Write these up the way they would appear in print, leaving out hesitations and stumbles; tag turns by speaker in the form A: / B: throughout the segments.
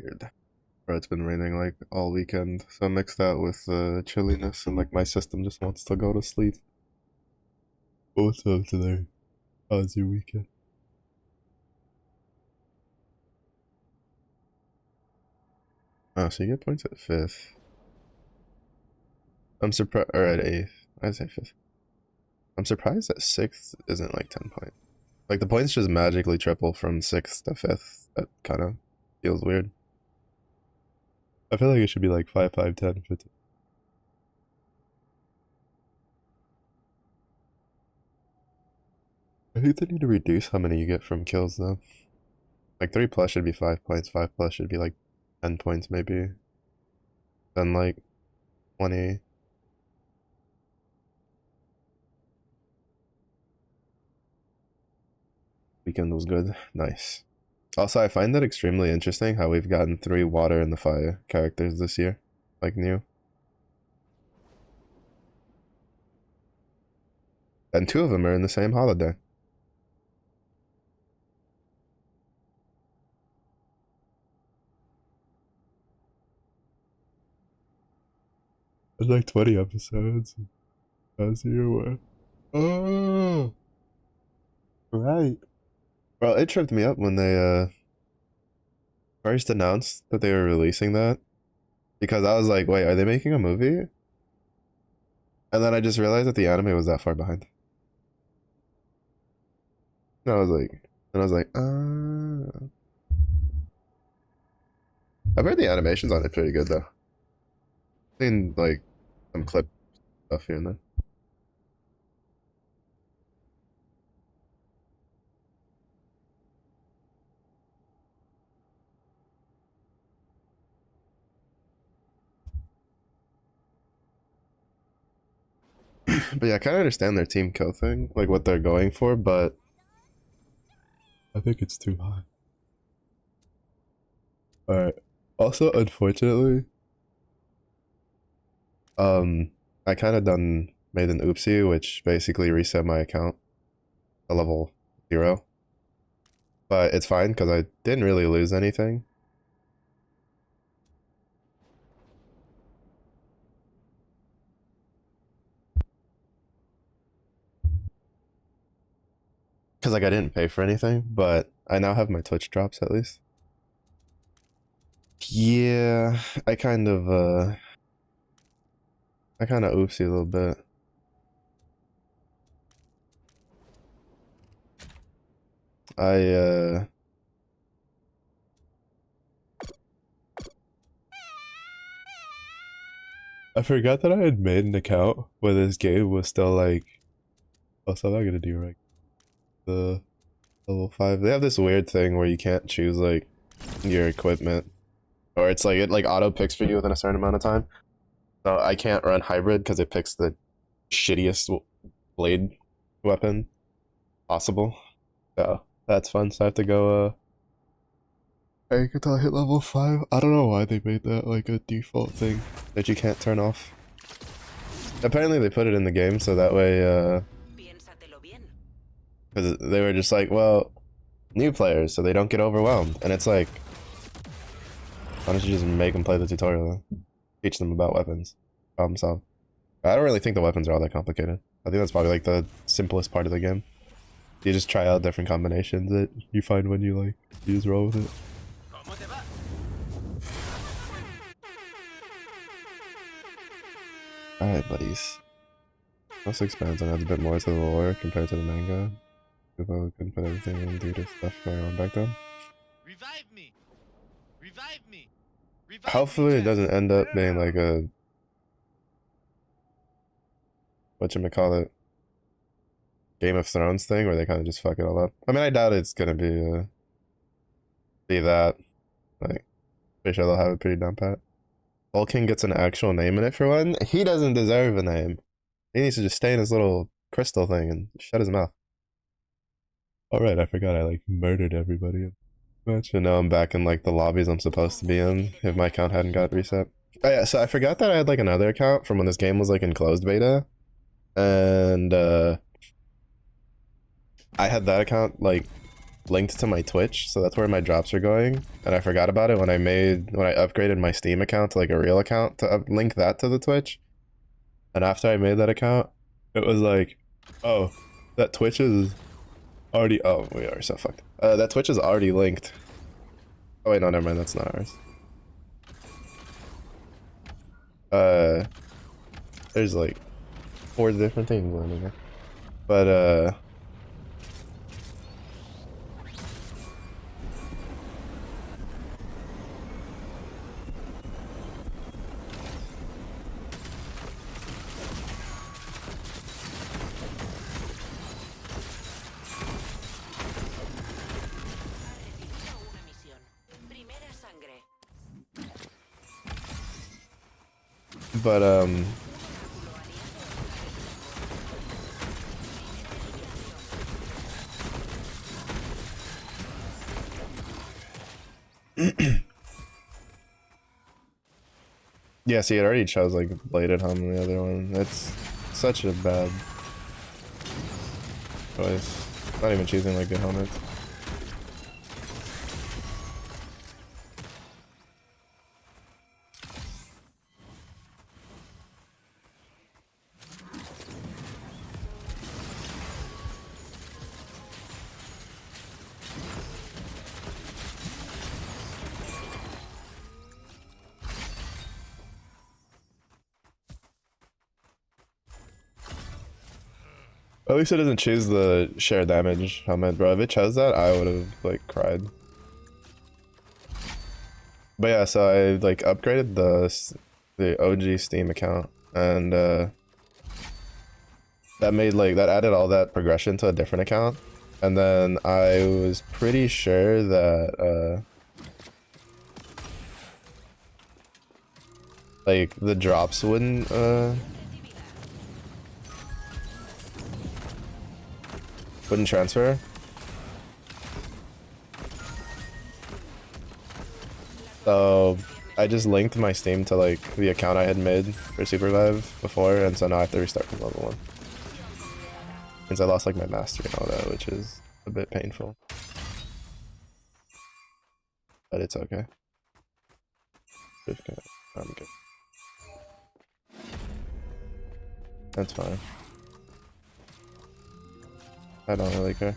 A: weird. Bro, it's been raining like all weekend, so mix that with the chilliness and like my system just wants to go to sleep. What's up today? How's your weekend? Oh, so you get points at 5th. I'm surprised, or at 8th. I say 5th. I'm surprised that 6th isn't like 10 points. Like the points just magically triple from 6th to 5th. That kind of feels weird. I feel like it should be like 5, 5, 10, 15. I think they need to reduce how many you get from kills though. Like 3 plus should be 5 points, 5 plus should be like 10 points maybe. Then like 20. Weekend was good. Nice. Also, I find that extremely interesting how we've gotten 3 water and the fire characters this year. Like new. And 2 of them are in the same holiday. It's like 20 episodes. How's your Oh, right. Well, it tripped me up when they first announced that they were releasing that. Because I was like, wait, are they making a movie? And then I just realized that the anime was that far behind. And I was like, I've heard the animations on it pretty good though. I've seen like some clip stuff here and there. But yeah, I kind of understand their team kill thing, like what they're going for, but I think it's too high. Alright. Also, unfortunately, I kind of made an oopsie, which basically reset my account to level 0. But it's fine because I didn't really lose anything. Because like I didn't pay for anything, but I now have my Twitch drops at least. Yeah, I kind of oopsie a little bit. I forgot that I had made an account where this game was still like, oh, so I'm not gonna do right. The level 5. They have this weird thing where you can't choose like your equipment, or it's like it like auto picks for you within a certain amount of time. So I can't run hybrid because it picks the shittiest blade weapon possible. So that's fun. So I have to go until I hit level 5. I don't know why they made that like a default thing that you can't turn off. Apparently they put it in the game so that way because they were just like, well, new players so they don't get overwhelmed. And it's like, why don't you just make them play the tutorial then? Teach them about weapons. Problem solved. I don't really think the weapons are all that complicated. I think that's probably like the simplest part of the game. You just try out different combinations that you find when you like, you just roll with it. Alright, buddies. This expands and adds a bit more to the lore compared to the manga. People couldn't put everything in due to stuff going on back then.
B: Revive me! Revive me!
A: Hopefully it doesn't end up being like a whatchamacallit Game of Thrones thing where they kind of just fuck it all up. I mean, I doubt it's gonna be that. Like, pretty sure they'll have it pretty down pat. Vulcan gets an actual name in it for one. He doesn't deserve a name. He needs to just stay in his little crystal thing and shut his mouth. Alright, I forgot I like murdered everybody. And now I'm back in like the lobbies I'm supposed to be in if my account hadn't got reset. Oh yeah, so I forgot that I had like another account from when this game was like in closed beta. And I had that account like linked to my Twitch, so that's where my drops are going. And I forgot about it when I upgraded my Steam account to like a real account to link that to the Twitch. And after I made that account, it was like, oh, that Twitch is already. Oh, we are so fucked. That Twitch is already linked. Oh wait, no, never mind. That's not ours. There's like 4 different things on there, but but yeah, see, it already chose like bladed hum on the other one. That's such a bad choice. Not even choosing like good helmets. At least it doesn't choose the share damage helmet, bro. If it chose that, I would have like cried. But yeah, so I like upgraded the OG Steam account, and that added all that progression to a different account, and then I was pretty sure that like the drops wouldn't transfer. So I just linked my Steam to like the account I had made for Supervive before, and so now I have to restart from level 1. Since I lost like my mastery and all that, which is a bit painful. But it's okay. I'm good. That's fine. I don't really care.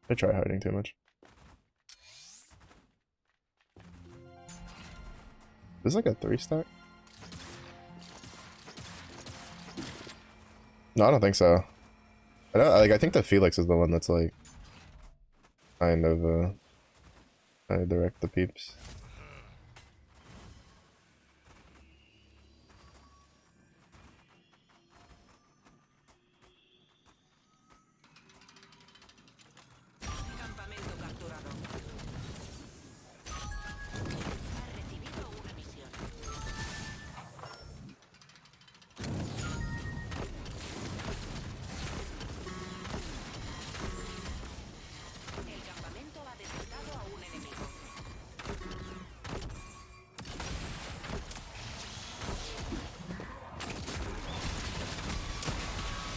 A: I try harding too much. This is like a 3-stack? No, I don't think so. I think the Felix is the one that's like kind of I direct the peeps.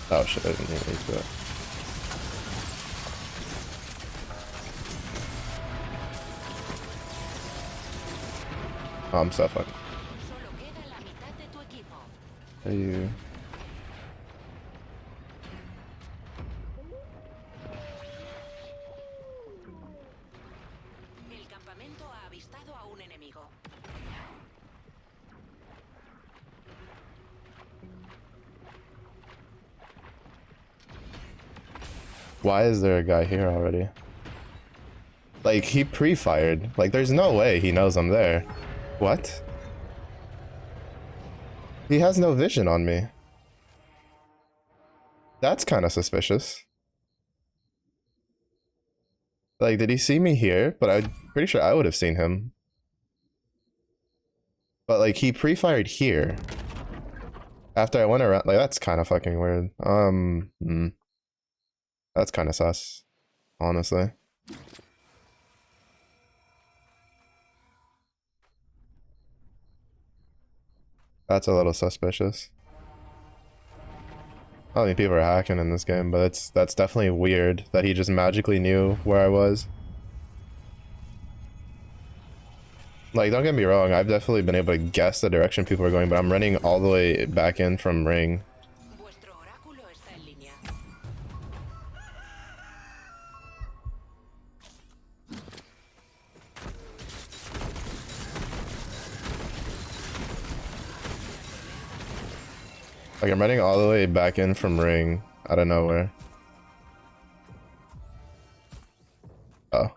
A: Oh shit, I didn't even reach that. Oh, I'm so fucked. Are you? Why is there a guy here already? Like, he pre-fired. Like, there's no way he knows I'm there. What? He has no vision on me. That's kind of suspicious. Like, did he see me here? But I'm pretty sure I would have seen him. But, like, he pre-fired here. After I went around. Like, that's kind of fucking weird. That's kind of sus. Honestly. That's a little suspicious. I don't think people are hacking in this game, but that's definitely weird that he just magically knew where I was. Like, don't get me wrong, I've definitely been able to guess the direction people are going, but I'm running all the way back in from ring. Like, I'm running all the way back in from ring out of nowhere. Oh.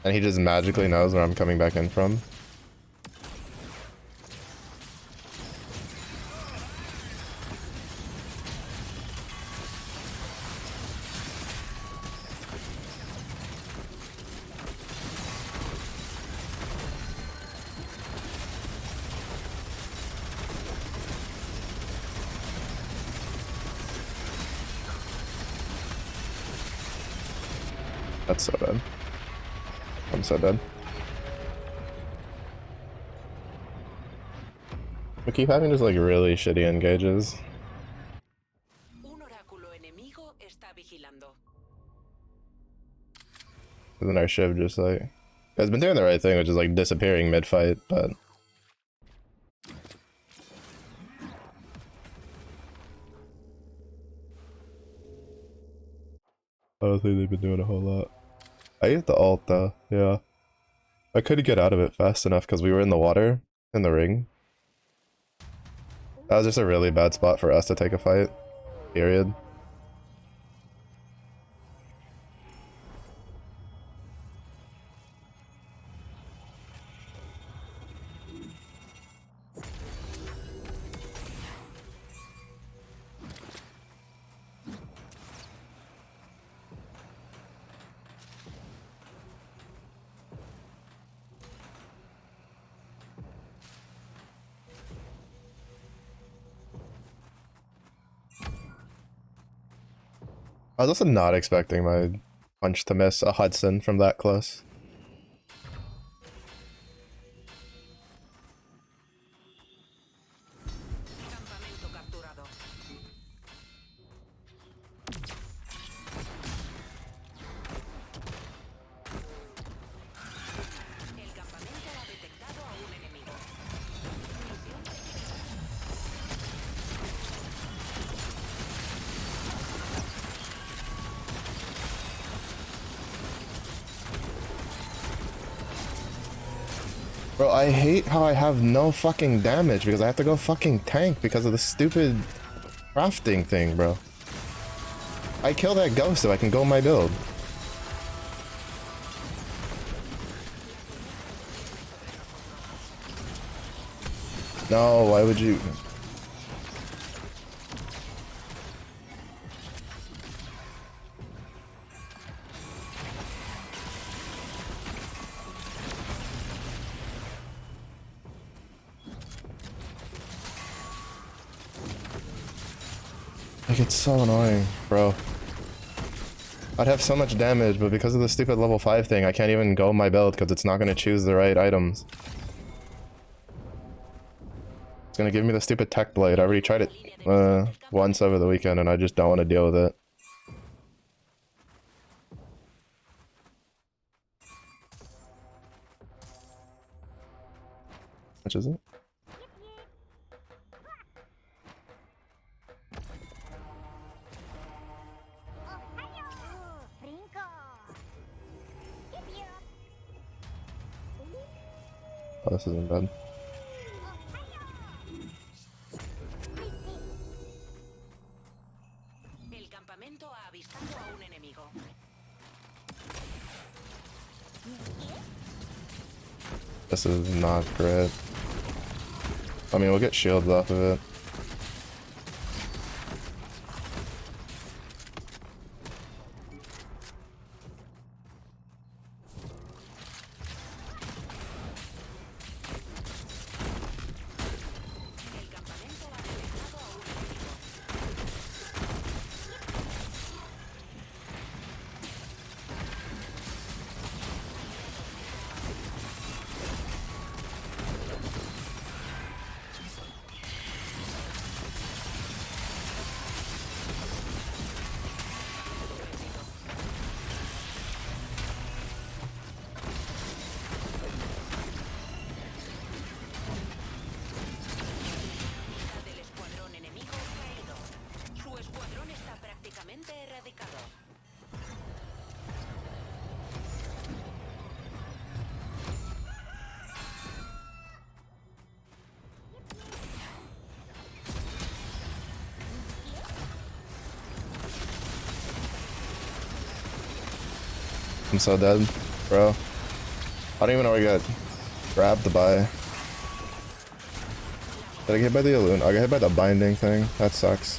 A: And he just magically knows where I'm coming back in from. That's so dead. I'm so dead. We keep having just like really shitty engages. Isn't our Shiv just like... It's been doing the right thing, which is like disappearing mid-fight, but... I don't think they've been doing a whole lot. I hit the ult though, yeah. I couldn't get out of it fast enough because we were in the water, in the ring. That was just a really bad spot for us to take a fight, period. I was also not expecting my punch to miss a Hudson from that close. Bro, I hate how I have no fucking damage because I have to go fucking tank because of the stupid crafting thing, bro. I kill that ghost so I can go my build. No, why would you... Like, it's so annoying, bro. I'd have so much damage, but because of the stupid level 5 thing, I can't even go my build because it's not going to choose the right items. It's going to give me the stupid tech blade. I already tried it once over the weekend and I just don't want to deal with it. Which is it? Oh, this isn't bad. This is not great. I mean, we'll get shields off of it. I'm so dead, bro. I don't even know where I got grabbed to buy. Did I get hit by the Elune? I got hit by the binding thing. That sucks.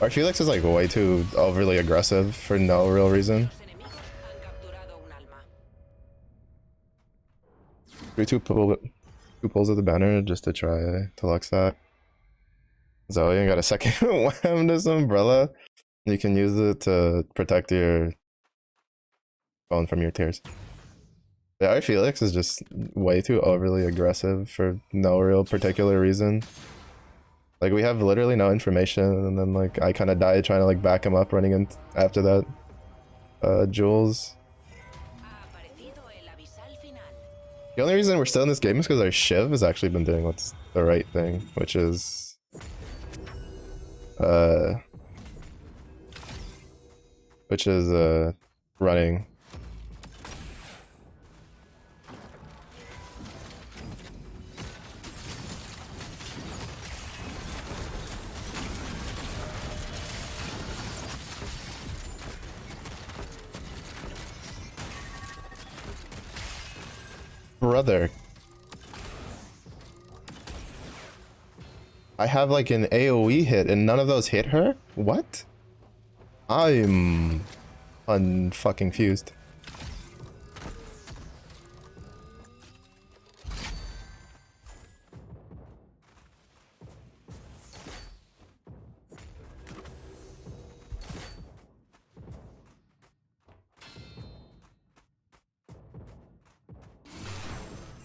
A: Our Felix is like way too overly aggressive for no real reason. Do two pulls of the banner just to try to Lux that. Zoe got a second wham this umbrella. You can use it to protect your phone from your tears. Yeah, our Felix is just way too overly aggressive for no real particular reason. Like, we have literally no information, and then like I kind of died trying to like back him up running in after that Jules. The only reason we're still in this game is because our Shiv has actually been doing what's the right thing, which is running. Brother. I have like an AoE hit and none of those hit her? What? I'm unfucking fused.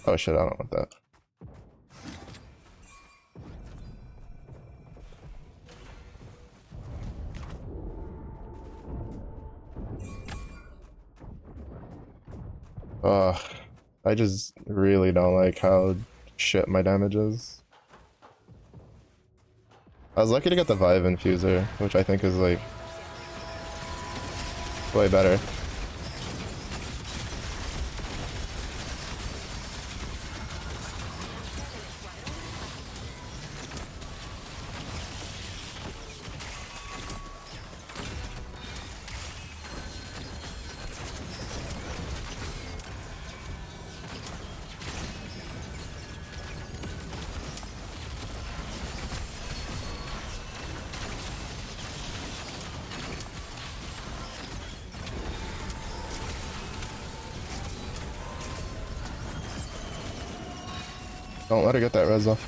A: Oh shit, I don't want that. Ugh, I just really don't like how shit my damage is. I was lucky to get the Vive Infuser, which I think is like way better. Don't let her get that res off.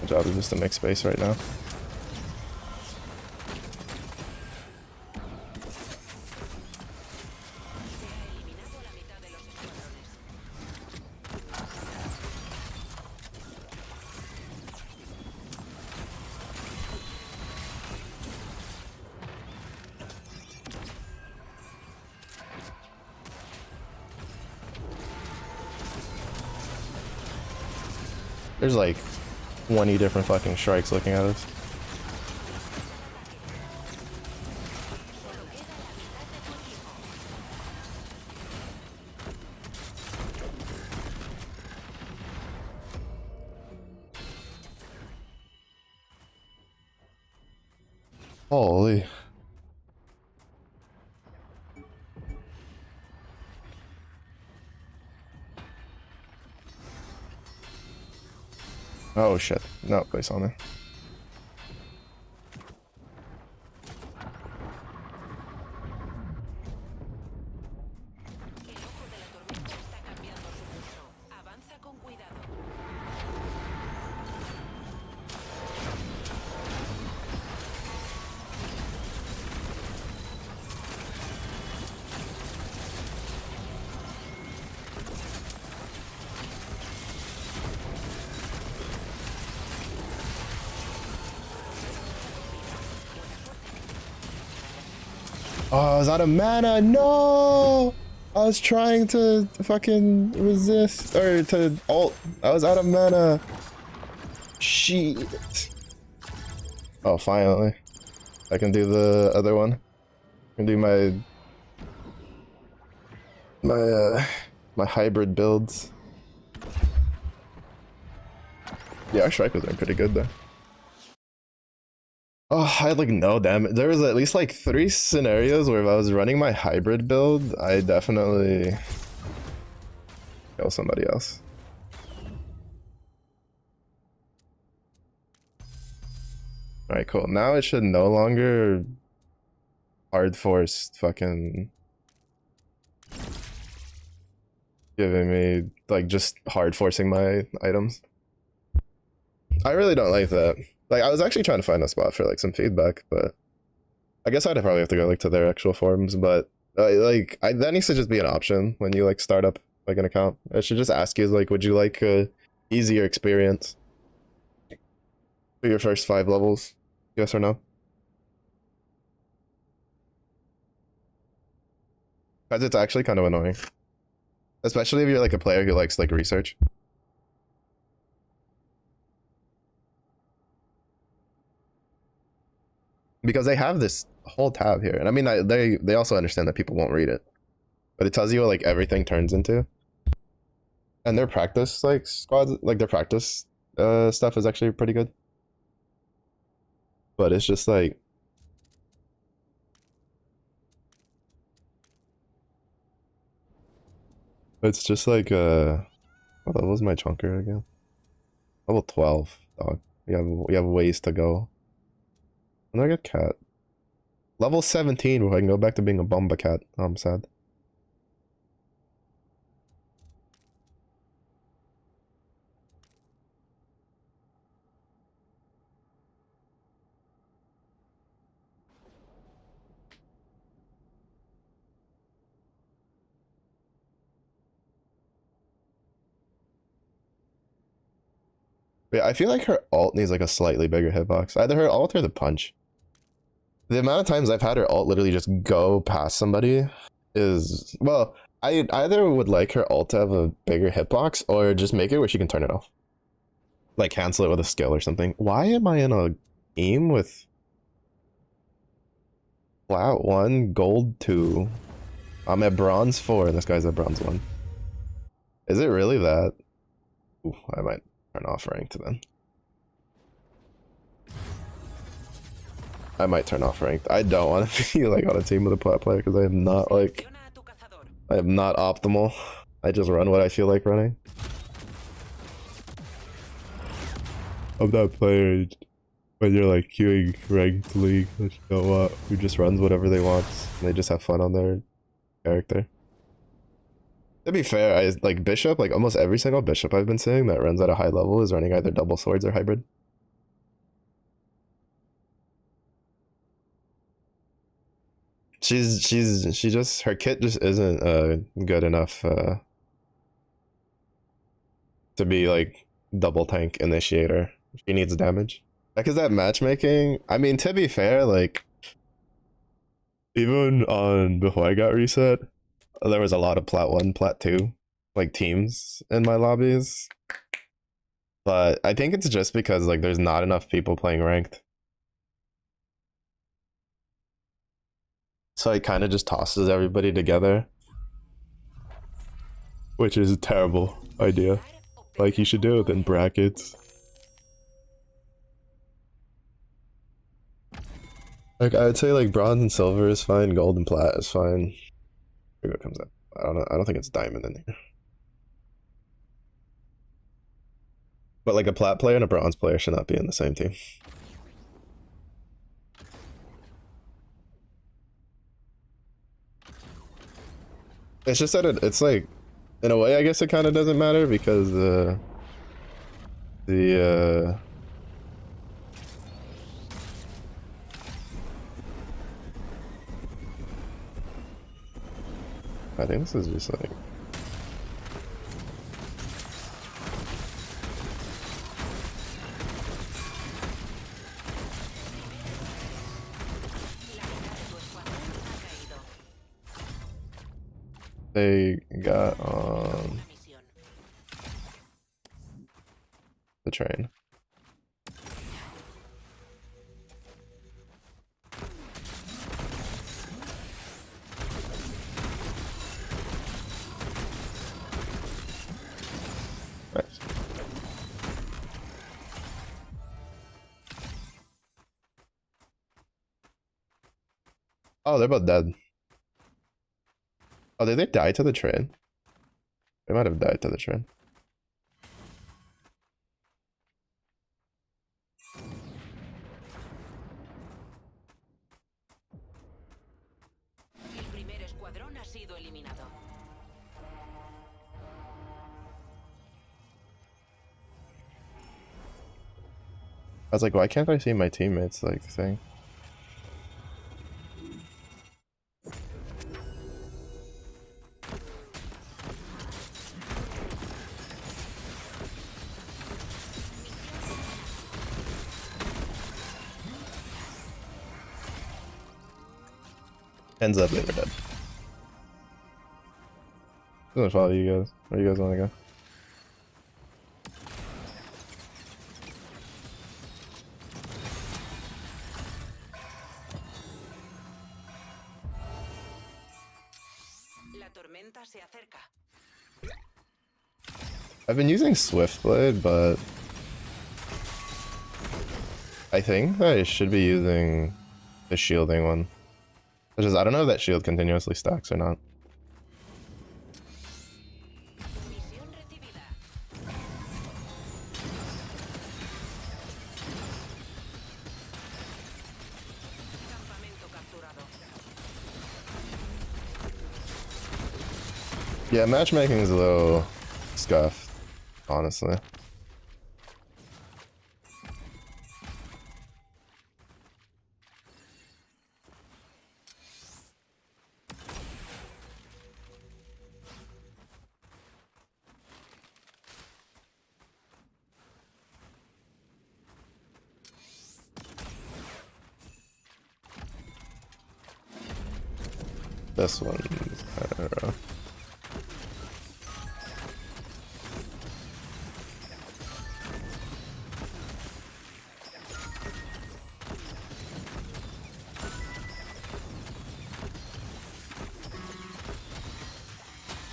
A: My job is just to make space right now. There's like 20 different fucking strikes looking at us. Holy. Oh shit. No, place on me. Oh, I was out of mana. No, I was trying to fucking resist or to ult. I was out of mana. Shit. Oh, finally, I can do the other one. I can do my hybrid builds. Yeah, our strike was pretty good though. Oh, I had like no damage. There was at least like 3 scenarios where if I was running my hybrid build, I definitely kill somebody else. Alright, cool. Now it should no longer hard force fucking giving me like just hard forcing my items. I really don't like that. Like I was actually trying to find a spot for like some feedback, but I guess I'd probably have to go like to their actual forums. But that needs to just be an option when you like start up like an account. I should just ask you like, would you like a easier experience for your first 5 levels? Yes or no? Because it's actually kind of annoying, especially if you're like a player who likes like research. Because they have this whole tab here, and I mean they also understand that people won't read it, but it tells you what like everything turns into, and their practice like squads, like their practice stuff is actually pretty good, but it's just like what level was my chunker again? Level 12, dog. We have ways to go. And I get cat. Level 17 where I can go back to being a Bomba cat. I'm sad. Yeah, I feel like her ult needs like a slightly bigger hitbox. Either her ult or the punch. The amount of times I've had her ult literally just go past somebody is, well, I either would like her ult to have a bigger hitbox or just make it where she can turn it off. Like cancel it with a skill or something. Why am I in a game with flat 1, gold 2? I'm at bronze 4 and this guy's at bronze 1. Is it really that? Ooh, I might turn off ranked then. I might turn off ranked. I don't want to be like on a team with a plat player because I am not like, I am not optimal. I just run what I feel like running. I'm that player when you're like queuing ranked league, you know what, who just runs whatever they want and they just have fun on their character. To be fair, I like Bishop, like almost every single Bishop I've been seeing that runs at a high level is running either double swords or hybrid. She just, her kit just isn't good enough to be like double tank initiator. She needs damage. Because that matchmaking, I mean, to be fair, like even on before I got reset, there was a lot of plat 1, plat 2 like teams in my lobbies. But I think it's just because like there's not enough people playing ranked. So it kind of just tosses everybody together, which is a terrible idea. Like you should do it in brackets. Like I'd say like bronze and silver is fine, gold and plat is fine. Maybe it comes up. I don't know. I don't think it's diamond in here. But like a plat player and a bronze player should not be in the same team. It's just that it's like, in a way, I guess it kind of doesn't matter because the I think this is just like. They got on the train. Nice. Oh, they're both dead. Oh, did they die to the train? They might have died to the train.
C: El primer escuadrón ha sido eliminado.
A: I was like, why can't I see my teammates like thing? Ends up they were dead. I'm gonna follow you guys. Where you guys wanna go?
C: La tormenta se acerca.
A: I've been using Swiftblade, but I think I should be using the shielding one. Which is, I don't know if that shield continuously stacks or not.
C: Misión recibida. Campamento capturado.
A: Yeah, matchmaking is a little scuffed, honestly. This one, I don't know.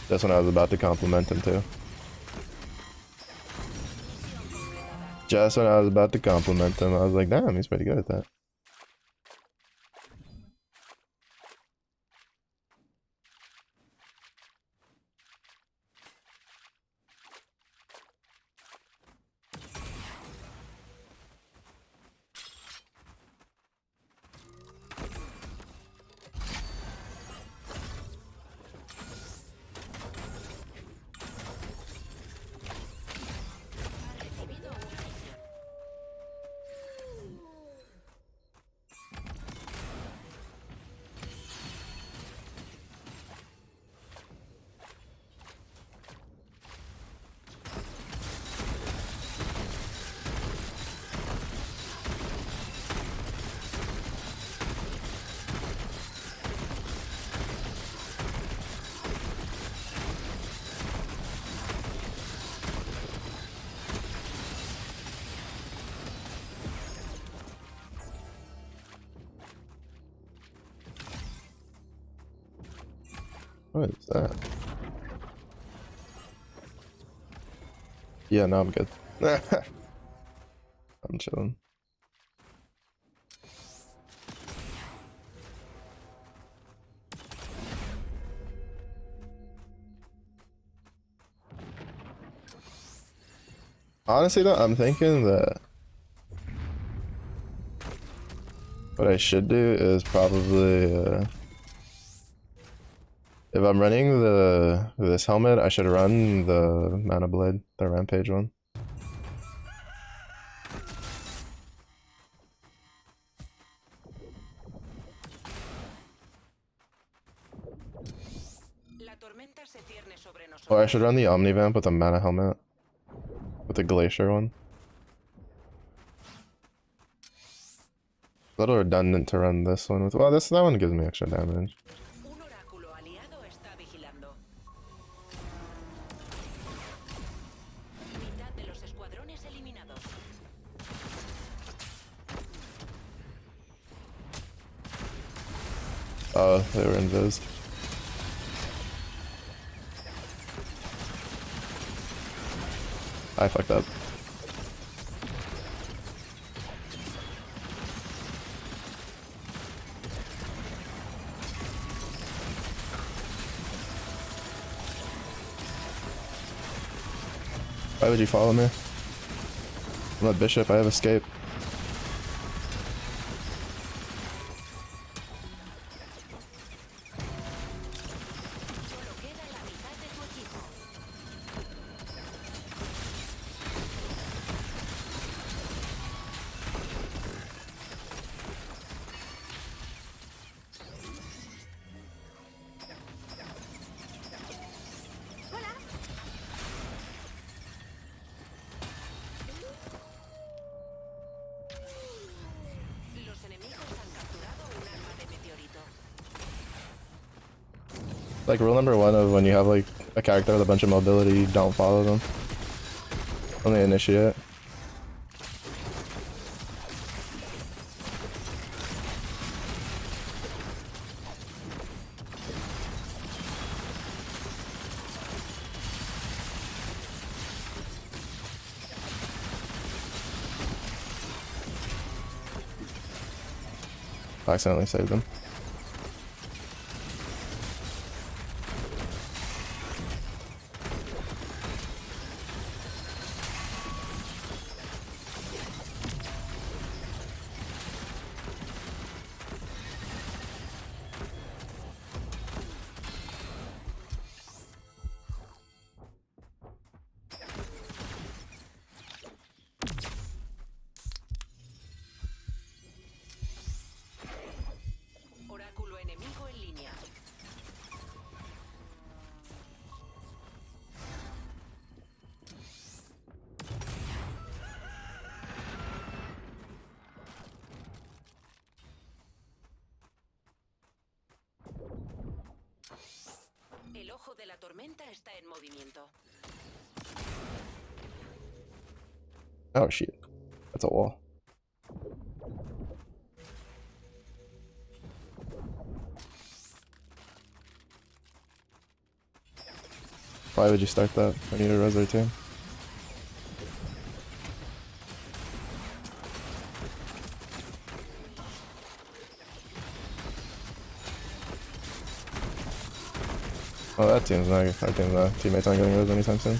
A: That's when I was about to compliment him too. Just when I was about to compliment him, I was like, damn, he's pretty good at that. What is that? Yeah, no, I'm good. I'm chilling. Honestly though, I'm thinking that what I should do is probably if I'm running this helmet, I should run the mana blade, the rampage one.
C: La tormenta se cierne sobre nosotros.
A: Or I should run the omnivamp with the mana helmet. With the glacier one. A little redundant to run this one with. Well, that one gives me extra damage.
C: Un oráculo aliado está vigilando. Mitad de los escuadrones eliminados.
A: Oh, they were invis. I fucked up. Why would you follow me? I'm a bishop, I have escape.
C: Solo queda la mitad de tu equipo. Los enemigos han capturado un arma de meteorito.
A: Like rule number one of when you have like a character with a bunch of mobility, don't follow them. Only initiate. I accidentally saved them.
C: Oráculo enemigo en línea. El ojo de la tormenta está en movimiento.
A: Oh shit. That's a wall. Why would you start that? I need a res there too. Oh, that team's not. I think the teammates aren't getting res anytime soon.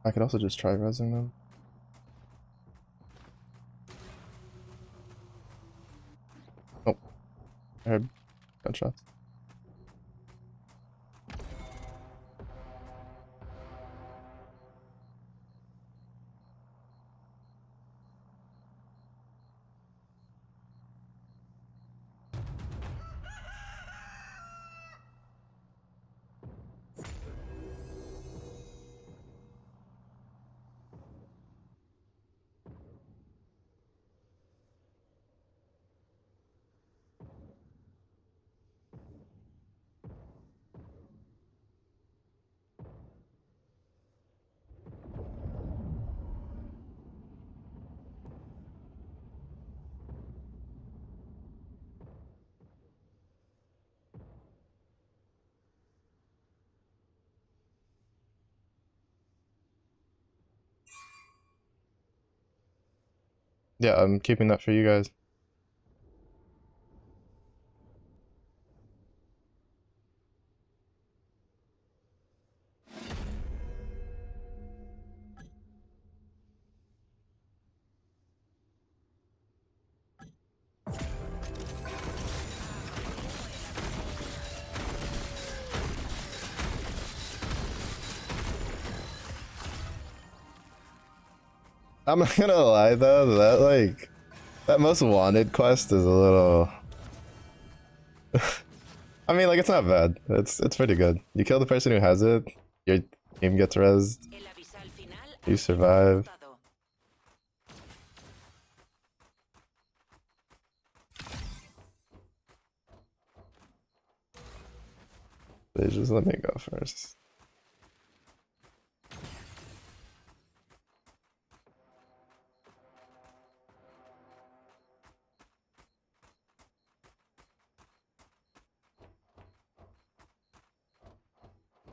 A: I could also just try resing them. Oh, I heard gunshots. Yeah, I'm keeping that for you guys. I'm not gonna lie though, that most wanted quest is a little I mean like it's not bad. It's pretty good. You kill the person who has it, your team gets rezzed,
C: El avisal final ha
A: you
C: sido
A: survive.
C: ejecutado.
A: They just let me go first.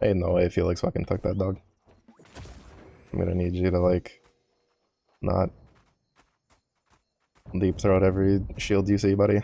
A: Ain't no way Felix fucking took that dog. I'm gonna need you to like not deep throat every shield you see, buddy.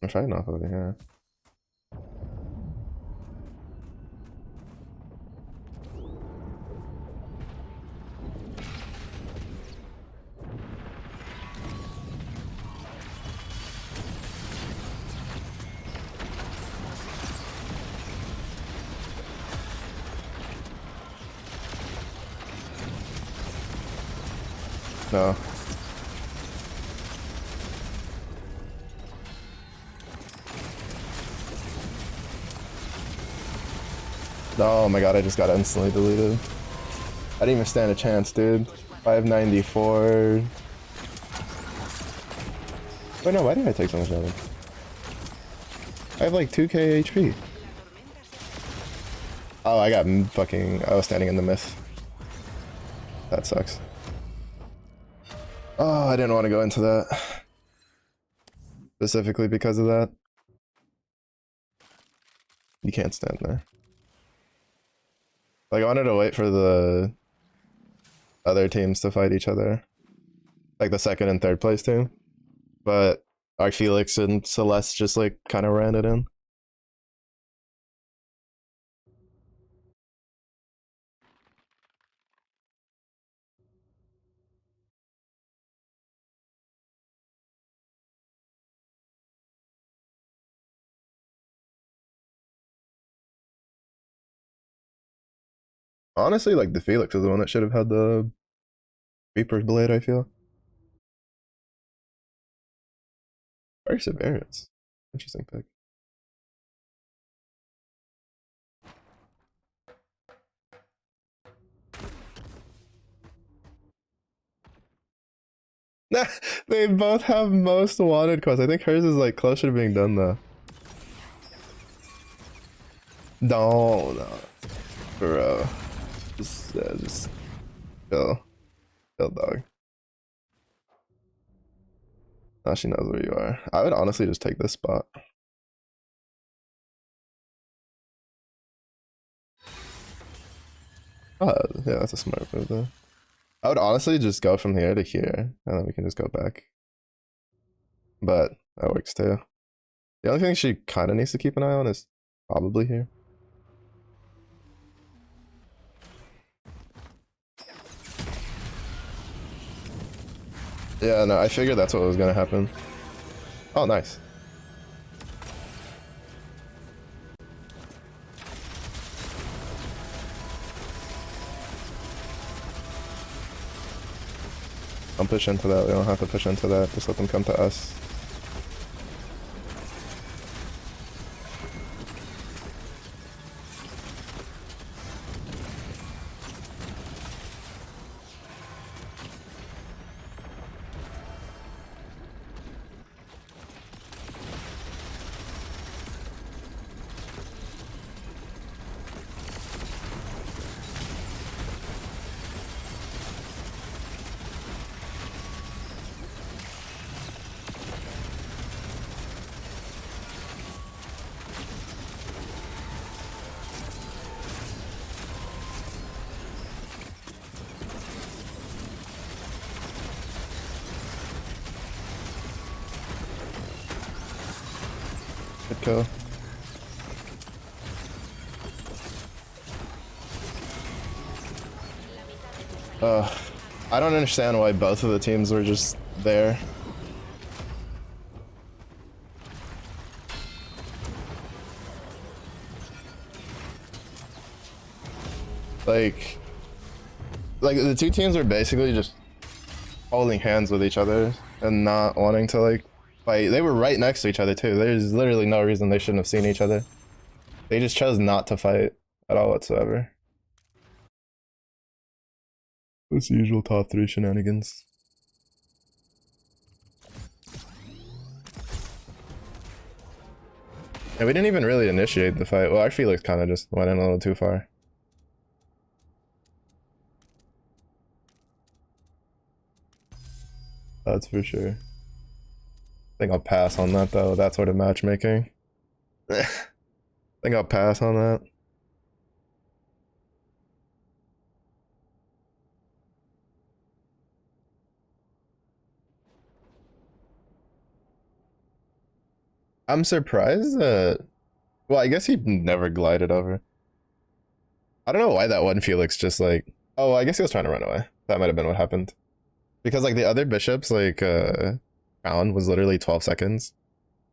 A: I'm trying off over here. No. Oh my god, I just got instantly deleted. I didn't even stand a chance, dude. 594. Wait, no, why did I take so much damage? I have like 2k HP. Oh, I got fucking... I was standing in the mist. That sucks. Oh, I didn't want to go into that. Specifically because of that. You can't stand there. Like, I wanted to wait for the other teams to fight each other. Like the second and third place team. But our Felix and Celeste just like kind of ran it in. Honestly, like the Felix is the one that should have had the Reaper Blade, I feel. Perseverance. Interesting pick. They both have most wanted quests. I think hers is like closer to being done though. No, bro. Just chill, dog. Now she knows where you are. I would honestly just take this spot. Yeah, that's a smart move though. I would honestly just go from here to here, and then we can just go back. But that works too. The only thing she kind of needs to keep an eye on is probably here. Yeah, no, I figured that's what was gonna happen. Oh, nice. Don't push into that. We don't have to push into that. Just let them come to us. Good kill. I don't understand why both of the teams were just there. Like the two teams were basically just holding hands with each other and not wanting to like fight. They were right next to each other too. There's literally no reason they shouldn't have seen each other. They just chose not to fight at all whatsoever. It's the usual top 3 shenanigans. Yeah, we didn't even really initiate the fight. Well, our Felix kind of just went in a little too far. That's for sure. I think I'll pass on that though, that sort of matchmaking. I think I'll pass on that. I'm surprised that... Well, I guess he never glided over. I don't know why that one Felix just like... Oh, I guess he was trying to run away. That might have been what happened. Because like the other bishops, like Crown was literally 12 seconds.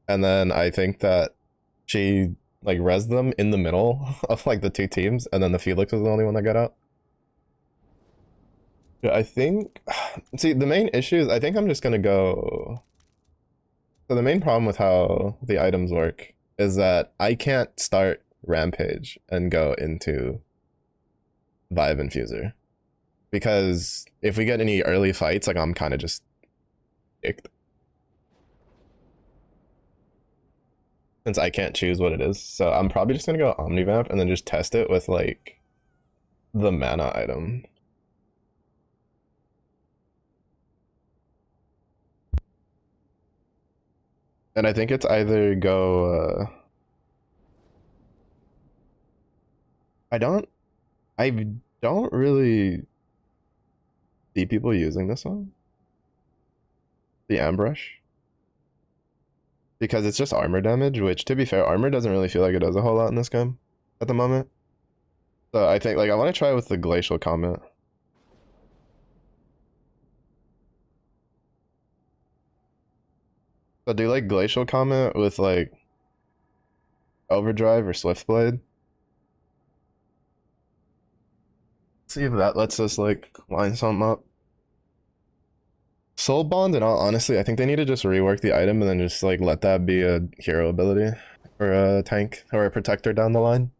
A: And then I think that she like rezzed them in the middle of like the two teams, and then the Felix was the only one that got out. Yeah, I think... See, the main issue is I think I'm just gonna go... So the main problem with how the items work is that I can't start Rampage and go into Vive Infuser. Because if we get any early fights, like I'm kind of just kicked. Since I can't choose what it is. So I'm probably just gonna go Omnivamp and then just test it with like the mana item. And I think it's either go I don't really see people using this one. The Ambrush. Because it's just armor damage, which to be fair, armor doesn't really feel like it does a whole lot in this game at the moment. So I think like I want to try with the Glacial Comet. So do like Glacial Comet with like Overdrive or Swift Blade. See if that lets us like line something up. Soul Bond, in all honesty, I think they need to just rework the item and then just like let that be a hero ability or a tank or a protector down the line.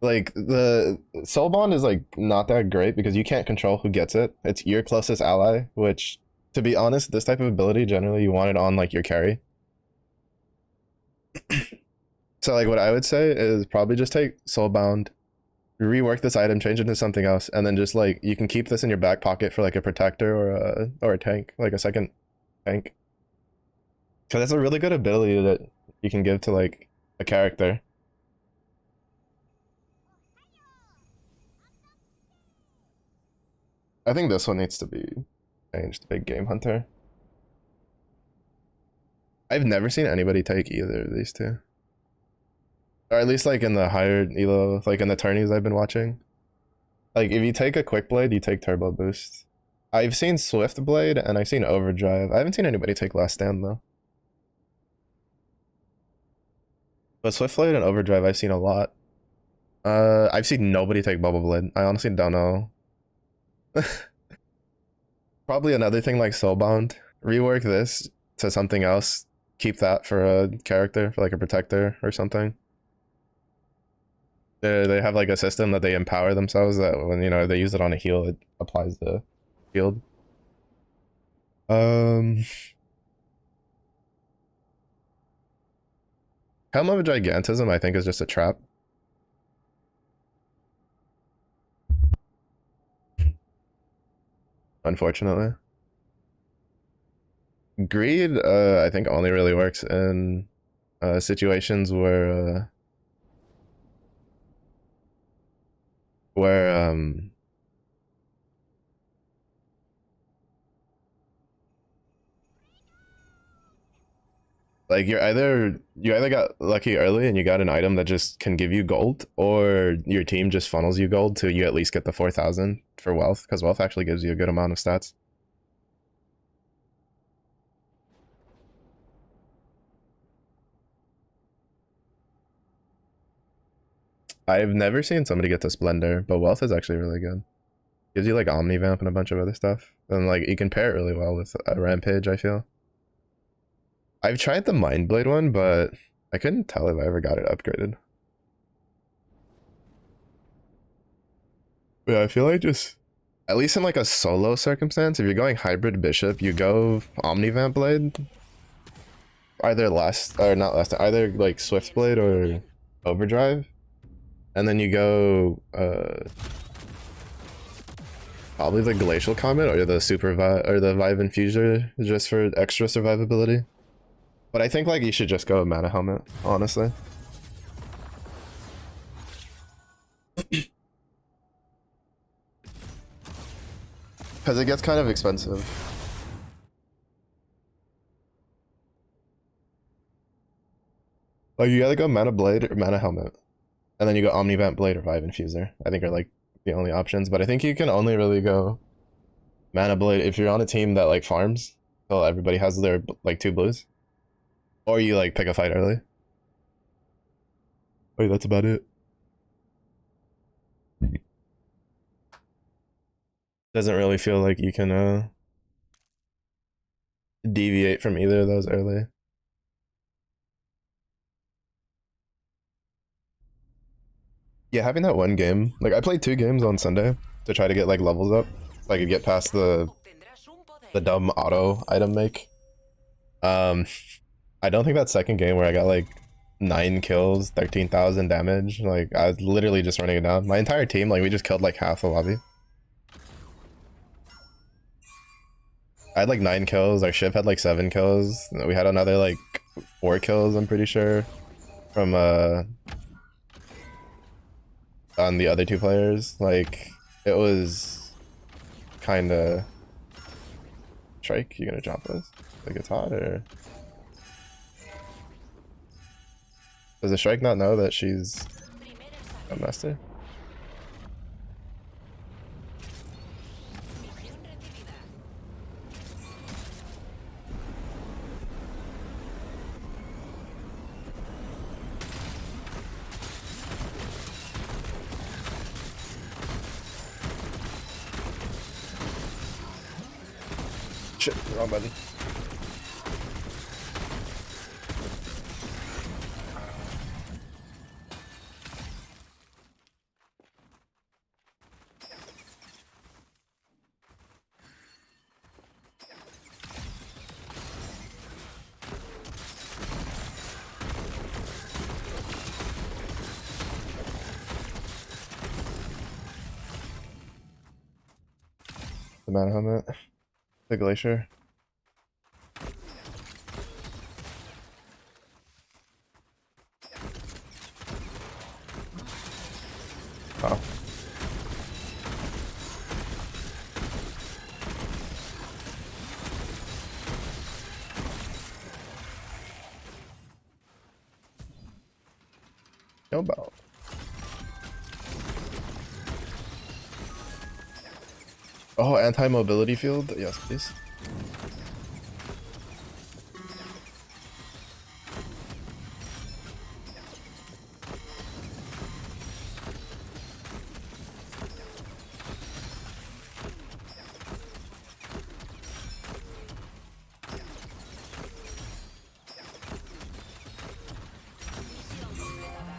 A: Like the Soul Bond is like not that great because you can't control who gets it. It's your closest ally, which to be honest, this type of ability generally you want it on like your carry. So like what I would say is probably just take Soulbound, rework this item, change it into something else, and then just like you can keep this in your back pocket for like a protector or a tank, like a second tank. Cause that's a really good ability that you can give to like a character. I think this one needs to be changed. Big Game Hunter. I've never seen anybody take either of these two. Or at least like in the higher elo, like in the tourneys I've been watching. Like if you take a quick blade, you take turbo boost. I've seen Swift Blade and I've seen Overdrive. I haven't seen anybody take Last Stand though. But Swift Blade and Overdrive I've seen a lot. I've seen nobody take Bubble Blade. I honestly don't know. Probably another thing like Soulbound. Rework this to something else. Keep that for a character, for like a protector or something. They have like a system that they empower themselves that when you know they use it on a heal, it applies the shield. Helm of Gigantism I think is just a trap. Unfortunately. Greed I think only really works in situations where like you either got lucky early and you got an item that just can give you gold, or your team just funnels you gold to you at least get the 4,000 for wealth, because wealth actually gives you a good amount of stats. I've never seen somebody get to Splendor, but wealth is actually really good. Gives you like Omnivamp and a bunch of other stuff. And like you can pair it really well with a Rampage, I feel. I've tried the Mind Blade one, but I couldn't tell if I ever got it upgraded. Yeah, I feel like just, at least in like a solo circumstance, if you're going hybrid bishop, you go Omnivamp Blade. Either either like Swift Blade or Overdrive. And then you go probably the Glacial Comet or the or the Vive Infuser just for extra survivability. But I think like you should just go Mana Helmet, honestly. Because it gets kind of expensive. Like you gotta go Mana Blade or Mana Helmet. And then you go Omnivamp Blade or Vive Infuser. I think are like the only options. But I think you can only really go Mana Blade if you're on a team that like farms. So everybody has their like 2 blues. Or you like pick a fight early. Wait, that's about it. Doesn't really feel like you can deviate from either of those early. Yeah, having that one game, like I played 2 games on Sunday to try to get like levels up so I could get past the dumb auto item make. I don't think that second game where I got like 9 kills, 13,000 damage, like I was literally just running it down. My entire team, like we just killed like half the lobby. I had like 9 kills, our ship had like 7 kills. We had another like 4 kills, I'm pretty sure, from on the other 2 players. Like it was kinda. Strike, you gonna drop this? Like it's hot, or does the Strike not know that she's a master? Shit, wrong button. The man helmet. The glacier. Oh. No belt. Oh, anti-mobility field? Yes, please.
C: Misión completada.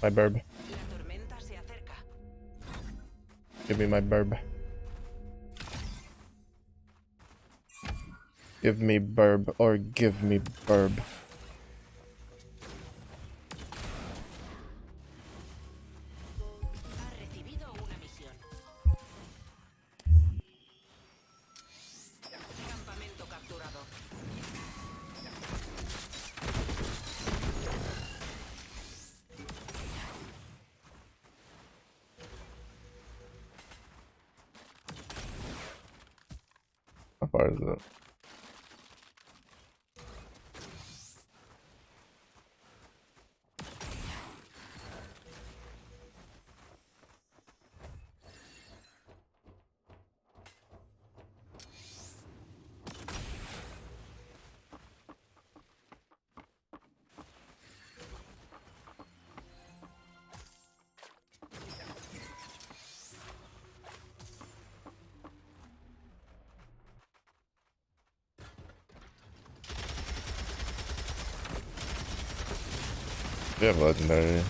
A: My burb.
C: La tormenta se acerca.
A: Give me my burb. Give me burb or give me burb.
C: Ha recibido una misión. Campamento capturado.
A: How far is it? We have legendary.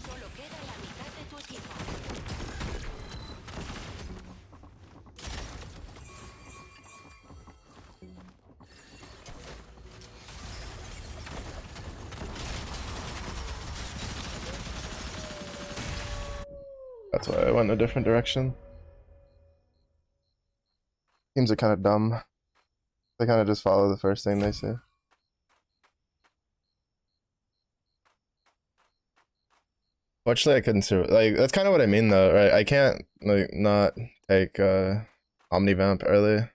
C: Solo queda la mitad de tu equipo.
A: That's why I went a different direction. Teams are kind of dumb. They kind of just follow the first thing they say. Fortunately, I couldn't survive. Like, that's kind of what I mean, though, right? I can't, like, not take, Omnivamp early.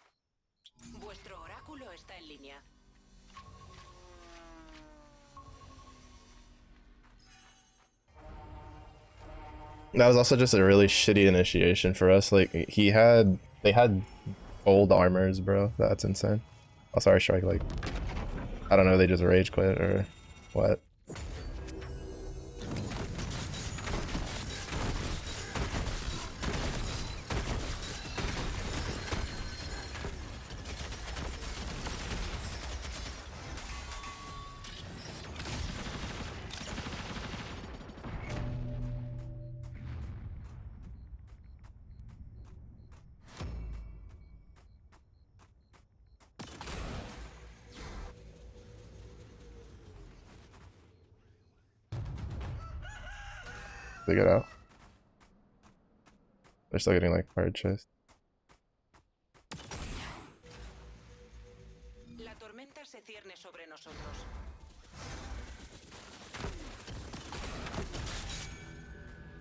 C: Vuestro oráculo está en línea.
A: That was also just a really shitty initiation for us. Like, they had old armors, bro. That's insane. Oh, sorry, Strike, like, I don't know, they just rage quit or what. They get out. They're still getting like hard chased.
C: La tormenta se cierne sobre nosotros.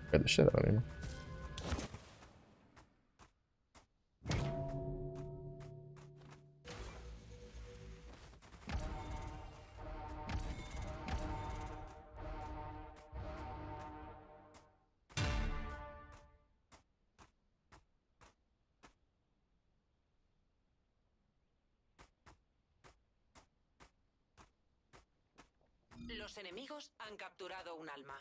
A: Scared the shit out of me.
C: Los enemigos han capturado un alma.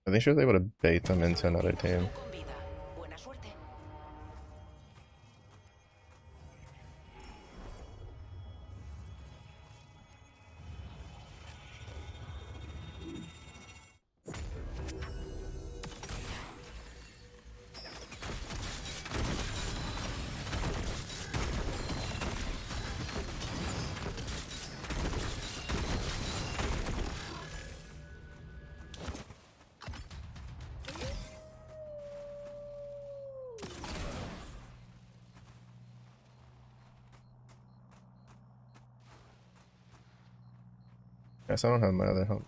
A: I think she was able to bait them into another team.
C: Con vida. Buena suerte.
A: Guess I don't have my other help.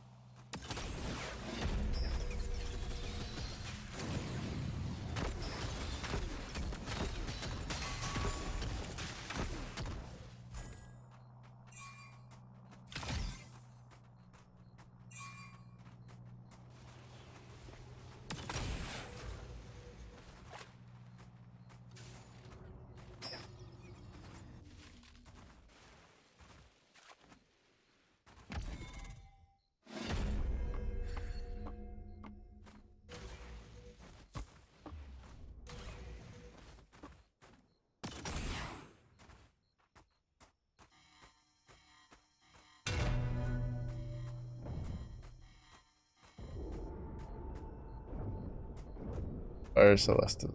A: Fire Celestial.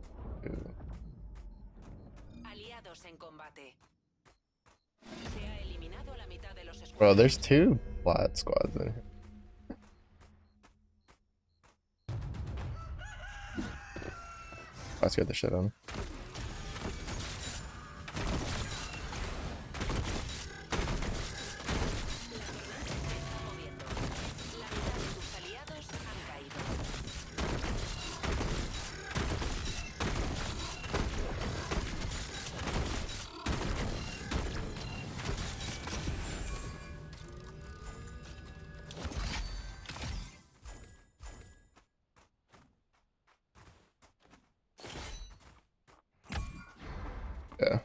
C: Aliados en combate. Se ha eliminado a la mitad de los escuadrones.
A: Bro, there's two Vlad squads in here. I scared the shit out of him.
C: La mitad de tus aliados han caído.
A: Yeah.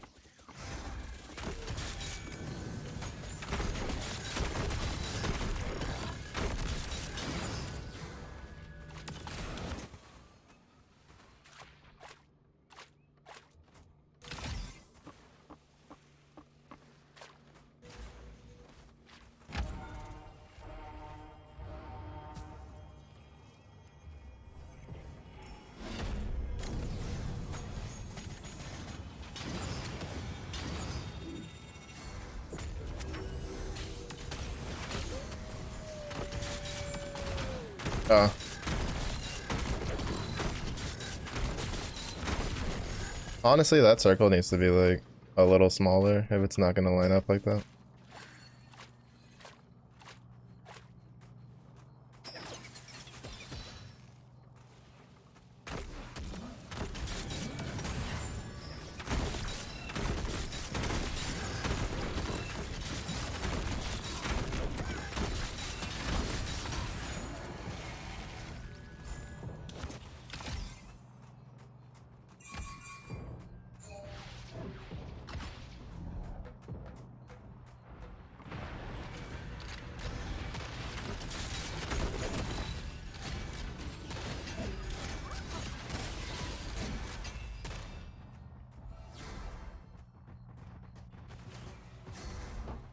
A: Honestly, that circle needs to be like a little smaller if it's not gonna line up like that.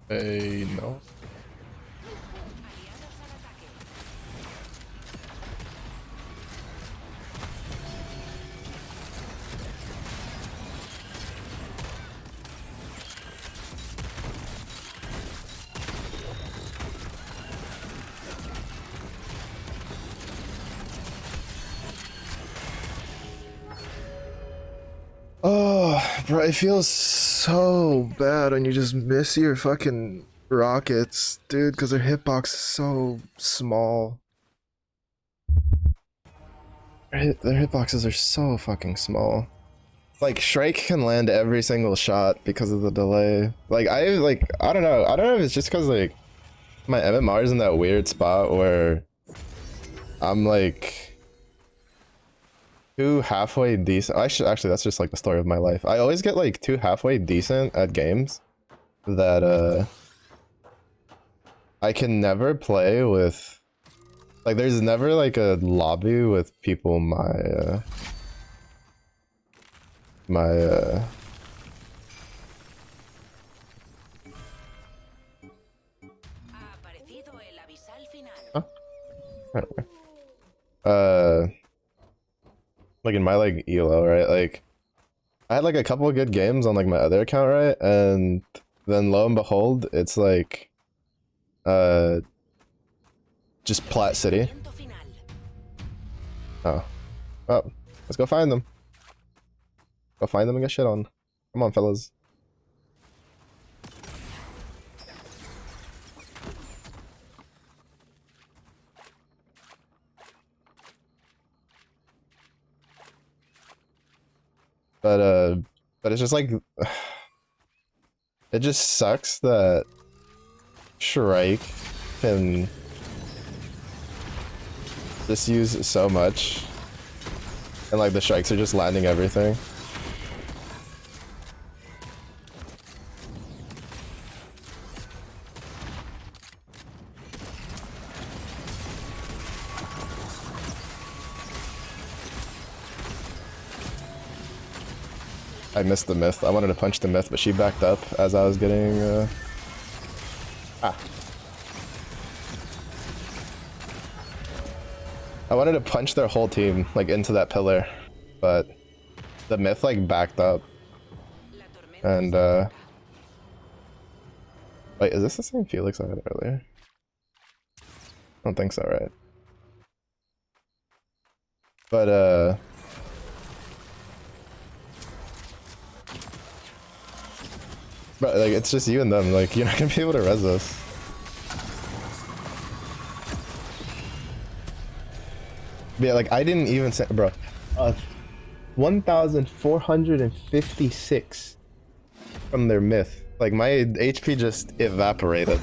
A: Hey, no.
C: Aliados al ataque.
A: Oh, bro, it feels so bad when you just miss your fucking rockets, dude, because their hitbox is so small. Their hitboxes are so fucking small. Like, Shrike can land every single shot because of the delay. Like, I don't know. I don't know if it's just because, like, my MMR is in that weird spot where I'm like too halfway decent. Actually that's just like the story of my life. I always get like too halfway decent at games that I can never play with, like there's never like a lobby with people my
C: Ha aparecido el avisal final.
A: like in my like elo, right, like I had like a couple of good games on like my other account, right, and then lo and behold it's like just Plat City.
C: Movimiento final.
A: Oh, let's go find them. Go find them and get shit on. Come on, fellas. But it's just like it just sucks that Shrike can just use so much, and like the strikes are just landing everything. I missed the myth. I wanted to punch the myth, but she backed up as I was getting I wanted to punch their whole team like into that pillar, but the myth like backed up.
C: La tormenta
A: And
C: se acerca.
A: wait, is this the same Felix I had earlier? I don't think so, right? But like it's just you and them, like you're not gonna be able to res this. But yeah, like I didn't even say, bro, 1,456 from their myth. Like my HP just evaporated.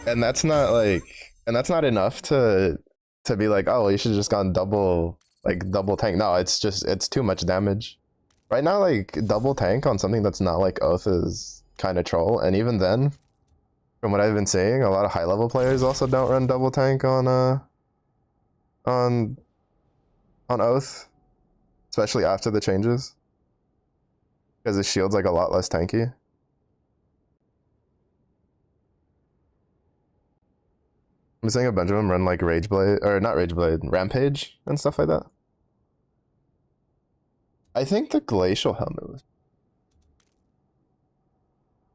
A: And that's not like, and that's not enough to be like, oh, you should have just gone double tank. No, it's just, it's too much damage. Right now, like double tank on something that's not like Oath is kind of troll, and even then, from what I've been seeing, a lot of high level players also don't run double tank on Oath, especially after the changes, because his shield's like a lot less tanky. I'm seeing a bunch of them run like Rageblade, or not Rageblade, Rampage and stuff like that. I think the Glacial Helmet was...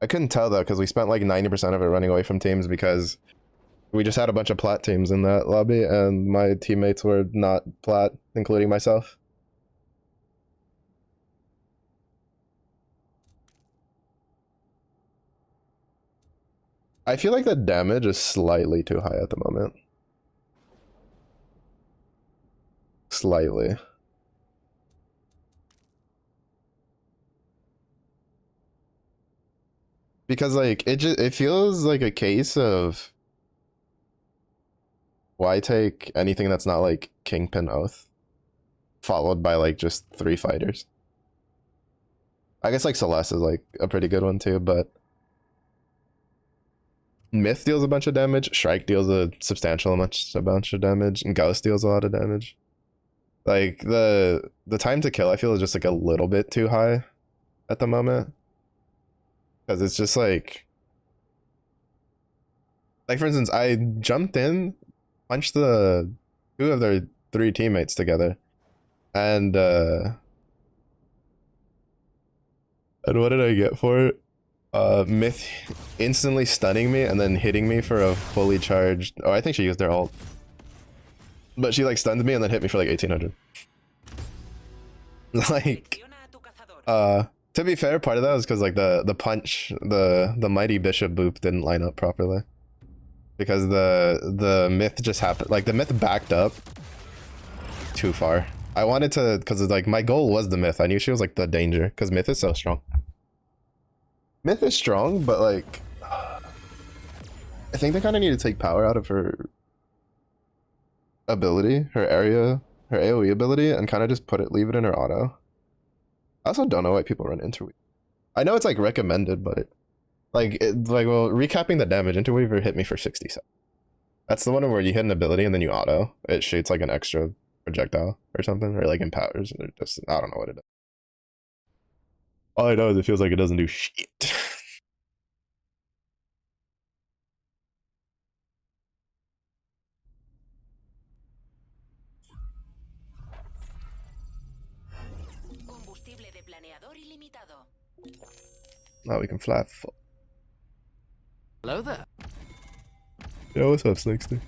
A: I couldn't tell though, because we spent like 90% of it running away from teams because we just had a bunch of plat teams in that lobby and my teammates were not plat, including myself. I feel like the damage is slightly too high at the moment. Slightly. Because like it feels like a case of why take anything that's not like Kingpin Oath followed by like just 3 fighters. I guess like Celeste is like a pretty good one too, but Myth deals a bunch of damage, Shrike deals a bunch of damage, and Ghost deals a lot of damage. Like the time to kill I feel is just like a little bit too high at the moment. Because it's just like for instance, I jumped in, punched the 2 of their 3 teammates together, and what did I get for it? Myth instantly stunning me and then hitting me for a fully charged... Oh, I think she used their ult. But she like stunned me and then hit me for like 1800. Like,
C: Selecciona a tu cazador.
A: to be fair, part of that was because like the punch, the mighty bishop boop didn't line up properly. Because the myth just happened, like the myth backed up too far. I wanted to, because like my goal was the myth. I knew she was like the danger, because myth is so strong. Myth is strong, but like I think they kind of need to take power out of her ability, her area, her AoE ability, and kind of just leave it in her auto. I also don't know why people run interweave. I know it's like recommended, but well, recapping the damage, interweaver hit me for 60 seconds. That's the one where you hit an ability and then you auto. It shoots like an extra projectile or something, or like empowers. Or just, I don't know what it does. All I know is it feels like it doesn't do shit.
C: Combustible de planeador ilimitado.
A: Now we can fly.
B: Hello there.
A: Yo, what's up, Snakester?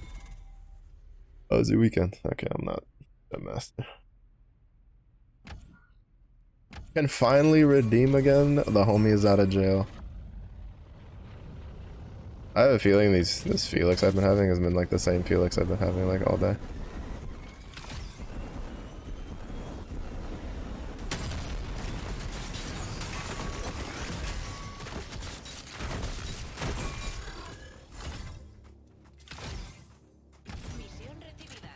A: How was your weekend? Okay, I'm not a master. Can finally redeem again. The homie is out of jail. I have a feeling this Felix I've been having has been like the same Felix I've been having like all day.
C: Misión recibida.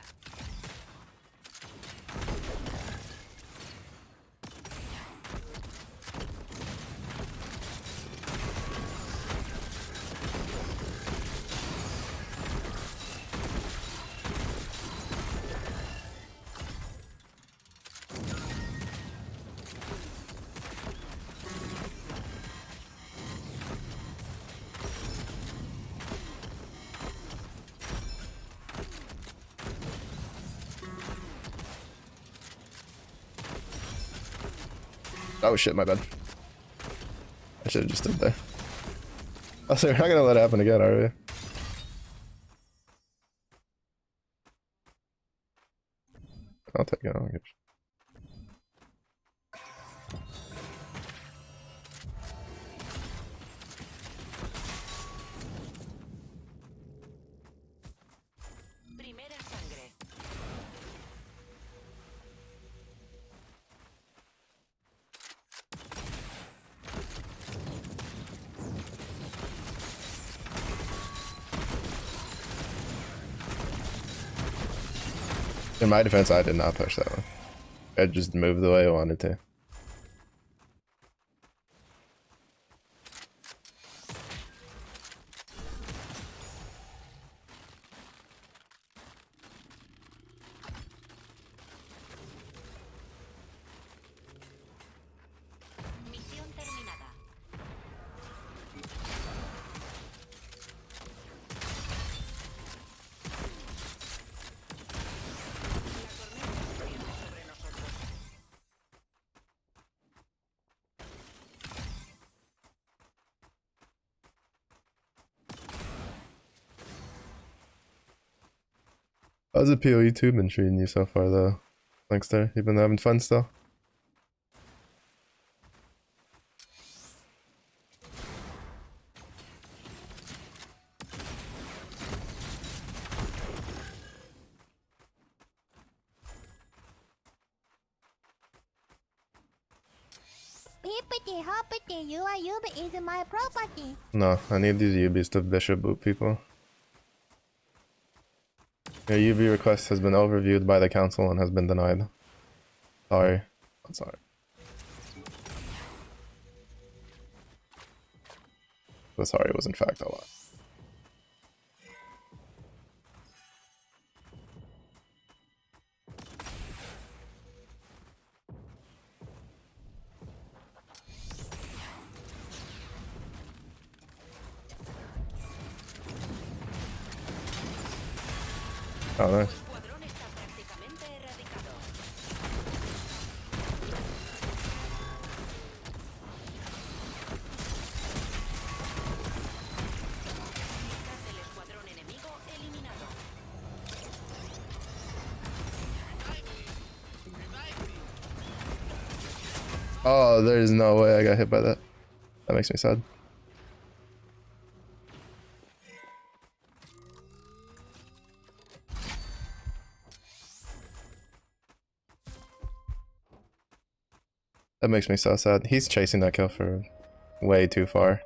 A: Oh shit, my bad. I should have just stood there. Oh, so we're not gonna let it happen again, are we? I'll take it. I'll get you.
C: Primera sangre.
A: In my defense, I did not push that one. I just moved the way I wanted to.
C: Misión terminada. La tormenta desciende sobre nosotros.
A: How's the PoE 2 been treating you so far, though? Thanks, there. You been having fun still?
D: Hippity hoppity, you is my property.
A: No, I need these UBs to bishop boot people. Your UB request has been overviewed by the council and has been denied. Sorry. I'm sorry. The sorry was in fact a lot. Oh, nice.
C: Tu escuadrón está prácticamente erradicado. Mitad del escuadrón enemigo eliminado.
B: Revive me.
A: Oh, there's no way I got hit by that. That makes me sad. That makes me so sad. He's chasing that kill for way too far.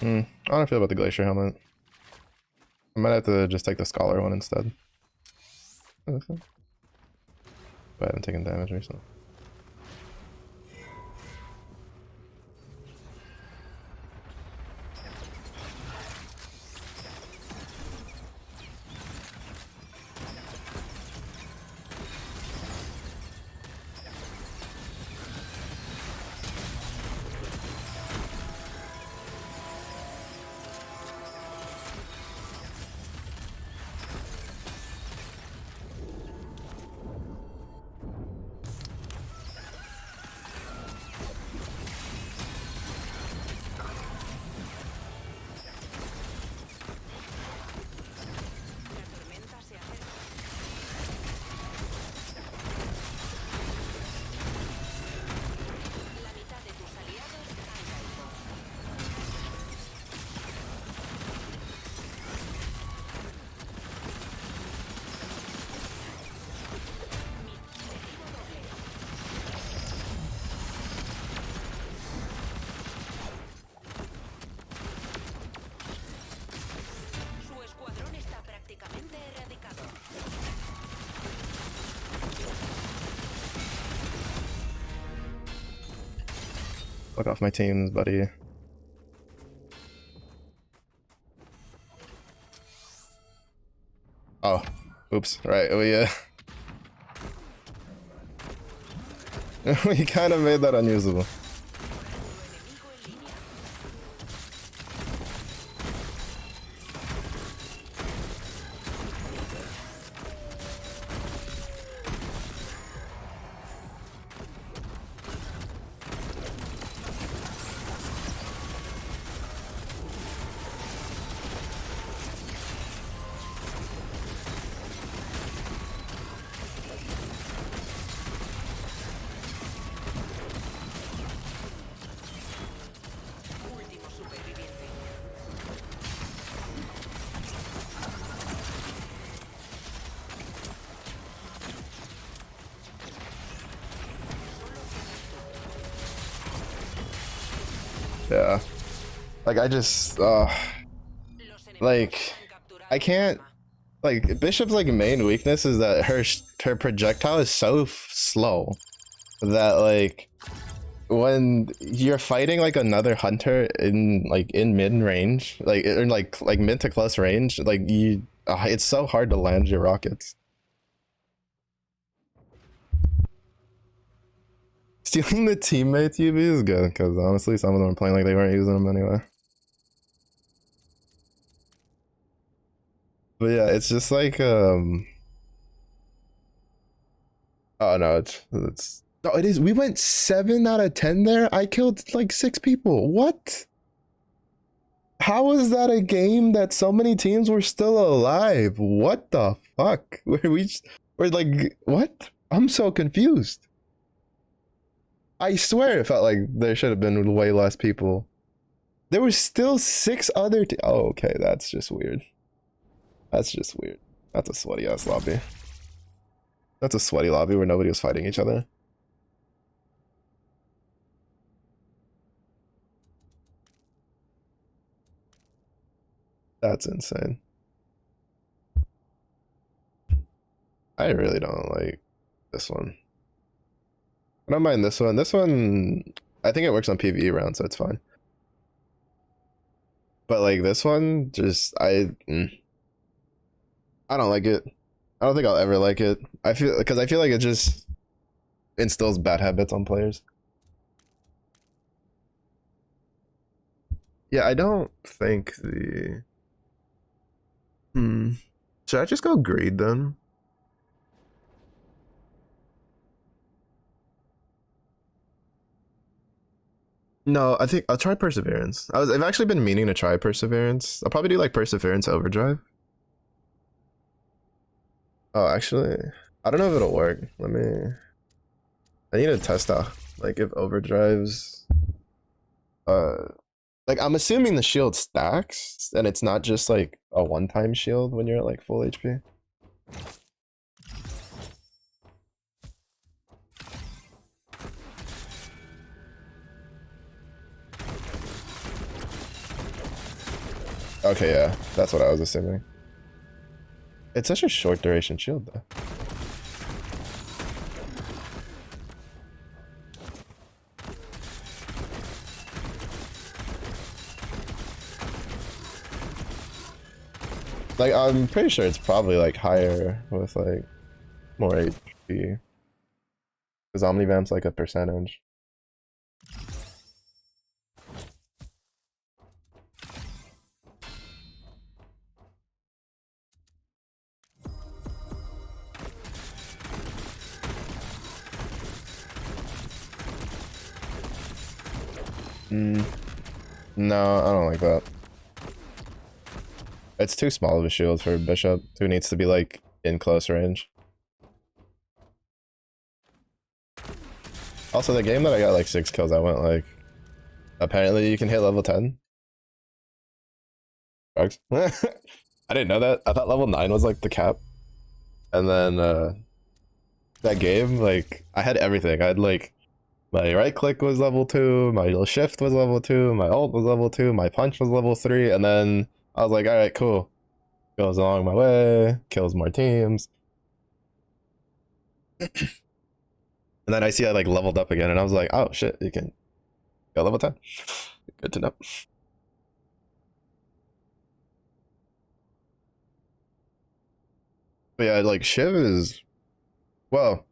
A: I don't feel about the glacier helmet. I might have to just take the scholar one instead. But I haven't taken damage recently.
C: La tormenta se acerca. La mitad de tus aliados han caído. Mi objetivo doble. Su escuadrón está prácticamente erradicado.
A: Fuck off my teams, buddy. Oh, oops. Right, we we kind of made that unusable.
C: Enemigo en línea. Último superviviente.
A: Yeah. Like, I just,
C: Los enemigos
A: like,
C: han capturado
A: I can't,
C: arma.
A: like, Bishop's, like, main weakness is that her projectile is so slow that, like, when you're fighting, like, another hunter in, like, in mid-range, like, in, like mid to close range, like, it's so hard to land your rockets. Stealing the teammates UV is good, because honestly, some of them are playing like they weren't using them anyway. But yeah, it's just like, oh no, it's, no, it is, we went 7 out of 10 there? I killed like 6 people, what? How is that a game that so many teams were still alive? What the fuck? We're like, what? I'm so confused. I swear it felt like there should have been way less people. There was still 6 other oh, okay, that's just weird. That's just weird. That's a sweaty ass lobby. That's a sweaty lobby where nobody was fighting each other. That's insane. I really don't like this one. I don't mind this one. This one, I think it works on PvE rounds, so it's fine. But like this one, just I don't like it. I don't think I'll ever like it. I feel like it just instills bad habits on players. Yeah, I don't think the. Should I just go greed then? No, I think I'll try perseverance. I've actually been meaning to try perseverance. I'll probably do like perseverance overdrive. Oh, actually, I don't know if it'll work. I need to test out like if overdrives. Like I'm assuming the shield stacks and it's not just like a one-time shield when you're at like full HP. Okay, yeah, that's what I was assuming. It's such a short duration shield, though. Like, I'm pretty sure it's probably like higher with like more HP. Because Omnivamp's like a percentage. No, I don't like that. It's too small of a shield for Bishop, who needs to be like in close range. Also, the game that I got like 6 kills, I went like, apparently you can hit level 10. Drugs. I didn't know that. I thought level 9 was like the cap. And then that game, like, I had everything. I had like, my right click was level 2, my shift was level 2, my ult was level 2, my punch was level 3, and then I was like, alright, cool. Goes along my way, kills more teams. And then I see I like leveled up again, and I was like, oh shit, you can go level 10. Good to know. But yeah, like Shiv is, well,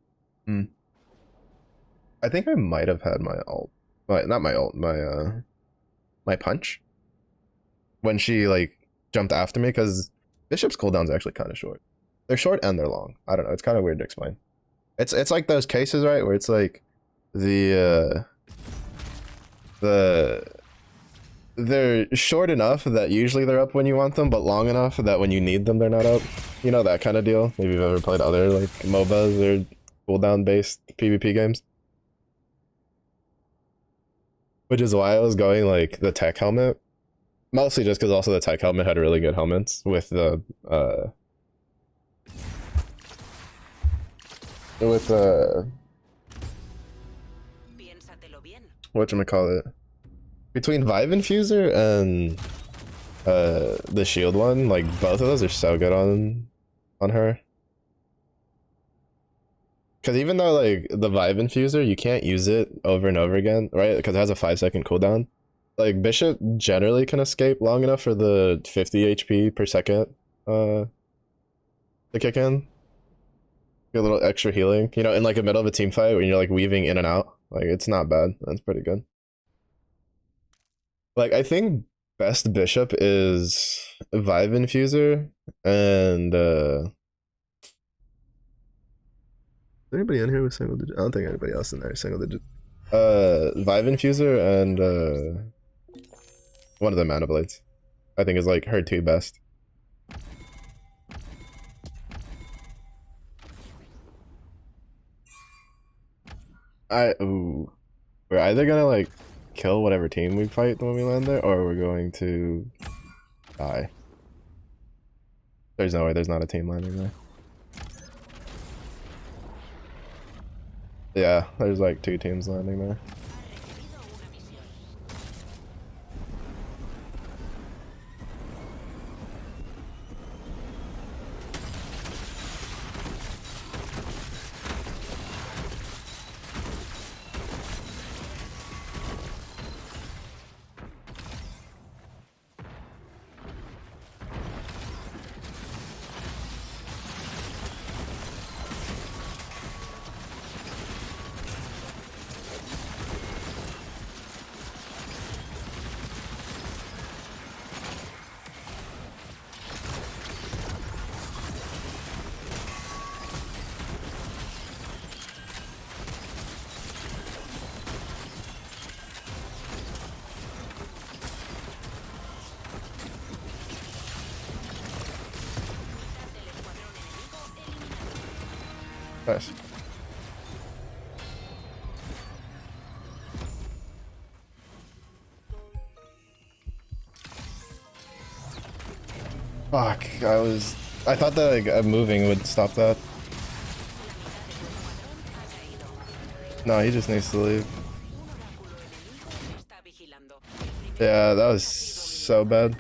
A: I think I might have had my ult, not my ult, my punch when she like jumped after me, because Bishop's cooldown's actually kind of short. They're short and they're long. I don't know. It's kind of weird to explain. It's like those cases, right, where it's like the they're short enough that usually they're up when you want them, but long enough that when you need them, they're not up. You know, that kind of deal. Maybe you've ever played other like MOBAs or cooldown based PvP games. Which is why I was going like the tech helmet. Mostly just because also the tech helmet had really good helmets with the whatchamacallit, between Vive Infuser and the shield one, like both of those are so good on her. Because even though like the Vive Infuser, you can't use it over and over again, right? Because it has a 5-second cooldown. Like Bishop generally can escape long enough for the 50 HP per second to kick in. Get a little extra healing, you know, in like the middle of a team fight when you're like weaving in and out. Like it's not bad. That's pretty good. Like I think best Bishop is Vive Infuser and is anybody in here with single digit? I don't think anybody else in there is single digit. Vive Infuser and one of the Mana Blades, I think, is like her 2 best. We're either gonna like kill whatever team we fight when we land there, or we're going to die. There's no way there's not a team landing there. Yeah, there's like 2 teams landing there. Nice. Fuck, I thought that like moving would stop that. No, he just needs to leave. Yeah, that was so bad.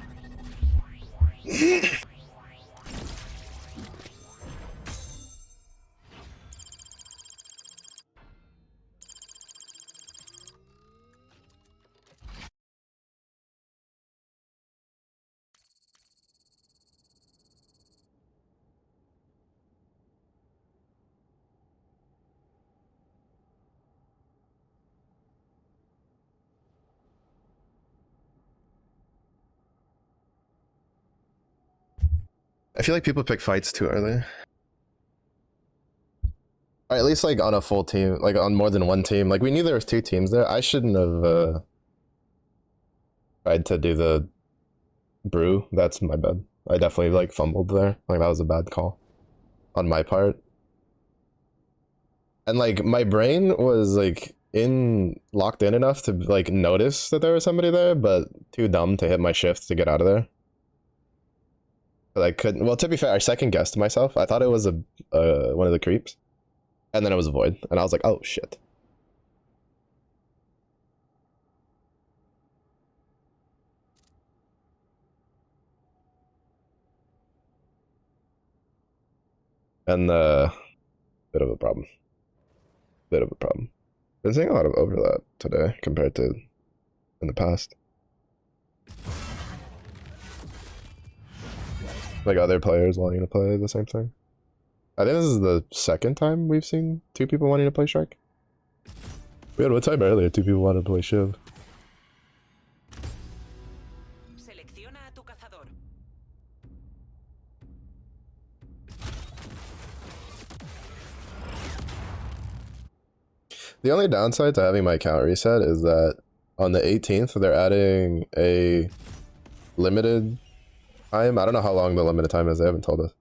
A: I feel like people pick fights too early. Or at least like on a full team, like on more than one team. Like we knew there was 2 teams there. I shouldn't have tried to do the brew. That's my bad. I definitely like fumbled there. Like that was a bad call on my part. And like my brain was like locked in enough to like notice that there was somebody there, but too dumb to hit my shift to get out of there. But I couldn't. Well, to be fair, I second guessed myself. I thought it was a one of the creeps, and then it was a void, and I was like, oh shit. And bit of a problem. Bit of a problem. Been seeing a lot of overlap today compared to in the past. Like other players wanting to play the same thing. I think this is the second time we've seen 2 people wanting to play Shark. We had one time earlier, 2 people wanted to play Shiv.
C: Selecciona a tu cazador.
A: The only downside to having my account reset is that on the 18th, they're adding a limited time. I don't know how long the limited time is. They haven't told us.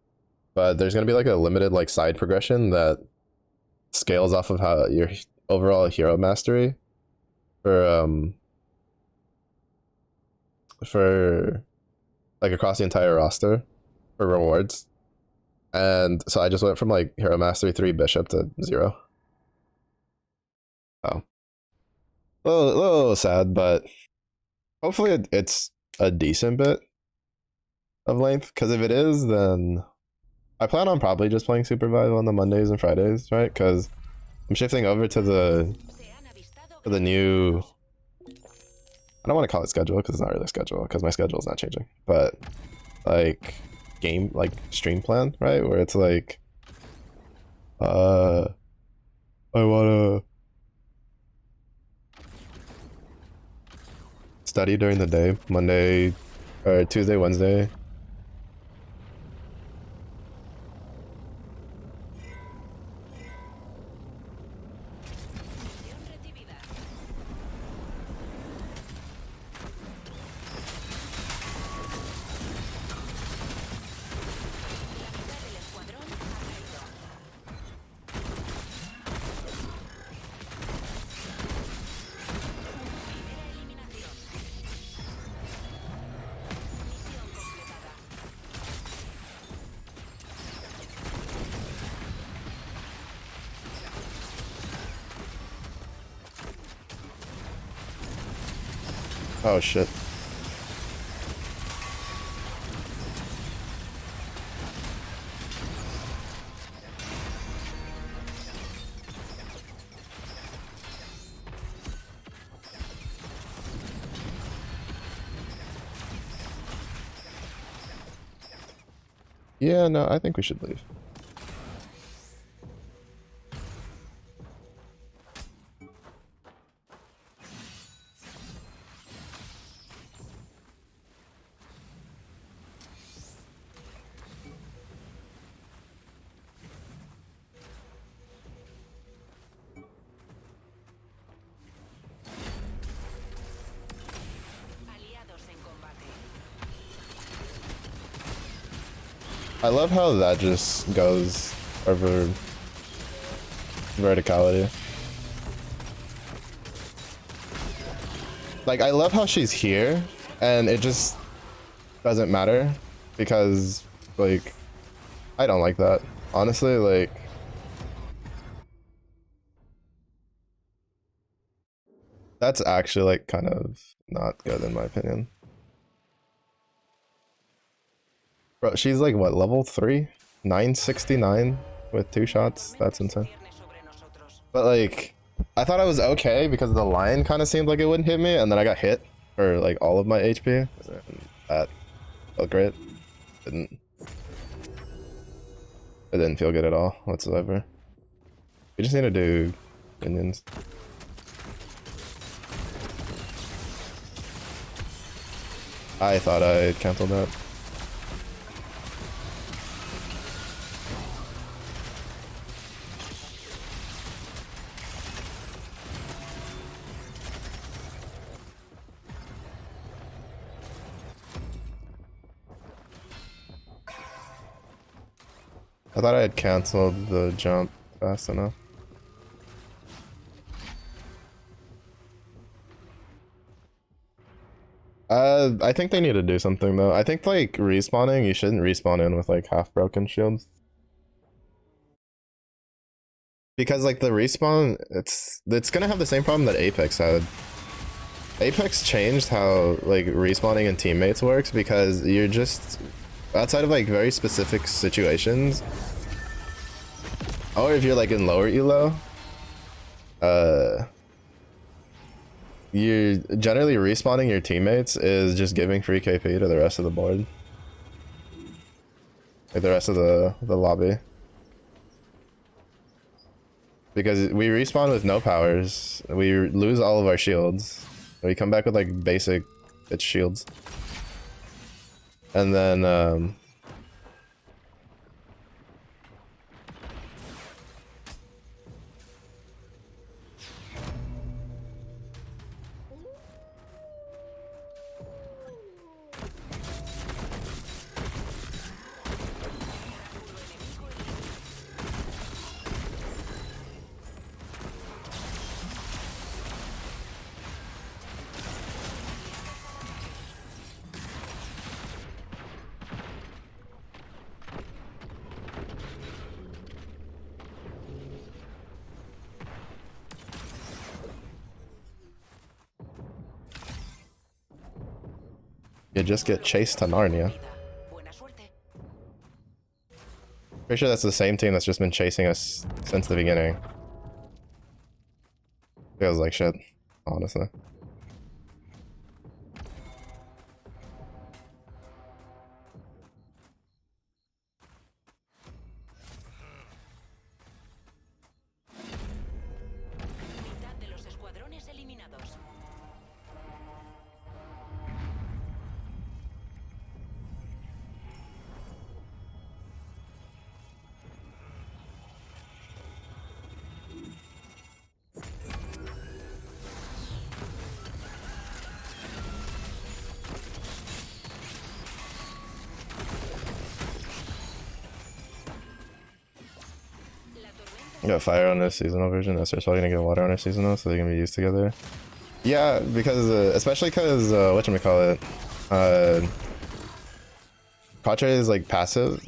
A: But there's going to be like a limited like side progression that scales off of how your overall hero mastery for like across the entire roster for rewards. And so I just went from like hero mastery 3 bishop to 0. Oh. A little sad, but hopefully it's a decent bit of length, because if it is, then I plan on probably just playing Supervive on the Mondays and Fridays, right? Because I'm shifting over to the new, I don't want to call it schedule because it's not really a schedule, because my schedule is not changing, but like game, like stream plan, right? Where it's like I want to study during the day, Monday or Tuesday, Wednesday. Oh shit. Yeah, no, I think we should leave.
C: Aliados en combate.
A: I love how that just goes over verticality. Like, I love how she's here, and it just doesn't matter, because, like, I don't like that. Honestly, like, that's actually, like, kind of not good in my opinion. Bro, she's like what, level 3? 969 with 2 shots? That's insane. But like, I thought I was okay because the line kind of seemed like it wouldn't hit me, and then I got hit for like all of my HP. And that felt great. Didn't. It didn't feel good at all whatsoever. We just need to do minions. I thought I canceled that. I thought I had canceled the jump fast enough. I think they need to do something though. I think like respawning, you shouldn't respawn in with like half broken shields. Because like the respawn, it's gonna have the same problem that Apex had. Apex changed how like respawning and teammates works because you're just outside of like very specific situations, or if you're like in lower elo, you're generally respawning your teammates is just giving free KP to the rest of the board, like the rest of the lobby. Because we respawn with no powers, we lose all of our shields, we come back with like basic bitch shields, and then you just get chased to Narnia. Pretty sure that's the same team that's just been chasing us since the beginning. Feels like shit, honestly. Got fire on this seasonal version. That's probably gonna get water on our seasonal, so they're gonna be used together. Yeah, because especially because whatchamacallit, Quattre's like passive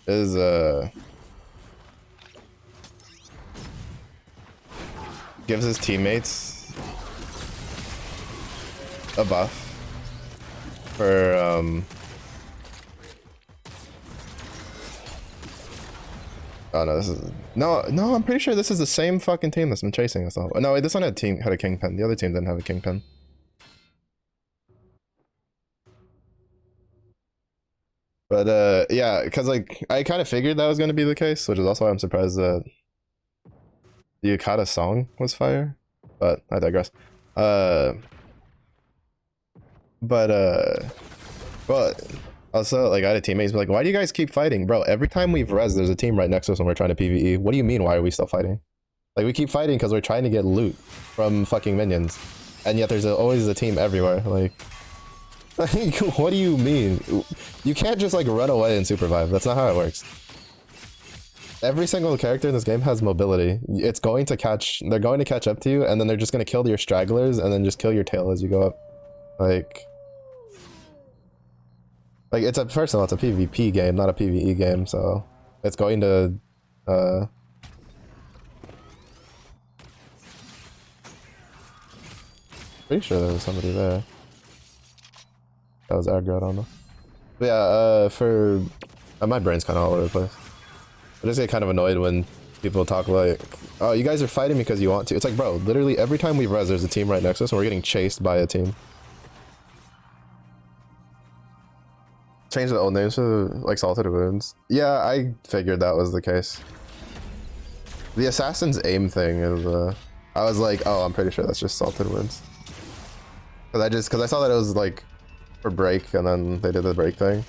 A: is gives his teammates a buff for oh no, this is no. I'm pretty sure this is the same fucking team that's been chasing us all. No, wait, this one had a kingpin. The other team didn't have a kingpin. But yeah, because like I kind of figured that was going to be the case, which is also why I'm surprised that the Yukata song was fire. But I digress. But also, like, I had a teammates be like, why do you guys keep fighting? Bro, every time we've res, there's a team right next to us and we're trying to PvE. What do you mean, why are we still fighting? Like, we keep fighting because we're trying to get loot from fucking minions. And yet there's always a team everywhere. Like, what do you mean? You can't just, like, run away and supervive. That's not how it works. Every single character in this game has mobility. It's going to catch... They're going to catch up to you, and then they're just going to kill your stragglers, and then just kill your tail as you go up. Like, it's a first of all, it's a PvP game, not a PvE game, so it's going to pretty sure there was somebody there that was aggro, I don't know. But yeah, for my brain's kind of all over the place. I just get kind of annoyed when people talk like, "Oh, you guys are fighting because you want to." It's like, bro, literally every time we res, there's a team right next to us, and we're getting chased by a team. Change the old names to like Salted Wounds. Yeah, I figured that was the case. The assassin's aim thing is, I was like, oh, I'm pretty sure that's just Salted Wounds. Cause I saw that it was like for break, and then they did the break thing.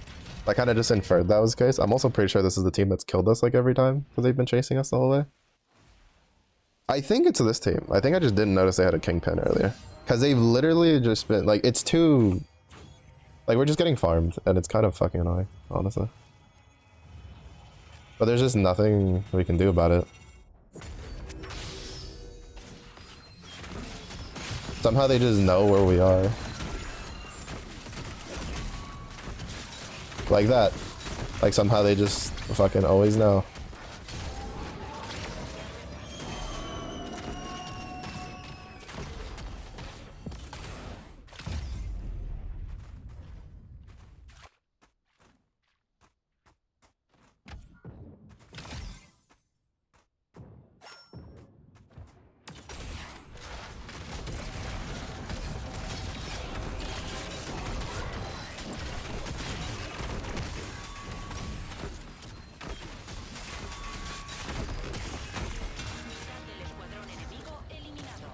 A: I kind of just inferred that was the case. I'm also pretty sure this is the team that's killed us like every time because they've been chasing us the whole way. I think it's this team. I think I just didn't notice they had a kingpin earlier because they've literally just been like, it's too. Like, we're just getting farmed, and it's kind of fucking annoying, honestly. But there's just nothing we can do about it. Somehow they just know where we are. Like that. Like, somehow they just fucking always know.
C: Del escuadrón enemigo eliminado.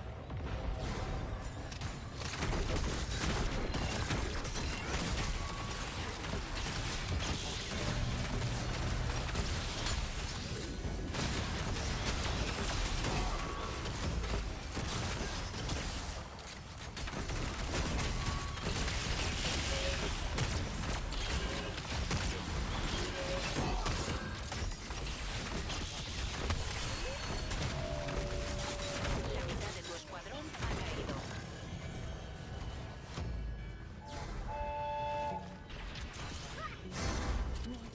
C: La mitad de tu escuadrón ha caído.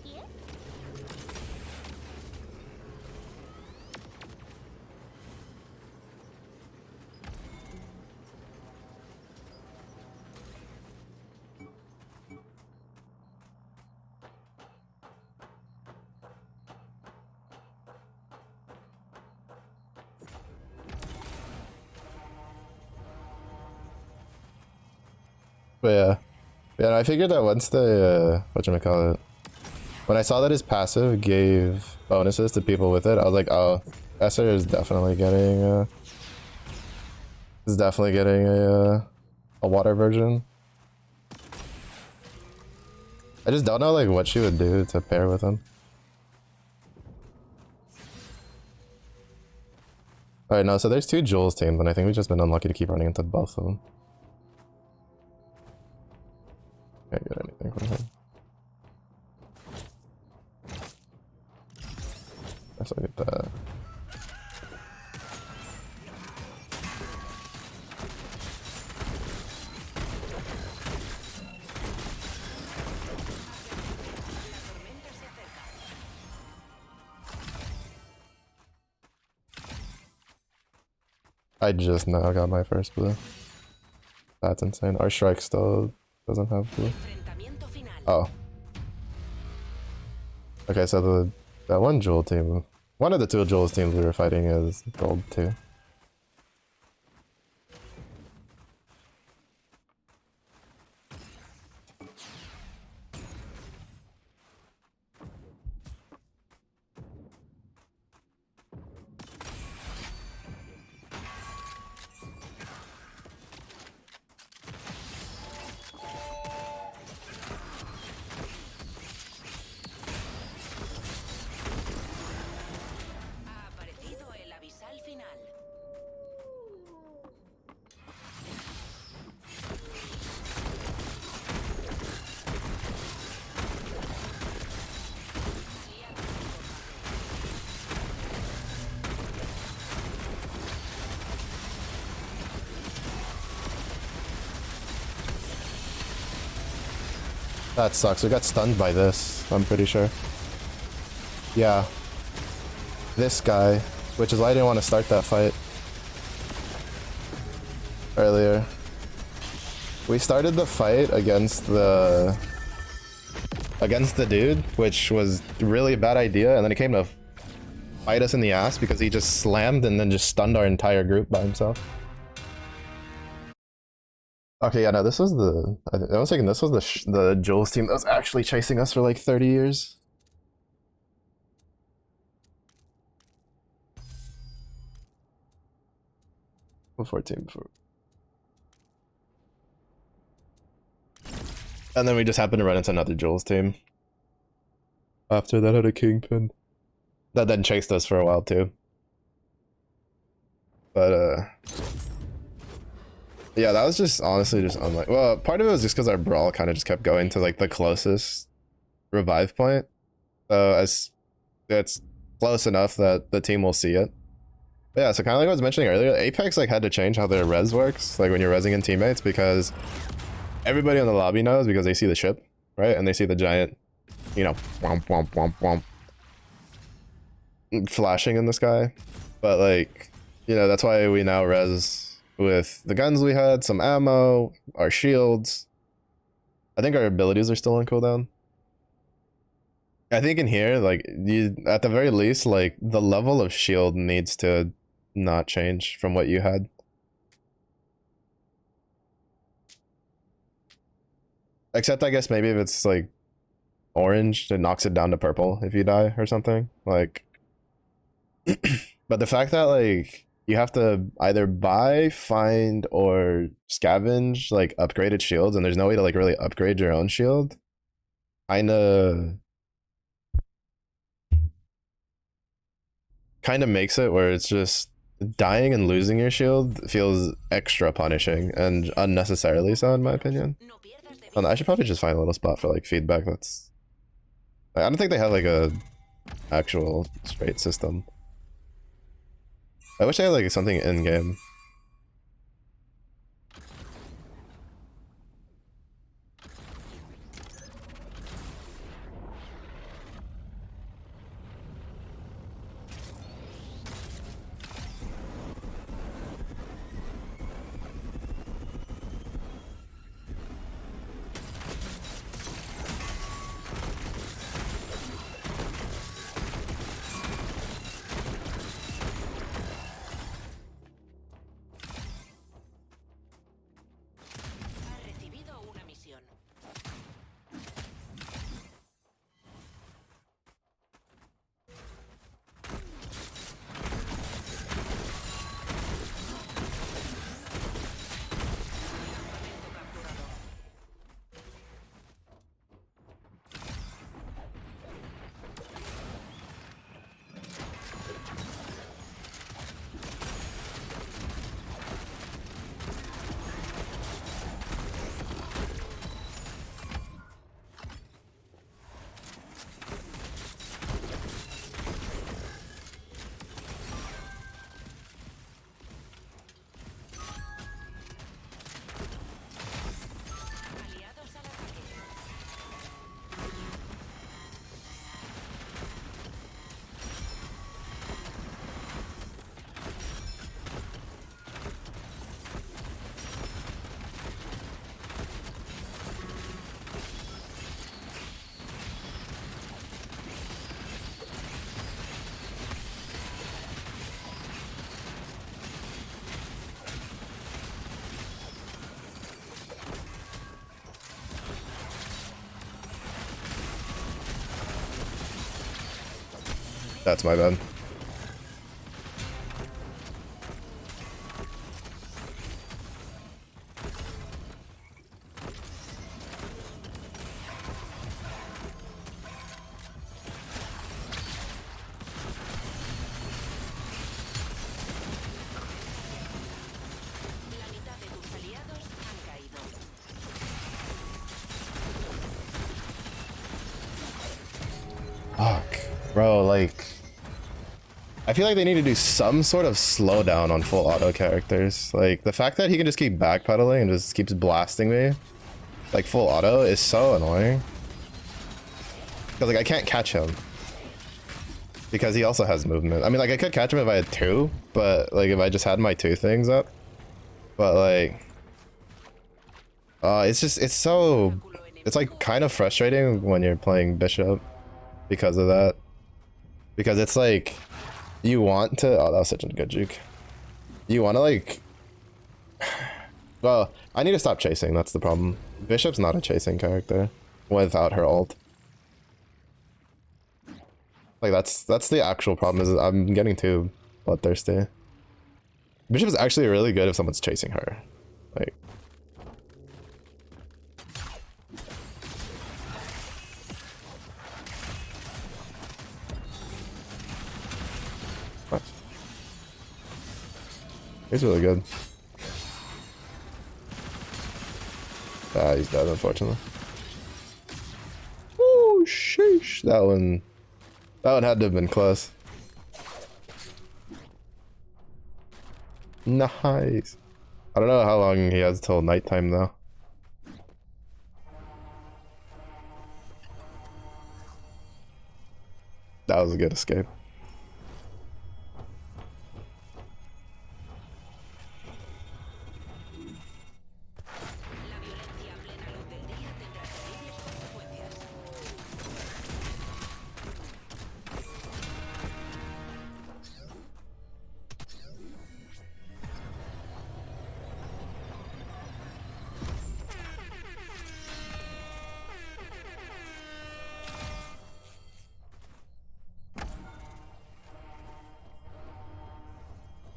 D: Here?
A: But yeah. Yeah, I figured that once they, whatchamacallit, when I saw that his passive gave bonuses to people with it, I was like, oh, Esser is definitely getting, a water version. I just don't know, like, what she would do to pair with him. Alright, no, so there's two Jules teams, and I think we've just been unlucky to keep running into both of them. Can't get anything from him. Let's look at that. I just now got my first blue. That's insane. Our strike still doesn't have blue.
C: Enfrentamiento final.
A: Oh. Okay, so that one Jewel team, one of the two Jules teams we were fighting is gold too.
C: Ha aparecido el avisal final.
A: That sucks. We got stunned by this, I'm pretty sure. Yeah. This guy, which is why I didn't want to start that fight earlier. We started the fight against the against the dude, which was really a bad idea, and then he came to bite us in the ass because he just slammed and then just stunned our entire group by himself. Okay, yeah, no, this was the... I was thinking this was the Jules team that was actually chasing us for like 30 years. Before. And then we just happened to run into another Jules team. After that had a Kingpin. That then chased us for a while too. But yeah, that was just honestly just unlike. Well, part of it was just because our brawl kind of just kept going to like the closest revive point. So as it's close enough that the team will see it. But yeah, so kind of like I was mentioning earlier, Apex like had to change how their res works, like when you're resing in teammates, because everybody in the lobby knows because they see the ship, right? And they see the giant, you know, womp womp womp womp flashing in the sky. But like, you know, that's why we now res with the guns we had, some ammo, our shields. I think our abilities are still on cooldown. I think in here, like, you at the very least, like the level of shield needs to not change from what you had. Except I guess maybe if it's like orange, it knocks it down to purple if you die or something. Like, but the fact that like you have to either buy, find, or scavenge like upgraded shields, and there's no way to like really upgrade your own shield, kind of makes it where it's just dying and losing your shield feels extra punishing and unnecessarily so, in my opinion. I should probably just find a little spot for like feedback. That's, I don't think they have like a actual straight system. I wish they had like something in game. That's my bad. Fuck, bro, like, I feel like they need to do some sort of slowdown on full auto characters. Like, the fact that he can just keep backpedaling and just keeps blasting me, like full auto, is so annoying. Because, like, I can't catch him. Because he also has movement. I mean, like, I could catch him if I had two, but, like, if I just had my two things up. But, like, it's just, it's so It's like kind of frustrating when you're playing bishop because of that. Because it's like you want to. Oh, that was such a good juke. You want to like. Well, I need to stop chasing. That's the problem. Bishop's not a chasing character without her ult. Like that's the actual problem. Is I'm getting too bloodthirsty. Bishop is actually really good if someone's chasing her. Like. What? He's really good. Ah, he's dead, unfortunately. Oh, sheesh. That one had to have been close. Nice. I don't know how long he has till nighttime, though. That was a good escape.
C: La violencia a plena luz del día tendrá terribles consecuencias.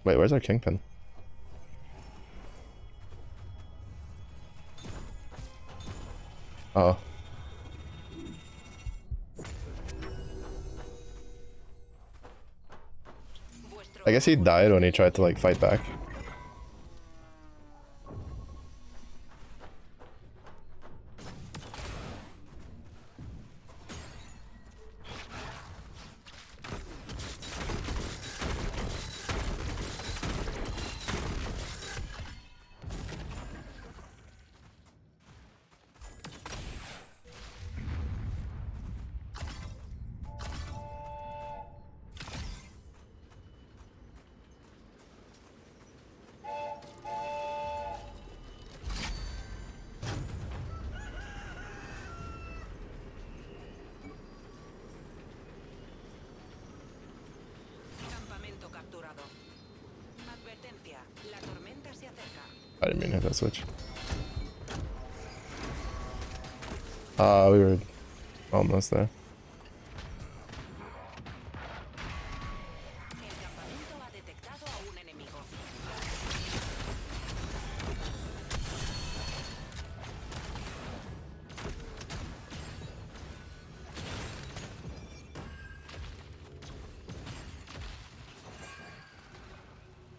A: Wait, where's our kingpin? Oh. I guess he died when he tried to like fight back.
C: Campamento capturado. Advertencia, la tormenta se acerca.
A: I didn't mean to hit that switch. We were almost there.
C: El campamento ha detectado a un enemigo.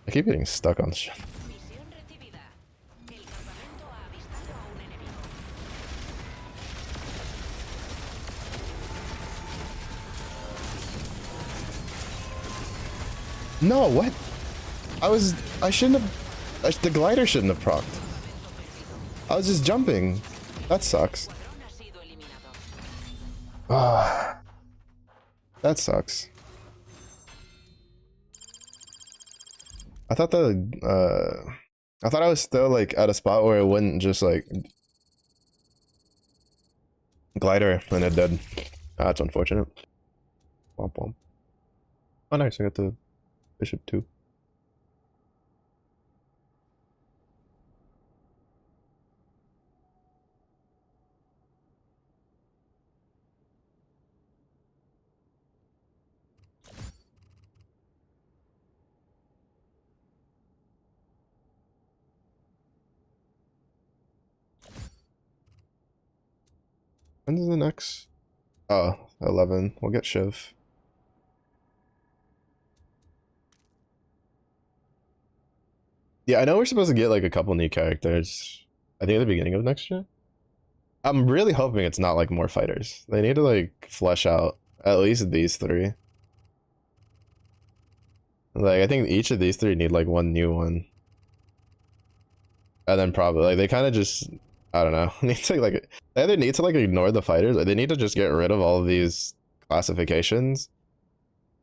A: I keep getting stuck on shit.
C: Misión recibida. El campamento ha avistado a un enemigo.
A: No, what? I shouldn't have, the glider shouldn't have procced. I was just jumping. That sucks.
C: Escuadrón ha sido eliminado.
A: Ah, that sucks. I thought I was still like at a spot where it wouldn't just like glider and it did. That's unfortunate. Womp womp. Oh nice, I got the bishop too. When's the next? Oh, 11. We'll get Shiv. Yeah, I know we're supposed to get like a couple new characters. I think at the beginning of next year. I'm really hoping it's not like more fighters. They need to like flesh out at least these three. Like I think each of these three need like one new one. And then probably like they kind of just I don't know. Need to like they either need to like ignore the fighters or they need to just get rid of all of these classifications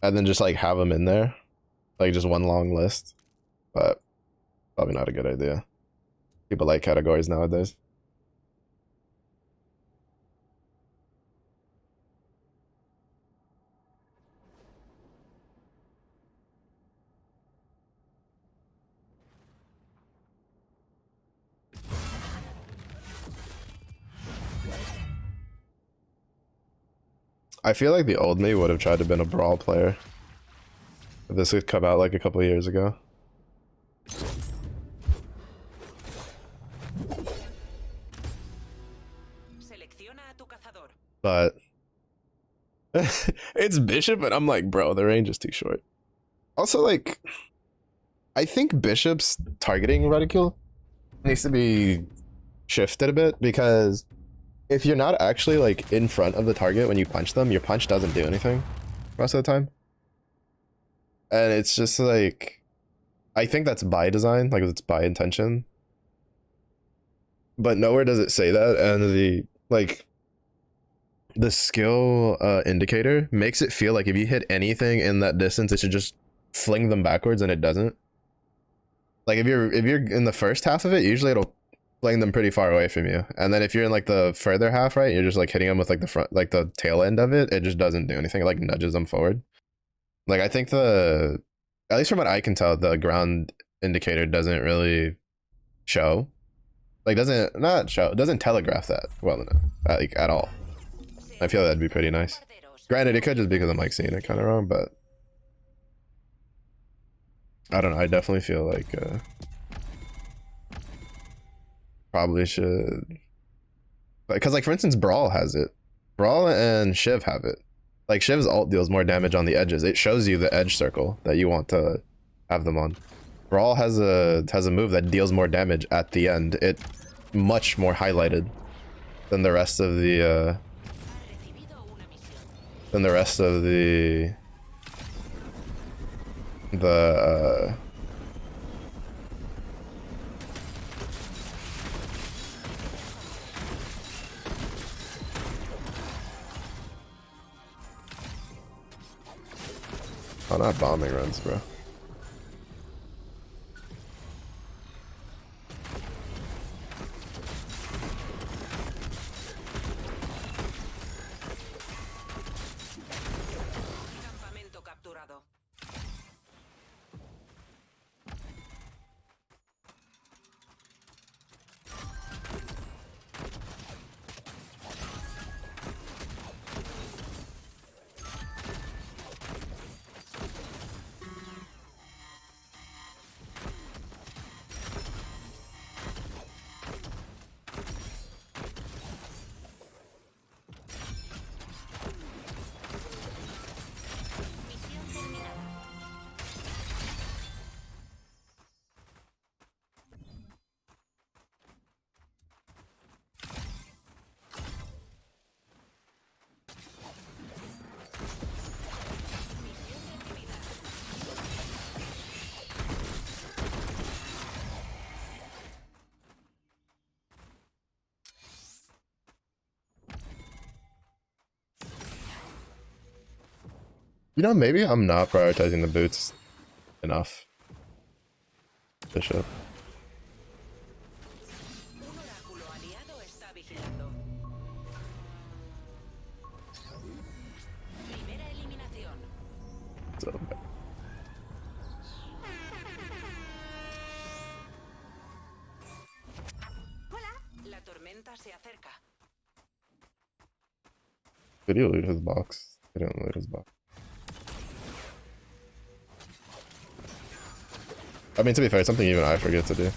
A: and then just like have them in there. Like just one long list. But probably not a good idea. People like categories nowadays. I feel like the old me would have tried to been a brawl player. If this had come out like a couple of years ago.
C: Selecciona a tu cazador.
A: But it's Bishop, and I'm like, bro, the range is too short. Also, like, I think Bishop's targeting reticule needs to be shifted a bit, because if you're not actually like in front of the target when you punch them, your punch doesn't do anything most of the time. And it's just like, I think that's by design, like it's by intention. But nowhere does it say that, and the skill indicator makes it feel like if you hit anything in that distance, it should just fling them backwards, and it doesn't. Like if you're in the first half of it, usually it'll fling them pretty far away from you, and then if you're in like the further half, right, you're just like hitting them with like the front, like the tail end of it. It just doesn't do anything. It like nudges them forward. Like I think at least from what I can tell, the ground indicator doesn't really show. Like doesn't telegraph that well enough, like at all. I feel that'd be pretty nice. Granted, it could just be because I'm like seeing it kind of wrong, but I don't know. I definitely feel like probably should, because like for instance, Brawl has it. Brawl and Shiv have it. Like Shiv's ult deals more damage on the edges. It shows you the edge circle that you want to have them on. Brawl has a move that deals more damage at the end. It much more highlighted than the rest of the oh, not bombing runs, bro.
C: Campamento capturado.
D: Misión terminada. Misión recibida.
A: You know, maybe I'm not prioritizing the boots enough. Bishop.
C: Un oráculo aliado está vigilando. Primera eliminación.
A: So,
C: La tormenta se acerca.
A: did he loot his box? He didn't loot his box. I mean, to be fair, it's something even I forget to do.
C: Enemigo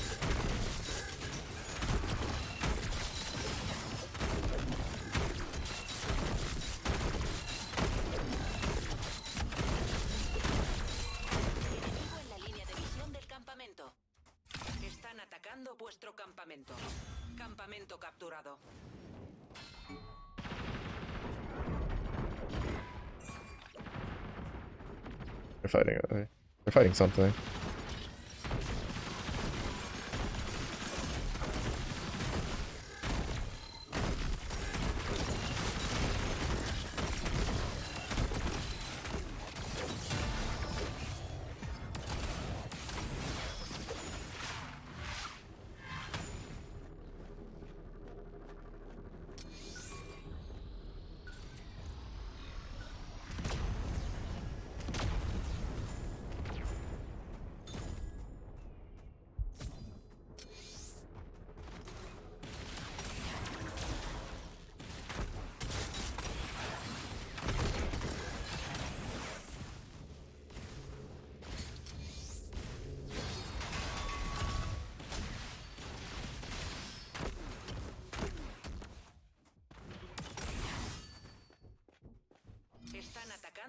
C: en la línea de visión del campamento. Están atacando vuestro campamento. Campamento capturado.
A: They're fighting something.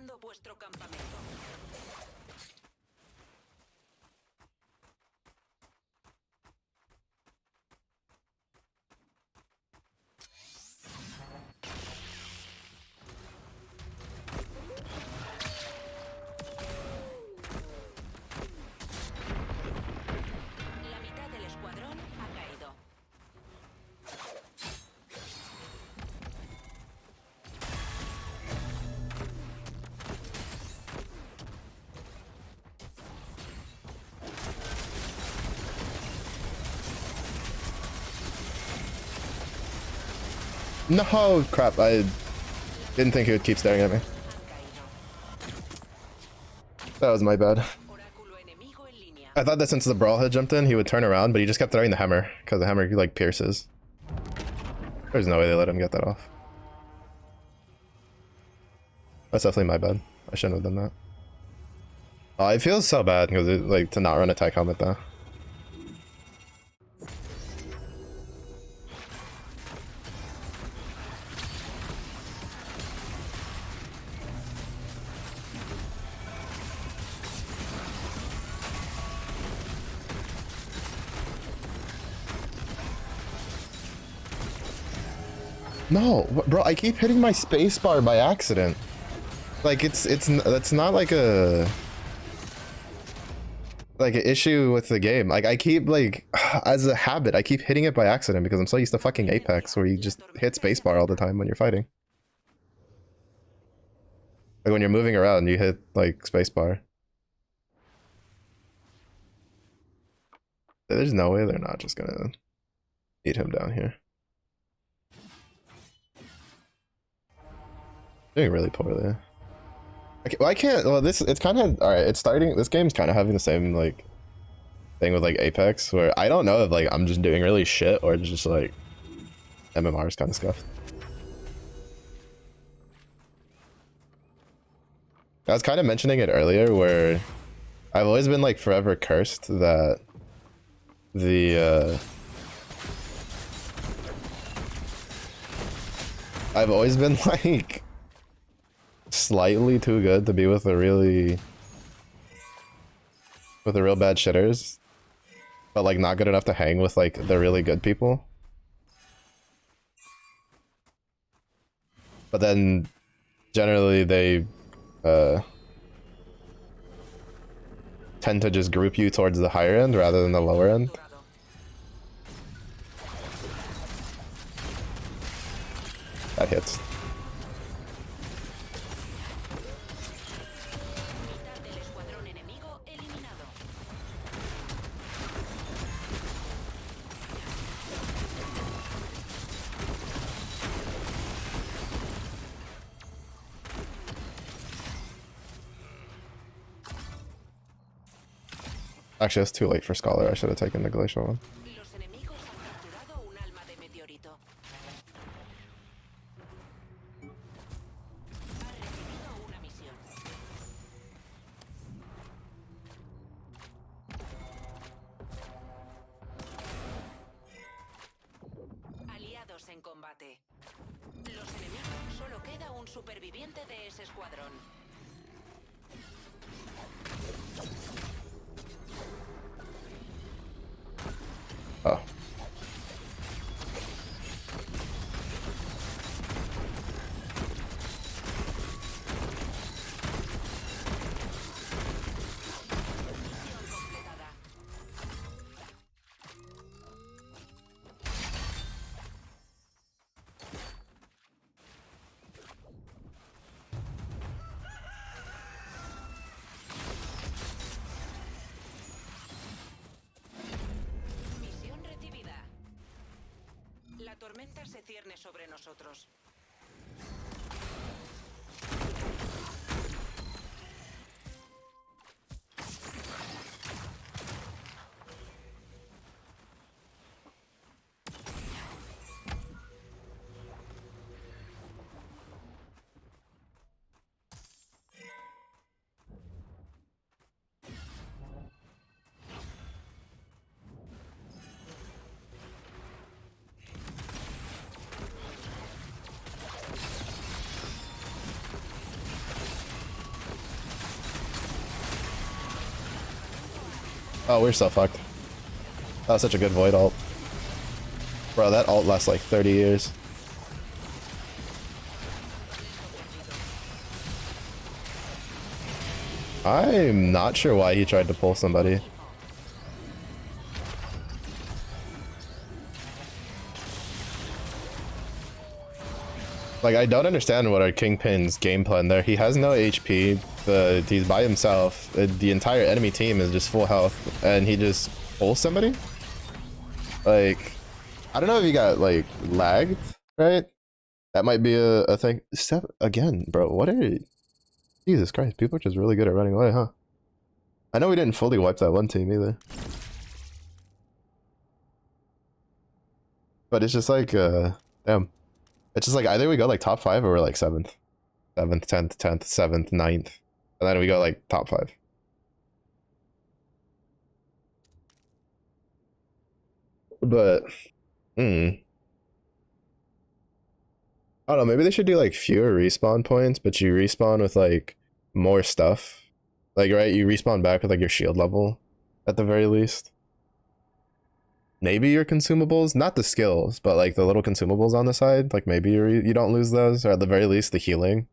C: atacando vuestro campamento. La mitad del escuadrón ha caído.
A: No, crap. I didn't think he would keep staring at me.
C: Han caído.
A: That was my bad.
C: Oráculo enemigo en línea.
A: I thought that since the brawl had jumped in, he would turn around, but he just kept throwing the hammer because the hammer like pierces. There's no way they let him get that off. That's definitely my bad. I shouldn't have done that. Oh, it feels so bad because like to not run a tech helmet though. No, bro, I keep hitting my spacebar by accident. Like that's not like an issue with the game. Like I keep like as a habit, I keep hitting it by accident because I'm so used to fucking Apex where you just hit spacebar all the time when you're fighting. Like when you're moving around, you hit like spacebar. There's no way they're not just gonna eat him down here. Doing really poorly. Okay, well, I can't. Well, it's kind of all right. It's starting. This game's kind of having the same like thing with like Apex, where I don't know if like I'm just doing really shit or just like MMR is kind of scuffed. I was kind of mentioning it earlier, where I've always been like forever cursed that the I've always been like slightly too good to be with the real bad shitters, but like not good enough to hang with like the really good people. But then generally they tend to just group you towards the higher end rather than the lower end. That hits.
C: Mitad del escuadrón enemigo eliminado.
A: Actually, it's too late for Scholar. I should have taken the glacial one.
C: Los enemigos han capturado un alma de meteorito. Ha recibido una misión. Aliados en combate. Los enemigos, solo queda un superviviente de ese escuadrón.
A: Oh.
C: Misión completada. Misión recibida. La tormenta se cierne sobre nosotros.
A: Oh, we're so fucked. That was such a good void ult. Bro, that ult lasts like 30 years. I'm not sure why he tried to pull somebody. Like, I don't understand what our Kingpin's game plan there. He has no HP, he's by himself. The entire enemy team is just full health, and he just pulls somebody? Like, I don't know if he got, like, lagged, right? That might be a thing. Again, bro, what are you? Jesus Christ, people are just really good at running away, huh? I know we didn't fully wipe that one team either. But it's just like, damn. It's just like either we go like top 5 or we're like 7th. 7th, 10th, 10th, 7th, 9th. And then we go like top 5. But, I don't know, maybe they should do like fewer respawn points, but you respawn with like more stuff. Like, right, you respawn back with like your shield level at the very least. Maybe your consumables, not the skills, but like the little consumables on the side, like maybe you don't lose those, or at the very least the healing.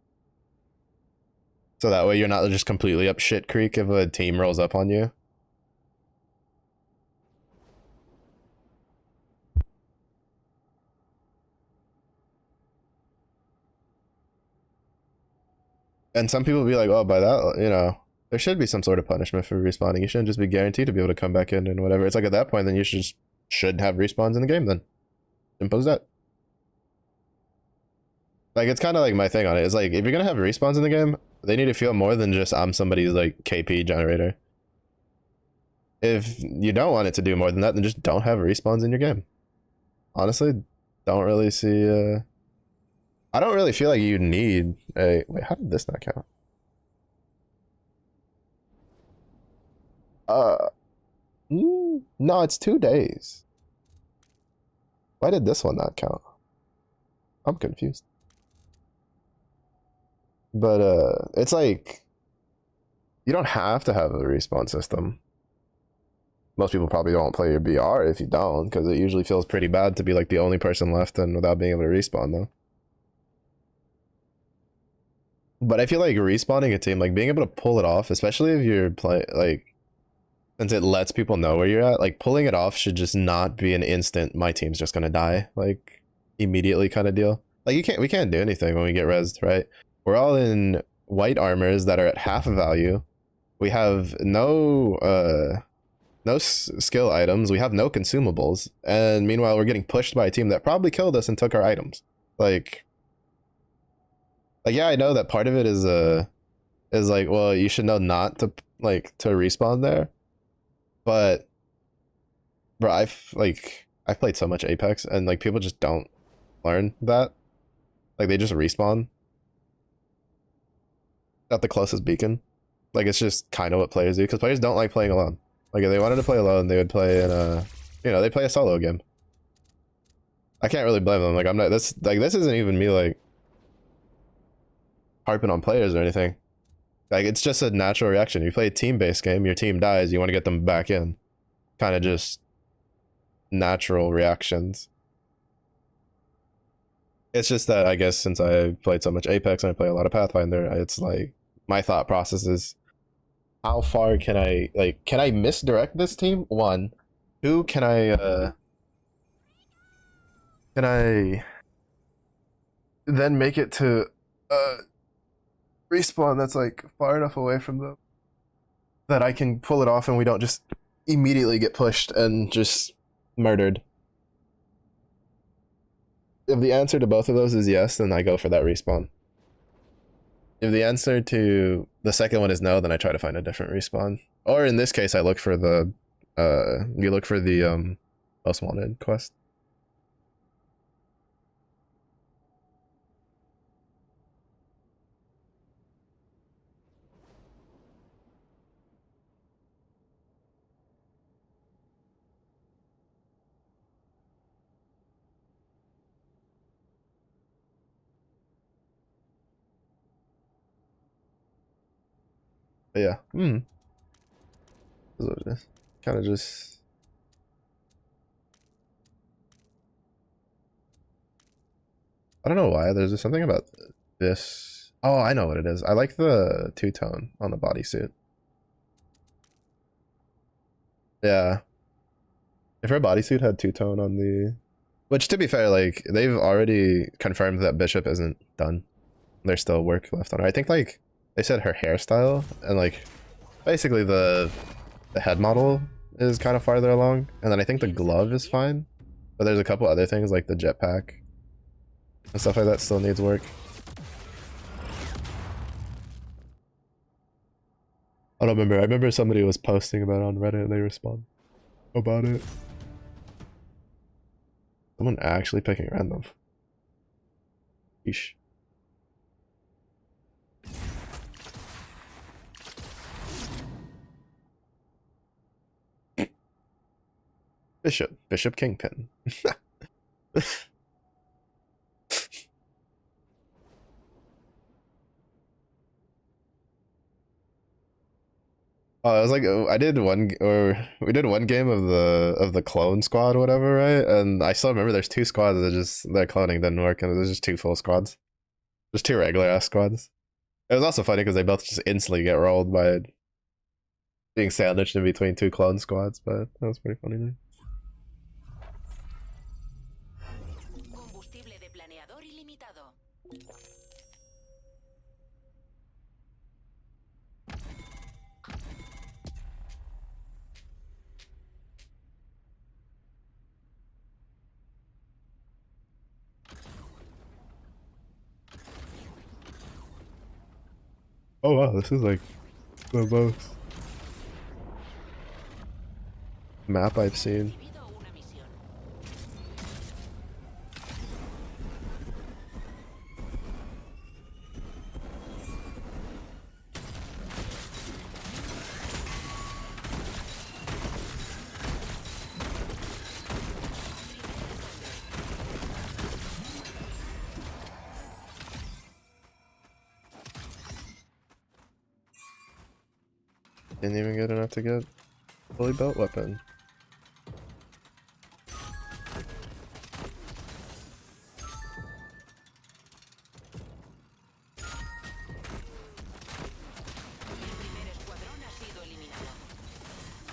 A: So that way you're not just completely up shit creek if a team rolls up on you. And some people be like, oh, by that, you know, there should be some sort of punishment for respawning. You shouldn't just be guaranteed to be able to come back in and whatever. It's like at that point, then you should have respawns in the game then. Impose that. Like, it's kind of like my thing on it. It's like, if you're going to have respawns in the game, they need to feel more than just I'm somebody's like KP generator. If you don't want it to do more than that, then just don't have respawns in your game. Honestly, don't really see, I don't really feel like you need a, wait, how did this not count? No, it's 2 days. Why did this one not count? I'm confused. But it's like you don't have to have a respawn system. Most people probably don't play your BR if you don't, because it usually feels pretty bad to be like the only person left and without being able to respawn though. But I feel like respawning a team, like being able to pull it off, especially if you're playing like, since it lets people know where you're at, like pulling it off should just not be an instant my team's just gonna die, like immediately kind of deal. Like we can't do anything when we get rezzed, right? We're all in white armors that are at half value. We have no skill items. We have no consumables, and meanwhile we're getting pushed by a team that probably killed us and took our items. Like yeah, I know that part of it is like, well, you should know not to like to respawn there. But bro, I've played so much Apex and like people just don't learn that. Like they just respawn at the closest beacon. Like it's just kind of what players do, because players don't like playing alone. Like if they wanted to play alone, they would play in a, you know, they play a solo game. I can't really blame them. Like I'm not, this isn't even me like harping on players or anything. Like it's just a natural reaction. You play a team-based game, your team dies, you want to get them back in. Kind of just natural reactions. It's just that I guess since I played so much Apex and I play a lot of Pathfinder, it's like my thought process is, how far can I misdirect this team? 1, 2, can I then make it to respawn that's like far enough away from them that I can pull it off and we don't just immediately get pushed and just murdered. If the answer to both of those is yes, then I go for that respawn. If the answer to the second one is no, then I try to find a different respawn. Or in this case, I look for the most wanted quest. But yeah. That's what it is. kind of just. I don't know why. There's just something about this. Oh, I know what it is. I like the two-tone on the bodysuit. Yeah. If her bodysuit had two-tone on the... Which, to be fair, like, they've already confirmed that Bishop isn't done. There's still work left on her. I think, like, they said her hairstyle and, like, basically the head model is kind of farther along. And then I think the glove is fine. But there's a couple other things, like the jetpack and stuff like that still needs work. I don't remember. I remember somebody was posting about it on Reddit and they respond about it. Someone actually picking random. Yeesh. Bishop Kingpin. Oh, I was like, I did one, or we did one game of the clone squad, or whatever, right? And I still remember there's two squads that just their cloning didn't work, and there's just two full squads, just two regular ass squads. It was also funny because they both just instantly get rolled by being sandwiched in between two clone squads, but that was pretty funny. There.
C: Combustible de planeador ilimitado.
A: Oh wow, this is like the most map I've seen.
C: Recibido una misión.
A: Didn't even get enough to get fully built weapon.
C: El primer escuadrón ha sido eliminado.
D: Misión terminada.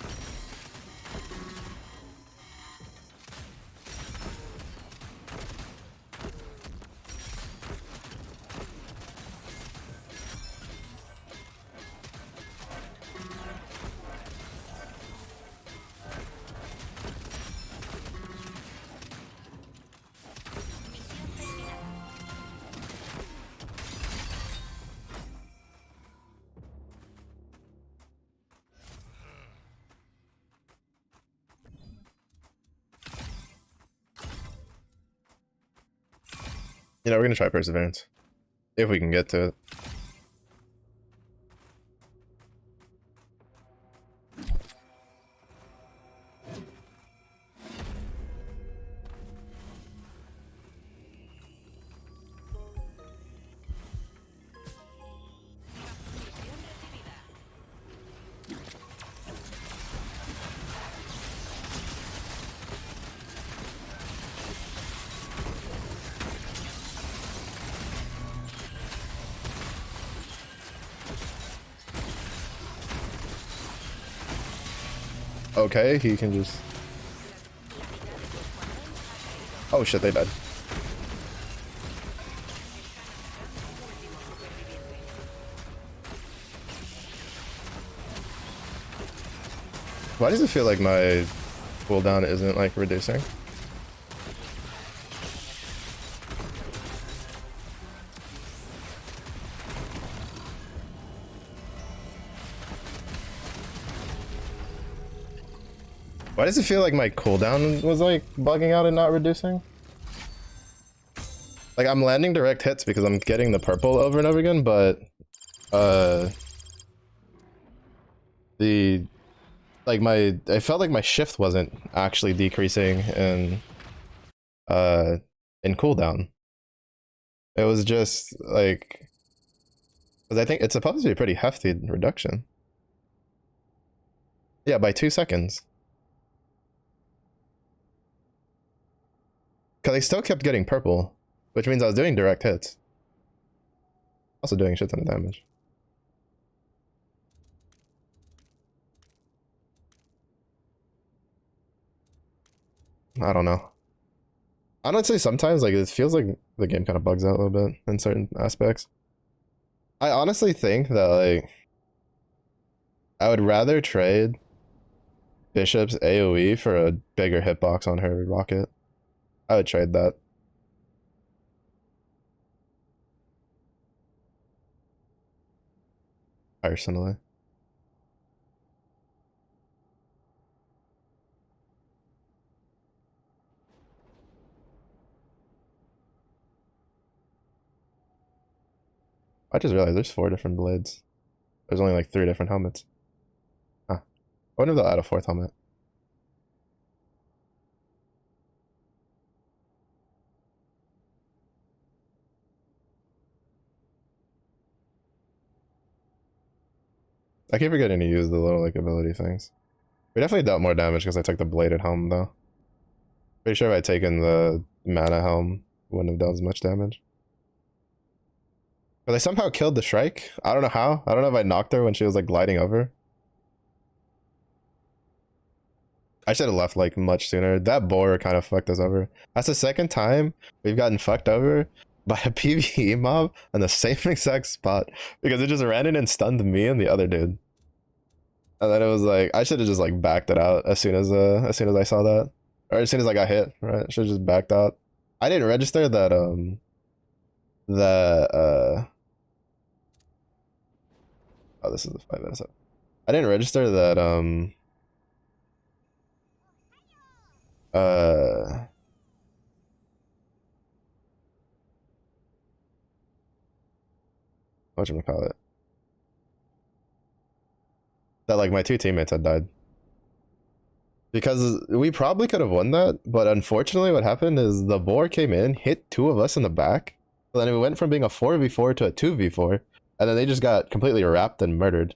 A: You know, we're gonna try perseverance if we can get to it.
C: Misión recibida.
A: Okay, he can just. Oh shit, they died. Why does it feel like my cooldown isn't like reducing? Why does it feel like my cooldown was like bugging out and not reducing? Like I'm landing direct hits because I'm getting the purple over and over again, but the like I felt like my shift wasn't actually decreasing in cooldown. It was just like, because I think it's supposed to be a pretty hefty reduction. Yeah, by 2 seconds. Because I still kept getting purple, which means I was doing direct hits. Also doing shit ton of damage. I don't know. Honestly, sometimes like it feels like the game kind of bugs out a little bit in certain aspects. I honestly think that like I would rather trade Bishop's AoE for a bigger hitbox on her rocket. I would trade that. Personally. I just realized there's 4 different blades. There's only like 3 different helmets. Huh. I wonder if they'll add a 4th helmet. I keep forgetting to use the little like ability things. We definitely dealt more damage because I took the bladed helm though. Pretty sure if I'd taken the mana helm, wouldn't have dealt as much damage. But they somehow killed the Shrike. I don't know how. I don't know if I knocked her when she was like gliding over. I should have left like much sooner. That boar kind of fucked us over. That's the second time we've gotten fucked over by a PvE mob on the same exact spot because it just ran in and stunned me and the other dude. And then it was like I should have just like backed it out as soon as I saw that, or as soon as I got hit. Right, should have just backed out. I didn't register that that oh, this is the 5 minutes up. I didn't register that uh whatchamacallit, that like my 2 teammates had died. Because we probably could have won that, but unfortunately what happened is the boar came in, hit 2 of us in the back, so then it went from being a 4v4 to a 2v4, and then they just got completely wrapped and murdered.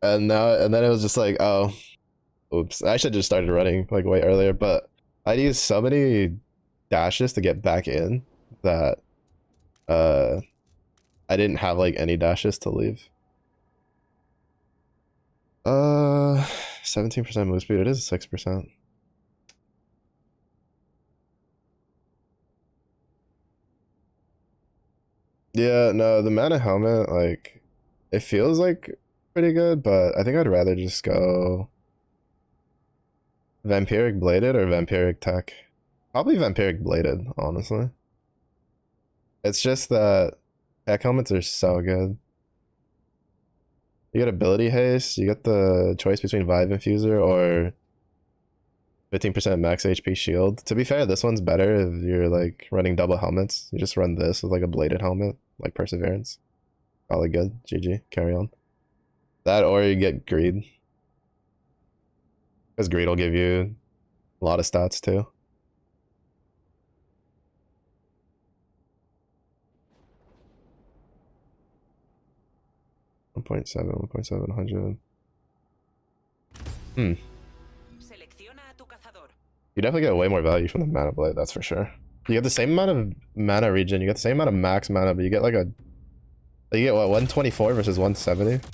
A: And then it was just like, oh, oops. I should have just started running like way earlier, but I'd used so many dashes to get back in that I didn't have like any dashes to leave. 17% move speed. It is 6%. Yeah, no, the mana helmet, like, it feels like pretty good, but I think I'd rather just go Vampiric Bladed or Vampiric Tech. Probably Vampiric Bladed, honestly. It's just that tech helmets are so good. You get ability haste, you get the choice between Vive Infuser or 15% max HP shield. To be fair, this one's better if you're like running double helmets. You just run this with like a bladed helmet, like Perseverance. Probably good. GG. Carry on. That or you get Greed. Because Greed will give you a lot of stats too. .7, 1.700.
C: Selecciona a tu cazador.
A: You definitely get way more value from the mana blade, that's for sure. You get the same amount of mana regen, you get the same amount of max mana, but you get like a... You get what, 124 versus 170?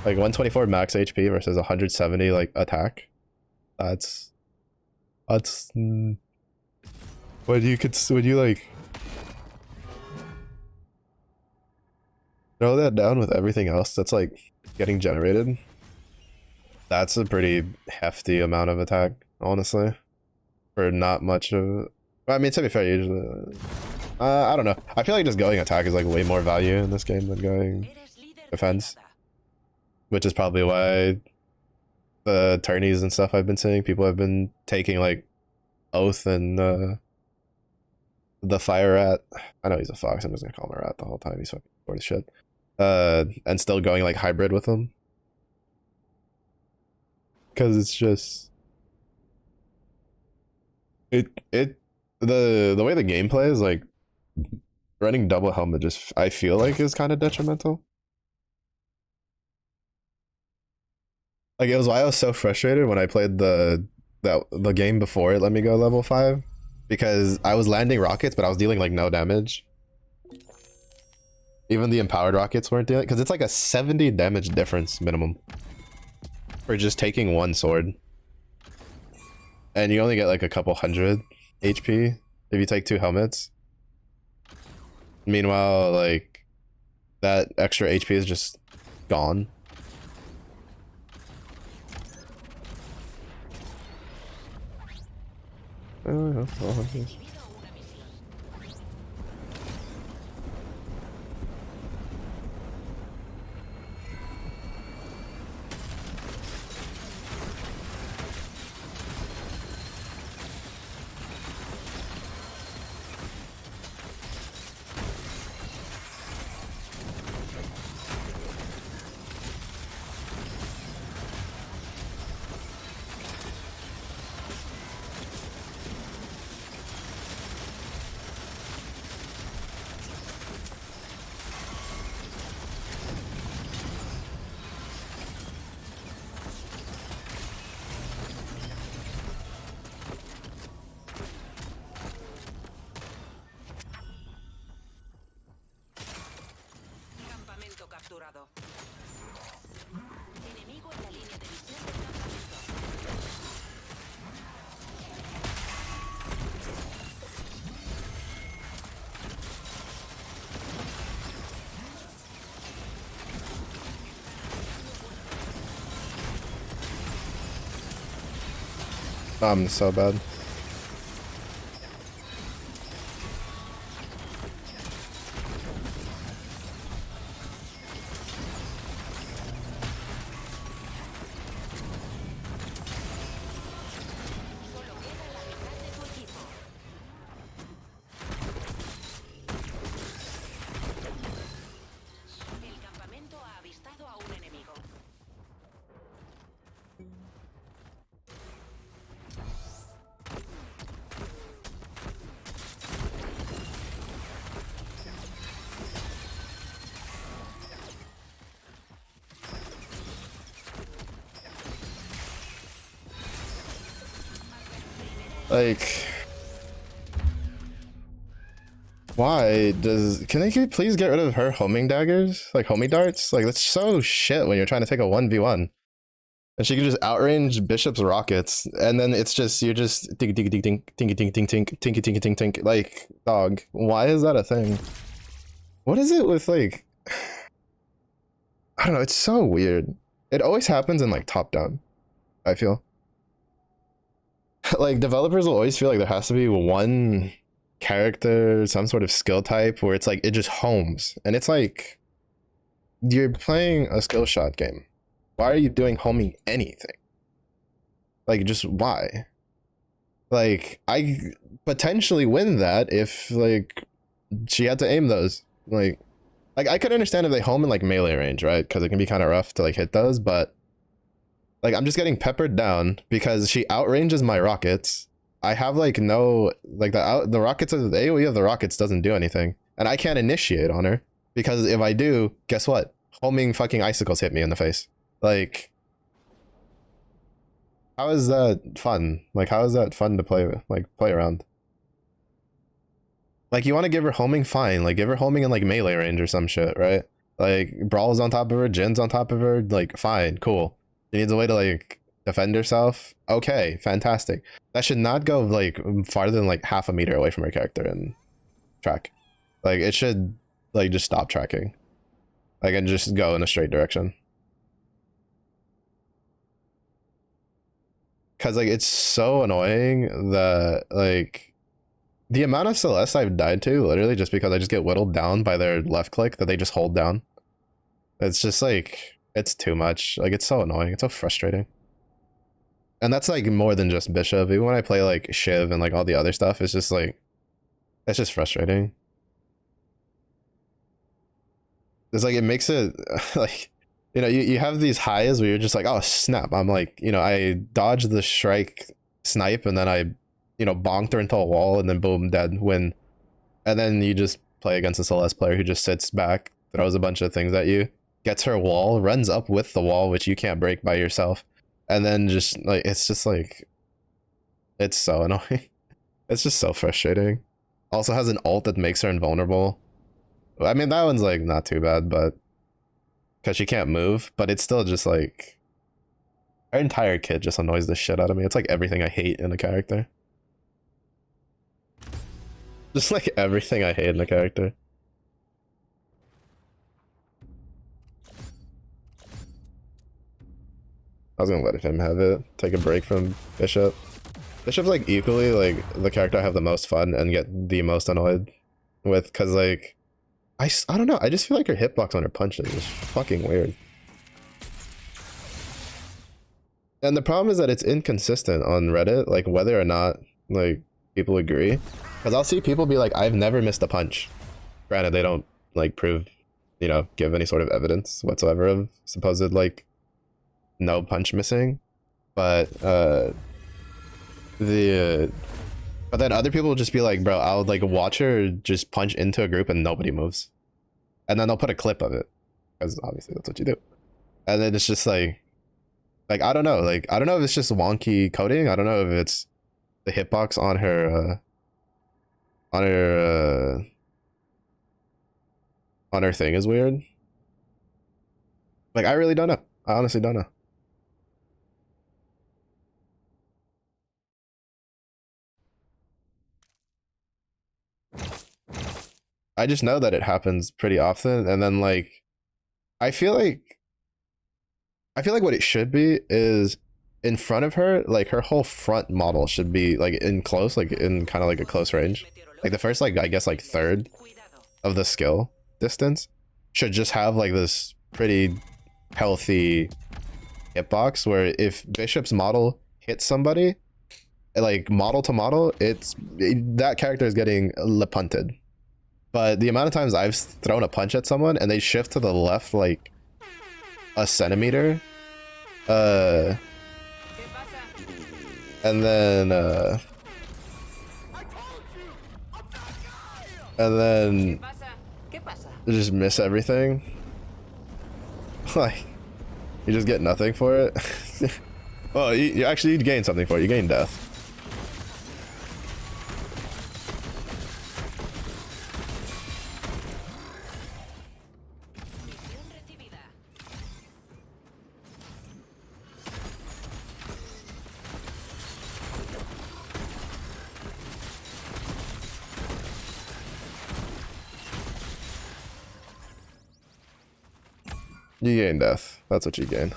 A: Like 124 max HP versus 170 like attack. That's... When you like... throw that down with everything else that's like getting generated. That's a pretty hefty amount of attack, honestly. For not much of... I mean, to be fair, usually... I don't know. I feel like just going attack is like way more value in this game than going defense. Which is probably why the tourneys and stuff I've been seeing, people have been taking like Oath and the Fire Rat. I know he's a fox, I'm just gonna call him a rat the whole time. He's fucking bored as shit. And still going like hybrid with him. Cause it's just... the way the gameplay is like running double helmet just I feel like is kind of detrimental. Like it was why I was so frustrated when I played the game before it let me go level 5, because I was landing rockets but I was dealing like no damage. Even the empowered rockets weren't dealing, because it's like a 70 damage difference minimum for just taking one sword, and you only get like a couple hundred HP if you take 2 helmets. Meanwhile, like that extra HP is just gone. Oh,
C: Campamento capturado. Enemigo en la línea de visión del campamento.
A: I'm so bad.
C: Solo queda la mitad de tu equipo. El campamento ha avistado a un enemigo.
A: Like, why can they please get rid of her homing daggers? Like homing darts? Like that's so shit when you're trying to take a 1v1. And she can just outrange Bishop's rockets, and then it's just you're just tink tink tink tink tinky tink tink tink tinky tinky tink tink. Like, dog, why is that a thing? What is it with like I don't know, it's so weird. It always happens in like top down, I feel. Like developers will always feel like there has to be one character, some sort of skill type where it's like it just homes, and it's like you're playing a skill shot game. Why are you doing homing anything? Like, just why? Like, I potentially win that if like she had to aim those. Like I could understand if they home in like melee range, right? Because it can be kind of rough to like hit those, but like I'm just getting peppered down because she outranges my rockets. I have like no like the rockets of the AoE of the rockets doesn't do anything, and I can't initiate on her because if I do, guess what? Homing fucking icicles hit me in the face. Like, how is that fun? Like, how is that fun to play around? Like, you want to give her homing, fine. Like, give her homing in like melee range or some shit, right? Like, Brawl's on top of her, Jin's on top of her. Like, fine, cool. She needs a way to like defend herself. Okay, fantastic. That should not go like farther than like half a meter away from her character and track. Like, it should like just stop tracking. Like, and just go in a straight direction. Cause like it's so annoying that like the amount of Celeste I've died to literally just because I just get whittled down by their left click that they just hold down. It's just like it's too much. Like it's so annoying. It's so frustrating. And that's like more than just Bishop. Even when I play like Shiv and like all the other stuff, it's just like it's just frustrating. It's like it makes it like you know, you have these highs where you're just like, oh snap, I'm like, you know, I dodged the strike snipe and then I, you know, bonked her into a wall and then boom, dead, win. And then you just play against a Celeste player who just sits back, throws a bunch of things at you, gets her wall, runs up with the wall, which you can't break by yourself, and then just like it's just like it's so annoying. It's just so frustrating. Also has an ult that makes her invulnerable. I mean, that one's like not too bad, but because she can't move, but it's still just like her entire kit just annoys the shit out of me. It's like everything I hate in a character. Just like everything I hate in a character. I was gonna let him have it. Take a break from Bishop. Bishop's like equally like the character I have the most fun and get the most annoyed with, because like I don't know, I just feel like her hitbox on her punches is fucking weird. And the problem is that it's inconsistent on Reddit, like whether or not like people agree. Because I'll see people be like, I've never missed a punch. Granted, they don't like prove, you know, give any sort of evidence whatsoever of supposed like no punch missing. But but then other people will just be like, bro, I'll like watch her just punch into a group and nobody moves. And then they'll put a clip of it, because obviously that's what you do. And then it's just like I don't know, like I don't know if it's just wonky coding. I don't know if it's the hitbox on her on her thing is weird. Like I really don't know. I honestly don't know. I just know that it happens pretty often, and then like I feel like what it should be is in front of her, like her whole front model should be like in close, like in kind of like a close range. Like the first, like I guess like third of the skill distance should just have like this pretty healthy hitbox where if Bishop's model hits somebody, like model to model, that character is getting punted. But the amount of times I've thrown a punch at someone and they shift to the left like a centimeter, and then just miss everything. Like you just get nothing for it. Well, you actually gain something for it. You gain death. You gain death. That's what you gain.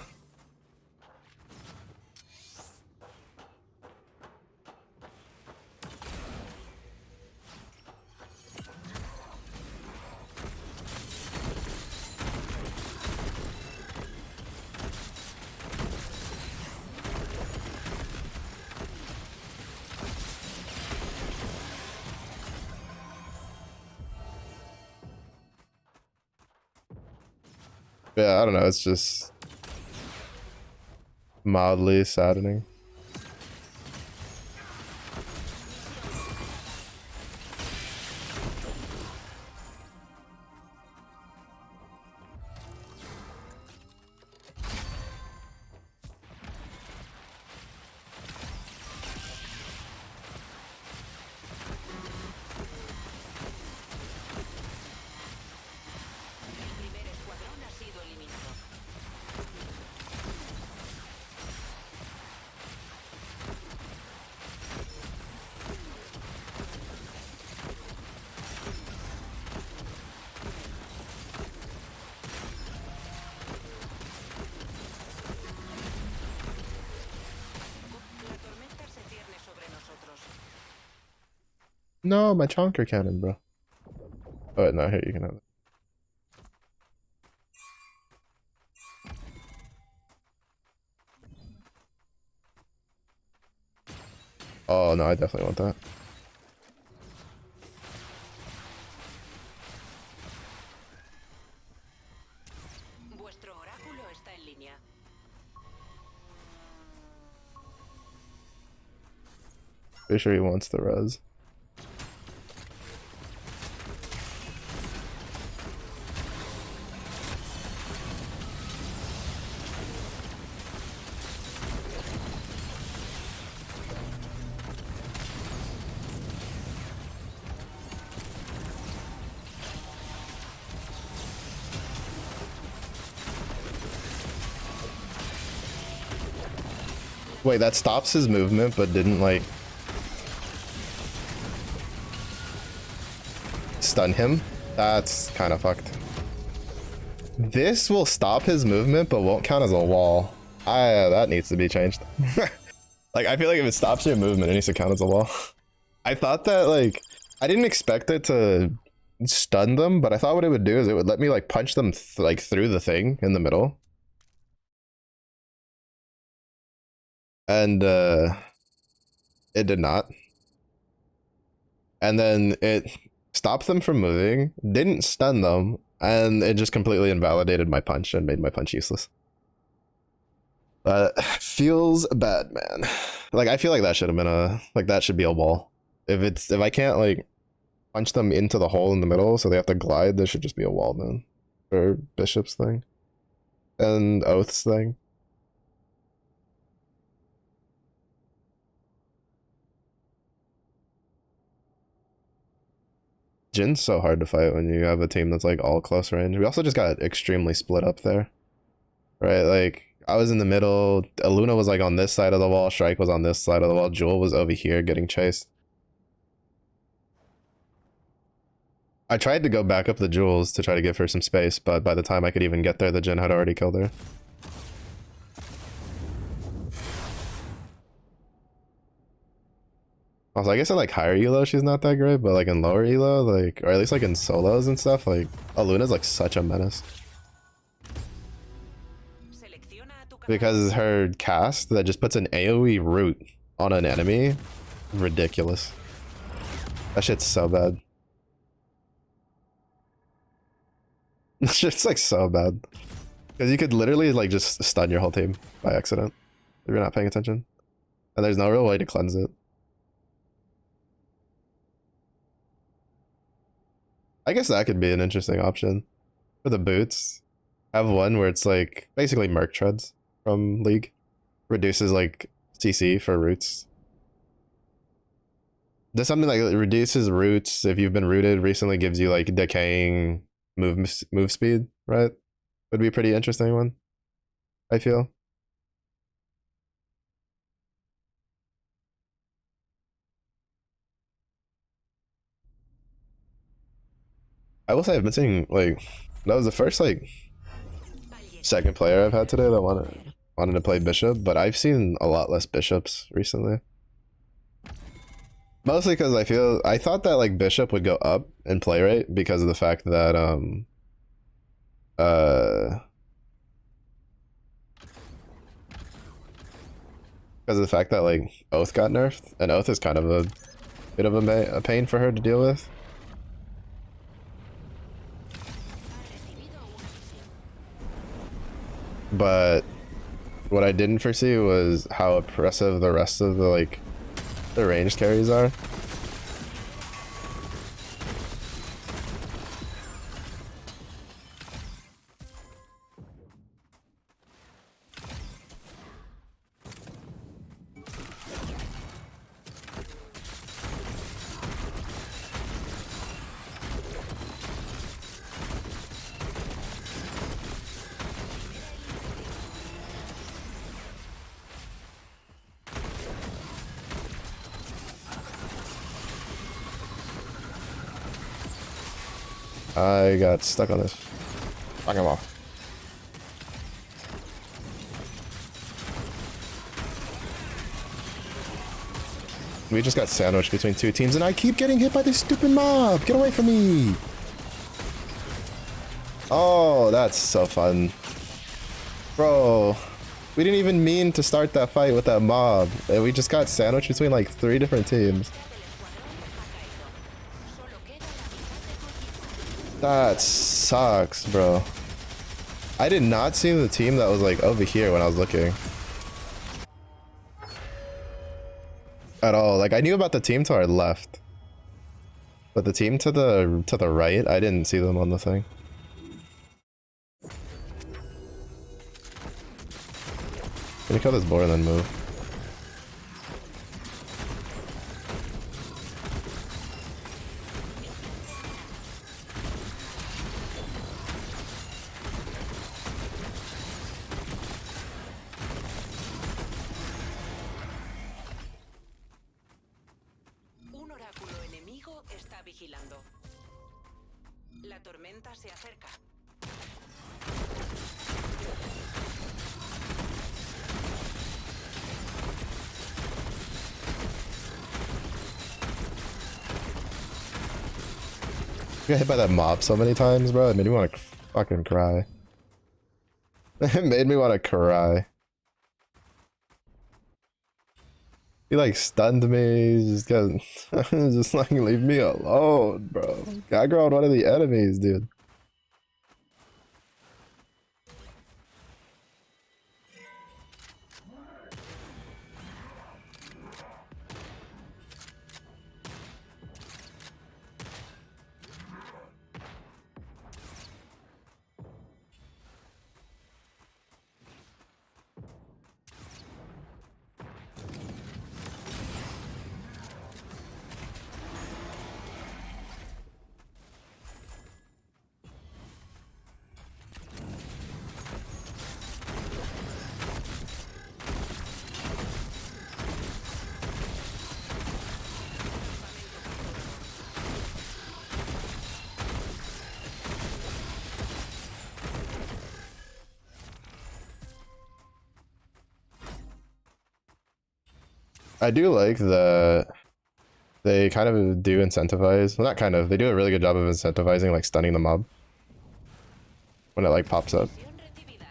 A: Yeah, I don't know. It's just mildly saddening. No, my chonker cannon, bro. Oh, no, here, you can have it. Oh, no, I definitely want that.
C: Vuestro oráculo está en línea.
A: Pretty sure he wants the res. Wait, that stops his movement, but didn't like stun him? That's kind of fucked. This will stop his movement, but won't count as a wall. That needs to be changed. Like, I feel like if it stops your movement, it needs to count as a wall. I thought that, like, I didn't expect it to stun them, but I thought what it would do is it would let me, like, punch them, like, through the thing in the middle. And, it did not. And then it stopped them from moving, didn't stun them, and it just completely invalidated my punch and made my punch useless. Feels bad, man. Like, I feel like that should have been that should be a wall. If I can't, like, punch them into the hole in the middle so they have to glide, there should just be a wall, man. For Bishop's thing. And Oath's thing. Jin's so hard to fight when you have a team that's, like, all close range. We also just got extremely split up there. Right, like, I was in the middle, Luna was, like, on this side of the wall, Shrike was on this side of the wall, Jewel was over here getting chased. I tried to go back up the Jewels to try to give her some space, but by the time I could even get there, the Jhin had already killed her. Also, I guess in, like, higher elo, she's not that great, but, like, in lower elo, like, or at least, like, in solos and stuff, like, Luna's, like, such a menace. Because her cast that just puts an AoE root on an enemy, ridiculous. That shit's so bad. It's just, like, so bad. Because you could literally, like, just stun your whole team by accident if you're not paying attention. And there's no real way to cleanse it. I guess that could be an interesting option. For the boots, have one where it's, like, basically Merc treads from League. Reduces, like, CC for roots. There's something like it reduces roots if you've been rooted recently, gives you, like, decaying move speed, right? Would be a pretty interesting one, I feel. I will say I've been seeing, like, that was the first, like, second player I've had today that wanted to play Bishop, but I've seen a lot less Bishops recently. Mostly because I thought that, like, Bishop would go up in play rate because of the fact that like, Oath got nerfed, and Oath is kind of a bit of a pain for her to deal with. But what I didn't foresee was how oppressive the rest of the, like, the range carries are. I got stuck on this. Fuck him off. We just got sandwiched between two teams and I keep getting hit by this stupid mob. Get away from me. Oh, that's so fun. Bro, we didn't even mean to start that fight with that mob. And we just got sandwiched between, like, 3 different teams. That sucks, bro. I did not see the team that was, like, over here when I was looking. At all. Like, I knew about the team to our left. But the team to the right, I didn't see them on the thing. Can you kill this boar and then move?
C: vigilando. La tormenta se acerca.
A: I got hit by that mob so many times, bro. It made me want to fucking cry. It made me want to cry. He like stunned me. Just got, just like leave me alone, bro. I grabbed one of the enemies, dude. I do like that they kind of do incentivize, well, not kind of, they do a really good job of incentivizing like stunning the mob when it like pops up.
C: Misión recibida.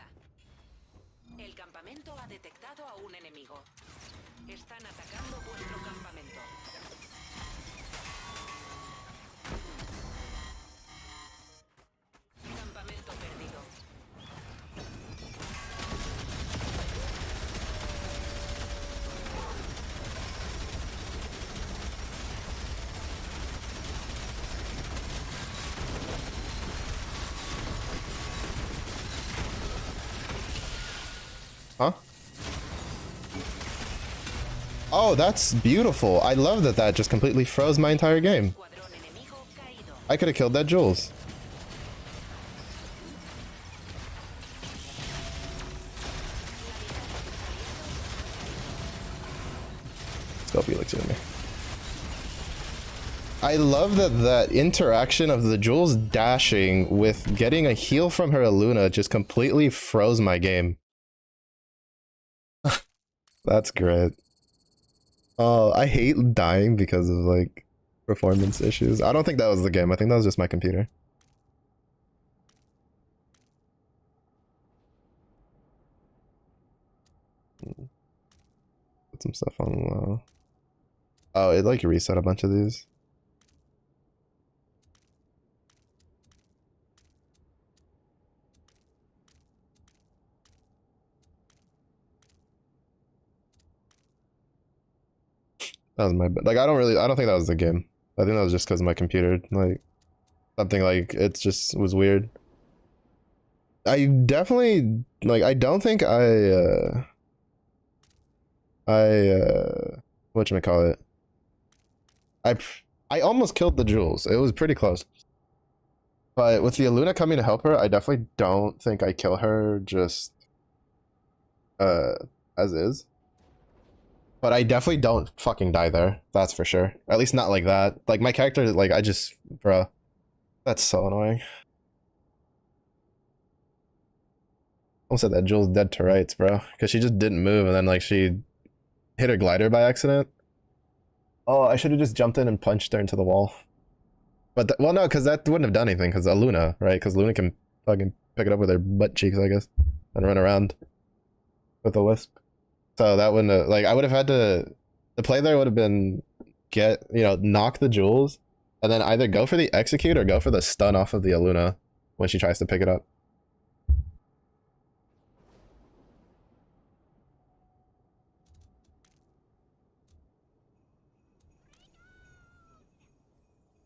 C: El campamento ha detectado a un enemigo. Están atacando vuestro campamento. Campamento perdido.
A: Huh? Oh, that's beautiful. I love that that just completely froze my entire game.
C: Escuadrón enemigo caído.
A: I could have killed that Jules. Let's go Felix in me. I love that that interaction of the Jules dashing with getting a heal from her Aluna just completely froze my game. That's great. Oh, I hate dying because of like performance issues. I don't think that was the game. I think that was just my computer. Put some stuff on low. Oh, it like reset a bunch of these. That was my like I don't think that was the game. I think that was just because my computer like something like it just was weird. I definitely like I don't think whatchamacallit. I almost killed the Jules. It was pretty close. But with the Aluna coming to help her, I definitely don't think I kill her just as is. But I definitely don't fucking die there. That's for sure. At least not like that. Like my character, like I just, bruh. That's so annoying. Almost said that Jules dead to rights, bro. Because she just didn't move and then like she hit her glider by accident. Oh, I should have just jumped in and punched her into the wall. But, well no, because that wouldn't have done anything because Aluna, right? Because Luna can fucking pick it up with her butt cheeks, I guess. And run around with a wisp. So that wouldn't have, like, I would have had to, the play there would have been get, you know, knock the Jules, and then either go for the execute or go for the stun off of the Aluna when she tries to pick it up.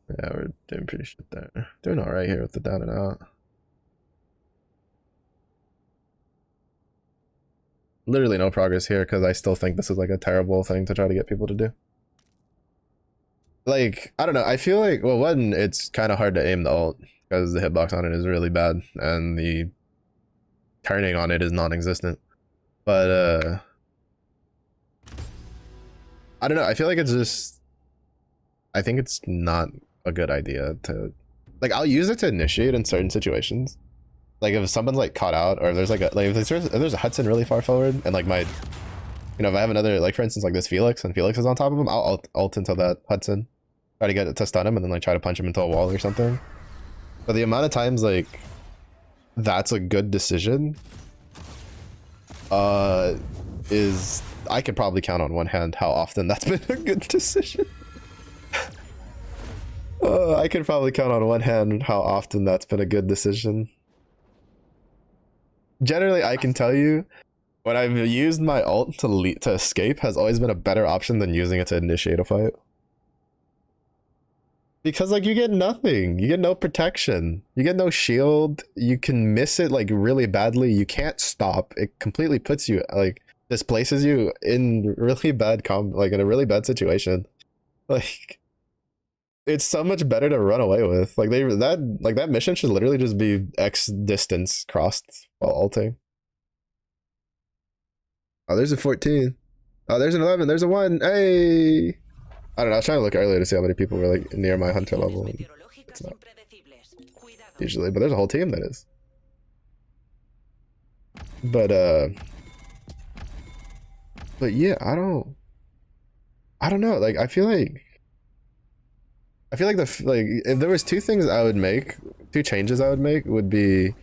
A: Yeah, we're doing pretty shit there. Doing alright here with the down and out. Literally no progress here because I still think this is like a terrible thing to try to get people to do. Like, I don't know, I feel like, well, one, it's kind of hard to aim the ult because the hitbox on it is really bad and the turning on it is non-existent. But, I don't know, I feel like it's just, I think it's not a good idea to, like, I'll use it to initiate in certain situations. Like if someone's like caught out, or if there's like if there's a Hudson really far forward, and like my, you know, if I have another, like for instance like this Felix, and Felix is on top of him, I'll ult into that Hudson, try to get it to stun him, and then like try to punch him into a wall or something. But the amount of times like that's a good decision is, I could probably count on one hand how often that's been a good decision. I could probably count on one hand how often that's been a good decision. Generally, I can tell you when I've used my ult to escape has always been a better option than using it to initiate a fight. Because like you get nothing, you get no protection, you get no shield, you can miss it like really badly, you can't stop, it completely puts you, like, displaces you in really bad like in a really bad situation. Like, it's so much better to run away with. Like that mission should literally just be X distance crossed while ulting. Oh, there's a 14. Oh, there's an 11. There's a 1. Hey! I don't know. I was trying to look earlier to see how many people were like near my hunter level. And it's not usually, but there's a whole team that is. But yeah, I don't know. Like I feel like if there was two things I would make, two changes I would make would be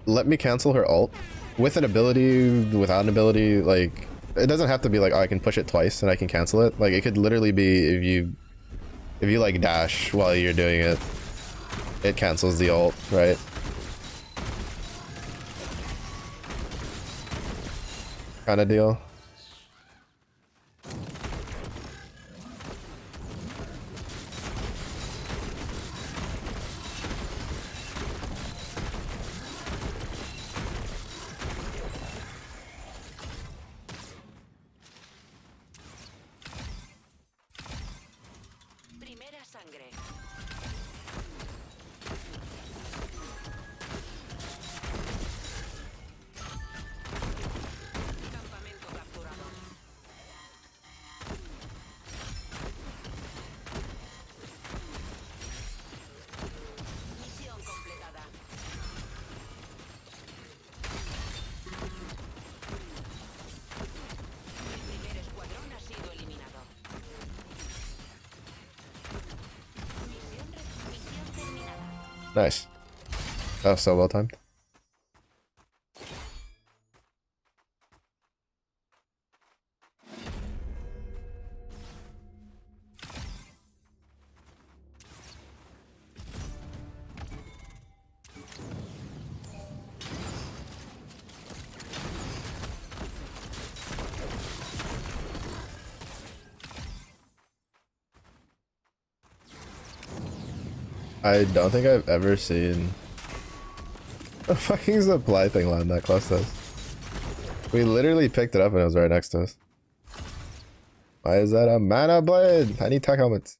A: let me cancel her ult with an ability, without an ability. Like it doesn't have to be like, oh, I can push it twice and I can cancel it. Like it could literally be if you like dash while you're doing it, it cancels the ult, right? Kind of deal.
C: Primera sangre. Campamento capturado. Misión completada. El primer escuadrón ha sido eliminado.
D: Misión terminada.
A: Nice. That was so well timed. I don't think I've ever seen a fucking supply thing land that close to us. We literally picked it up and it was right next to us. Why is that a mana blade? I need tech helmets.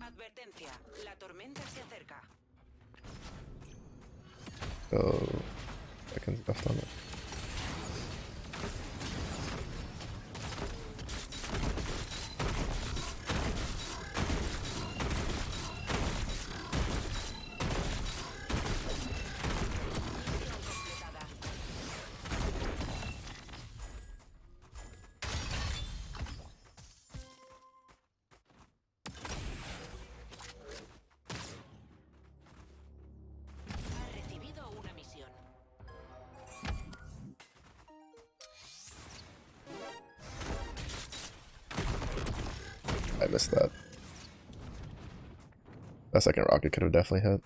C: Advertencia. La tormenta se acerca.
A: Oh, seconds left on it.
C: Ha recibido una misión.
A: I missed that. That second rocket could have definitely hit.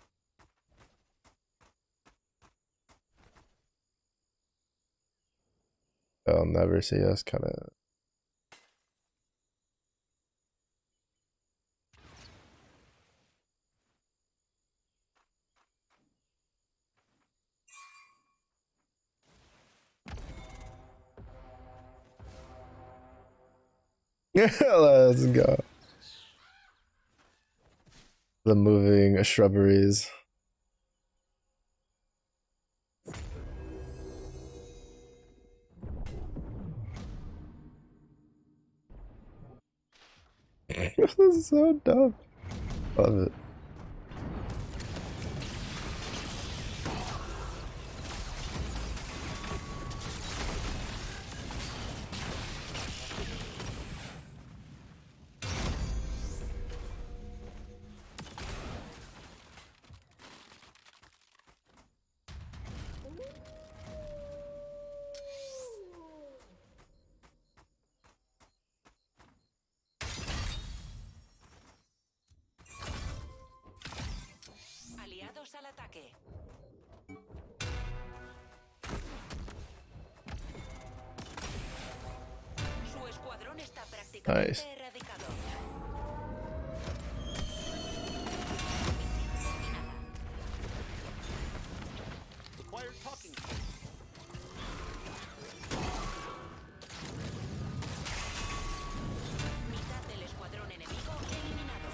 A: They'll never see us kind of. Let's go. The moving shrubberies. This is so dumb. Love it.
C: Aliados al ataque. Su escuadrón está prácticamente
A: Nice.
C: erradicado.
B: Required talking.
C: Mitad del escuadrón enemigo eliminado.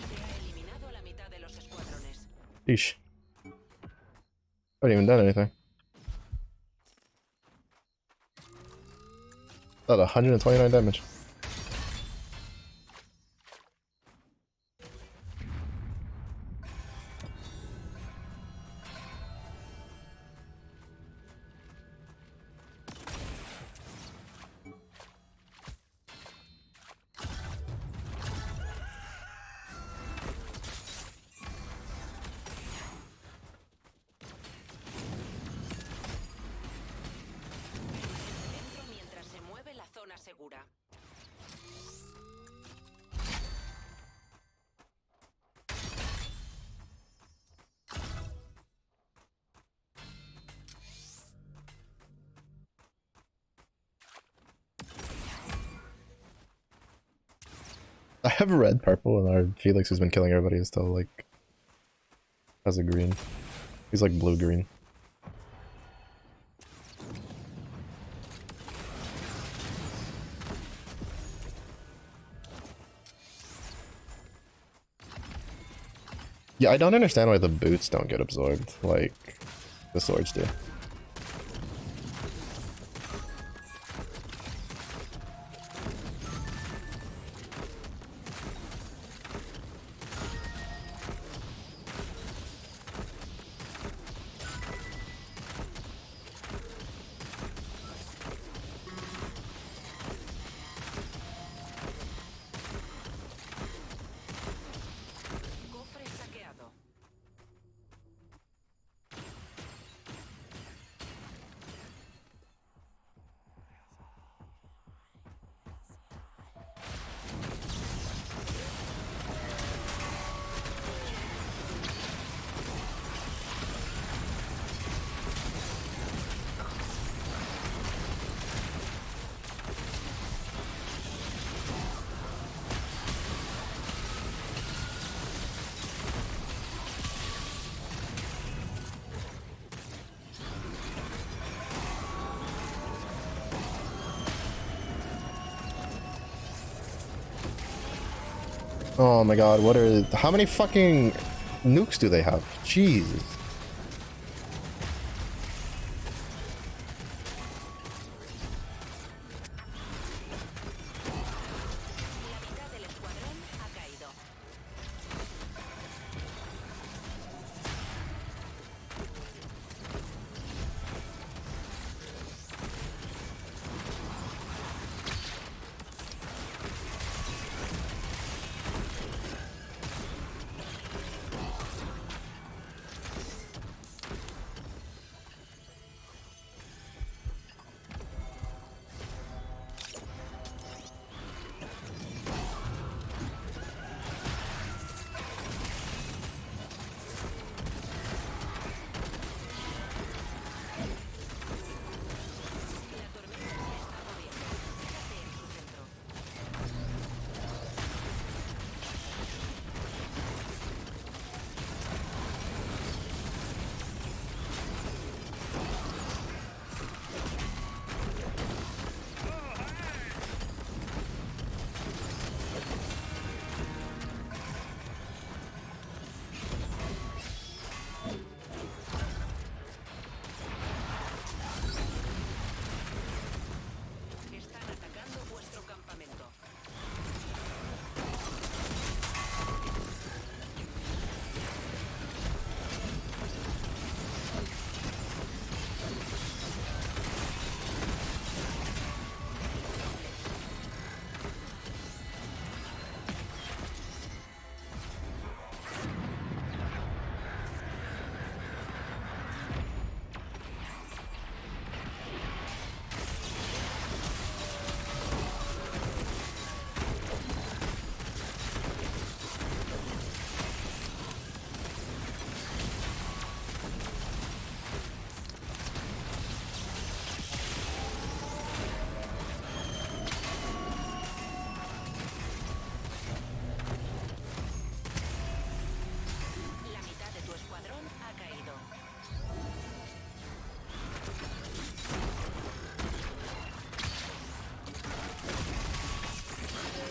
C: Se ha eliminado a la mitad de los escuadrones.
A: Sheesh. I haven't even done anything. That 129 damage.
C: Dentro mientras se mueve la zona segura.
A: I have red, purple, and our Felix, who's been killing everybody, is still like has a green. He's like blue-green. Yeah, I don't understand why the boots don't get absorbed like the swords do.
C: Cofre saqueado.
A: Oh my god, what are... How many fucking nukes do they have? Jesus.
C: La mitad del escuadrón ha caído.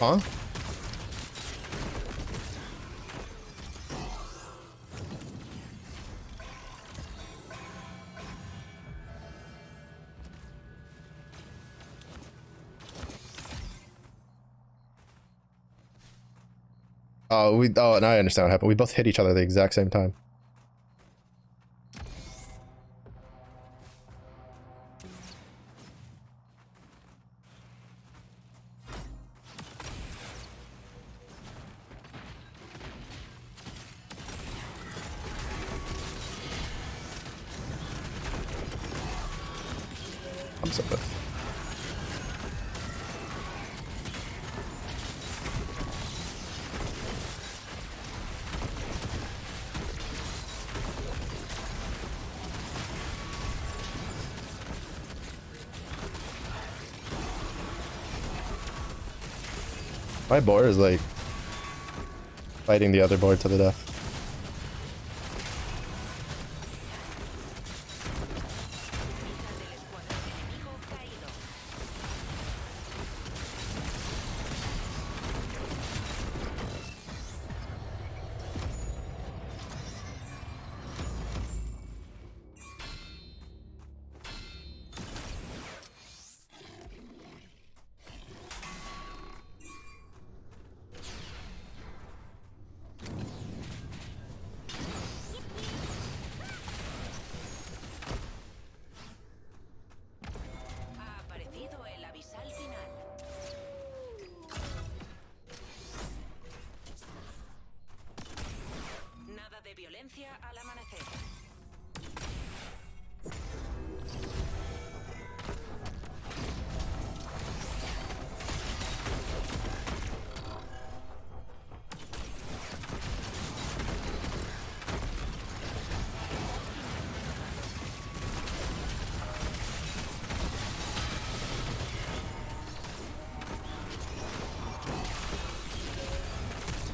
A: Huh? Oh, now I understand what happened. We both hit each other at the exact same time. I'm so pissed. My board is like fighting the other board to the death.
C: Del escuadrón enemigo caído. Ha aparecido el avisal final. Nada de violencia al amanecer.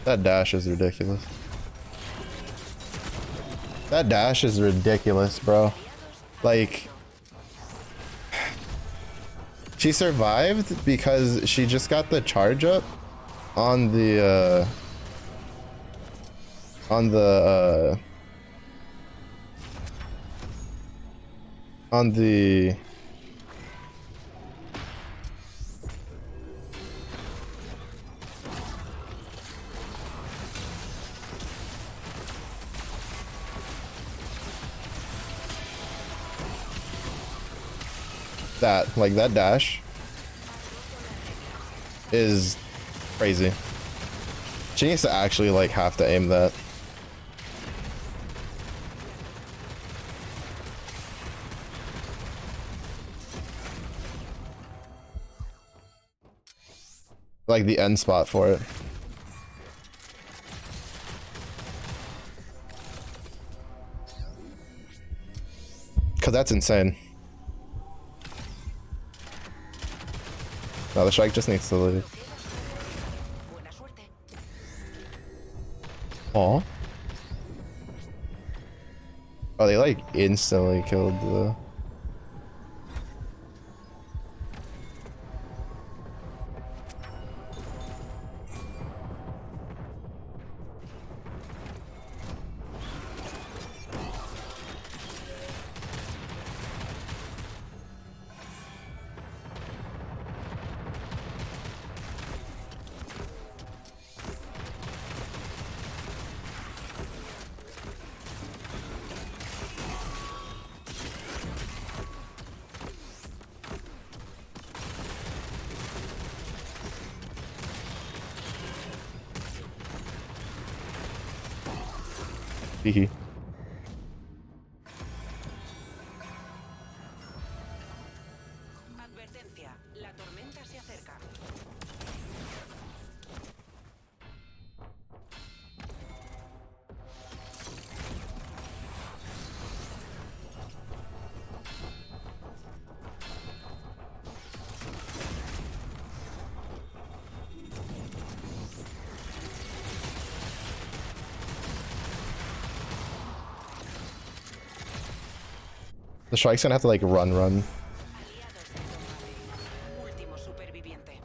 A: That dash is ridiculous. That dash is ridiculous, bro. Like, she survived because she just got the charge up on the on the on the that, like, that dash is crazy. She needs to actually, like, have to aim that. Like, the end spot for it. Because that's insane. No, the strike just needs to leave.
C: Buena suerte.
A: Aw. Oh, they like instantly killed the... Hehe.
C: Advertencia, la tormenta se acerca.
A: The strike's gonna have to like run.
C: Aliados de combate. Último superviviente.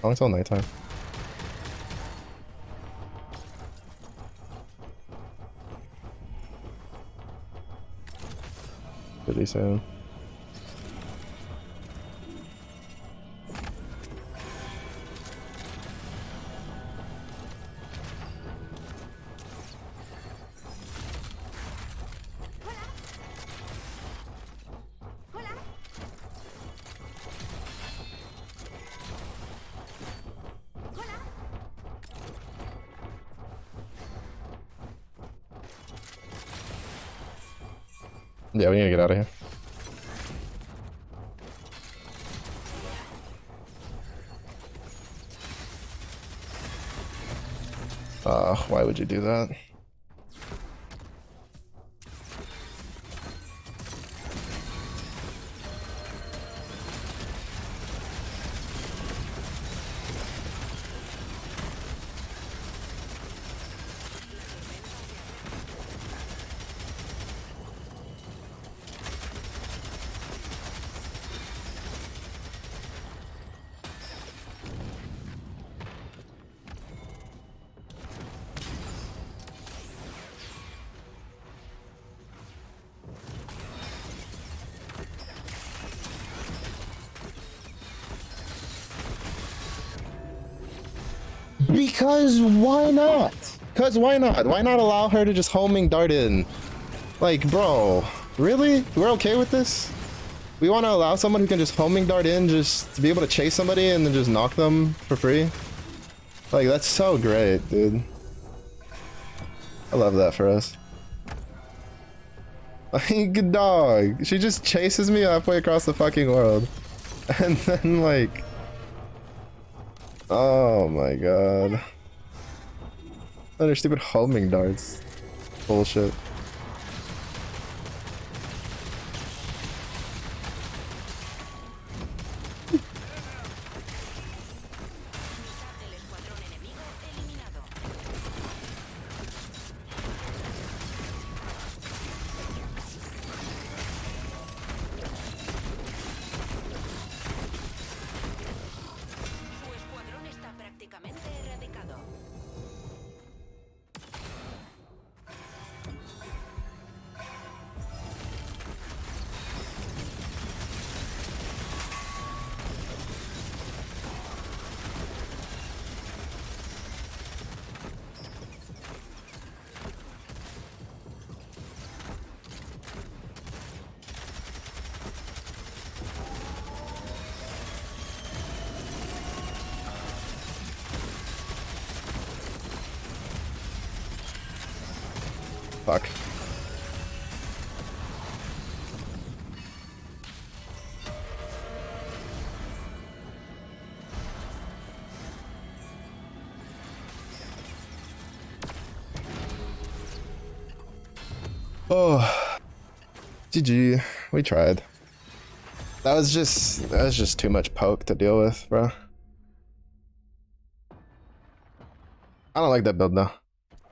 A: How long until nighttime? Pretty soon. Yeah, we need to get out of here. Why would you do that? Because why not? Because why not? Why not allow her to just homing dart in? Like, bro, really? We're okay with this? We want to allow someone who can just homing dart in just to be able to chase somebody and then just knock them for free? Like, that's so great, dude. I love that for us. Like, dog, she just chases me halfway across the fucking world. And then, like... Oh my god. And her stupid homing darts. Bullshit.
C: El escuadrón enemigo eliminado. Su escuadrón está prácticamente erradicado.
A: Fuck. Oh, GG. We tried. That was just too much poke to deal with, bro. I don't like that build though.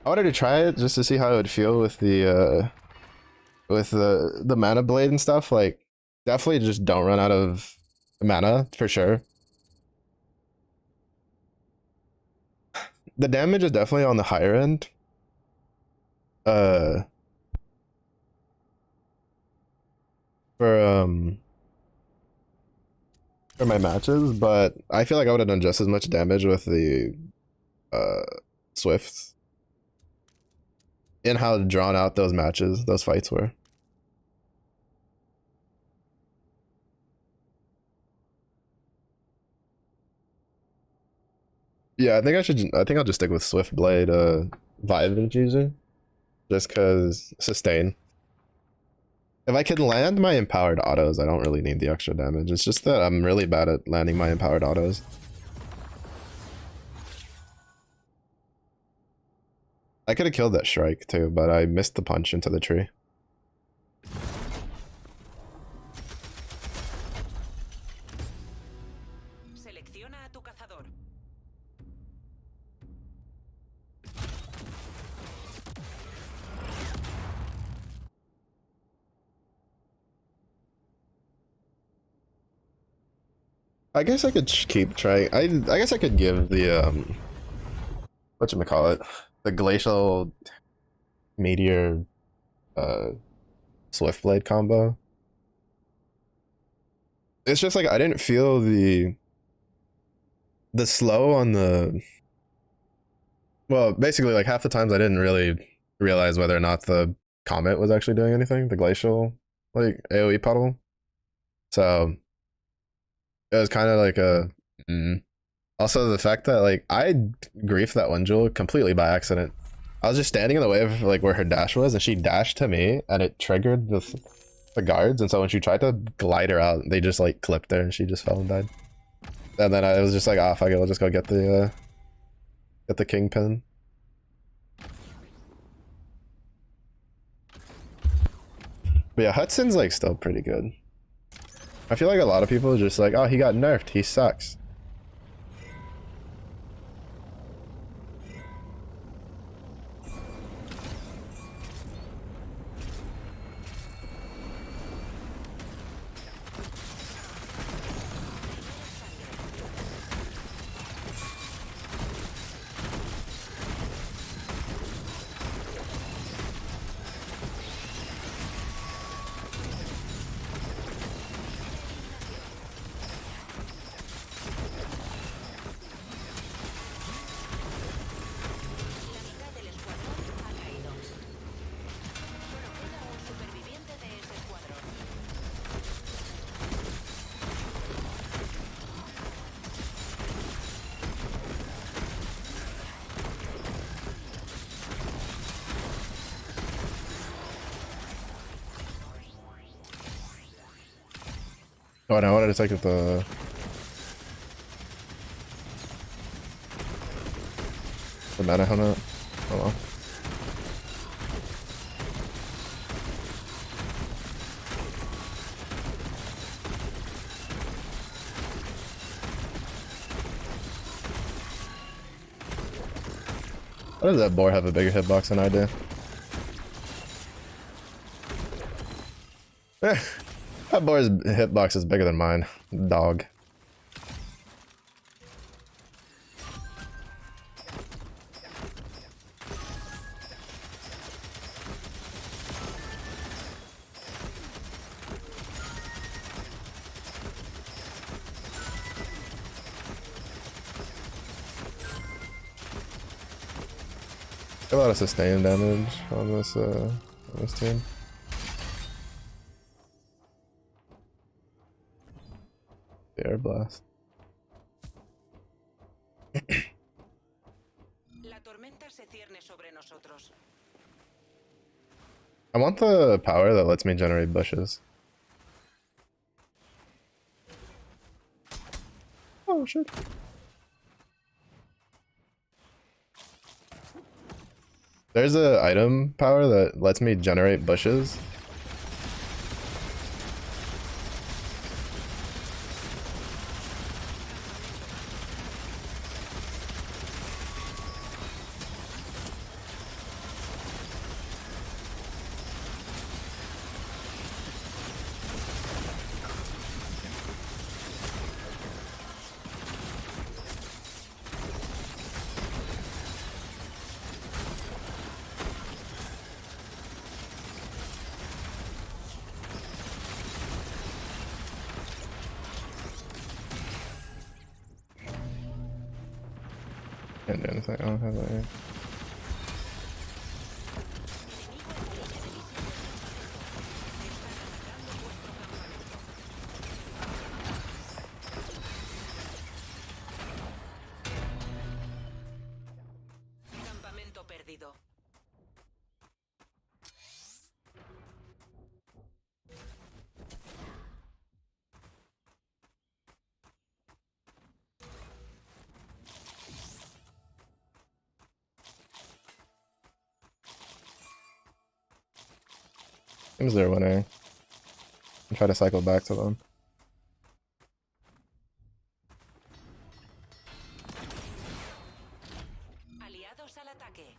A: I wanted to try it just to see how it would feel with the mana blade and stuff. Like, definitely just don't run out of mana for sure. The damage is definitely on the higher end. For my matches, but I feel like I would have done just as much damage with the Swifts in how drawn out those matches, those fights were. Yeah, I think I'll just stick with Swift Blade, Vive user, just cause sustain. If I can land my empowered autos, I don't really need the extra damage. It's just that I'm really bad at landing my empowered autos. I could have killed that Shrike too, but I missed the punch into the tree.
C: Selecciona a tu cazador.
A: I guess I could keep trying. I guess I could give the whatchamacallit, the glacial meteor uh Swiftblade combo. It's just like I didn't feel the slow on the, well, basically like half the times I didn't really realize whether or not the comet was actually doing anything, the glacial like AoE puddle. So it was kind of like a also the fact that like I griefed that one jewel completely by accident. I was just standing in the way of like where her dash was, and she dashed to me, and it triggered the guards. And so when she tried to glide her out, they just like clipped her, and she just fell and died. And then I was just like, ah, fuck it, we'll just go get the kingpin. But yeah, Hudson's like still pretty good. I feel like a lot of people are just like, oh, he got nerfed, he sucks.
C: La mitad del escuadrón ha caído. Solo queda un superviviente de ese escuadrón.
A: Oh no, I wanted to take the mana helmet. Oh well. Why does that boar have a bigger hitbox than I do? That boar's hitbox is bigger than mine. Dog. A lot of sustain damage on this team. The air blast.
C: La tormenta se cierne sobre nosotros.
A: I want the power that lets me generate bushes. Oh shit. There's a item power that lets me generate bushes. Can't do anything. I don't have that here.
C: Campamento perdido.
A: Seems they're winning. And try to cycle back to them.
C: Aliados al ataque.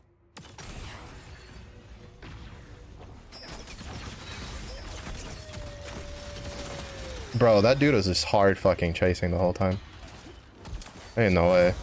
A: Bro, that dude was just hard fucking chasing the whole time. Ain't no way.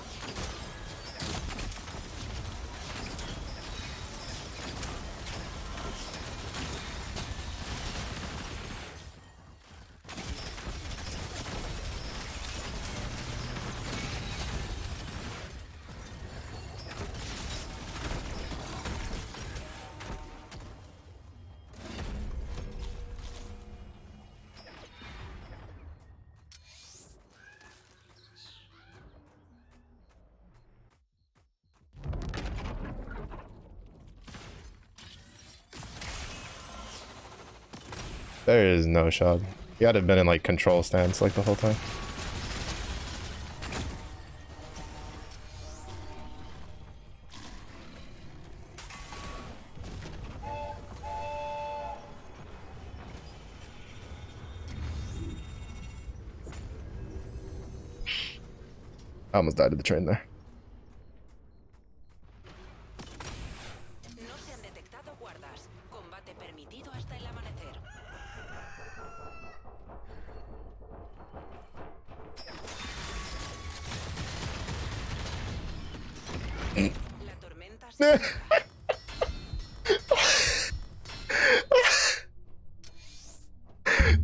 A: There is no shot. You gotta have been in like control stance like the whole time. I almost died to the train there.
C: No se han detectado guardas. Combate permitido hasta el amanecer. La tormenta se acerca.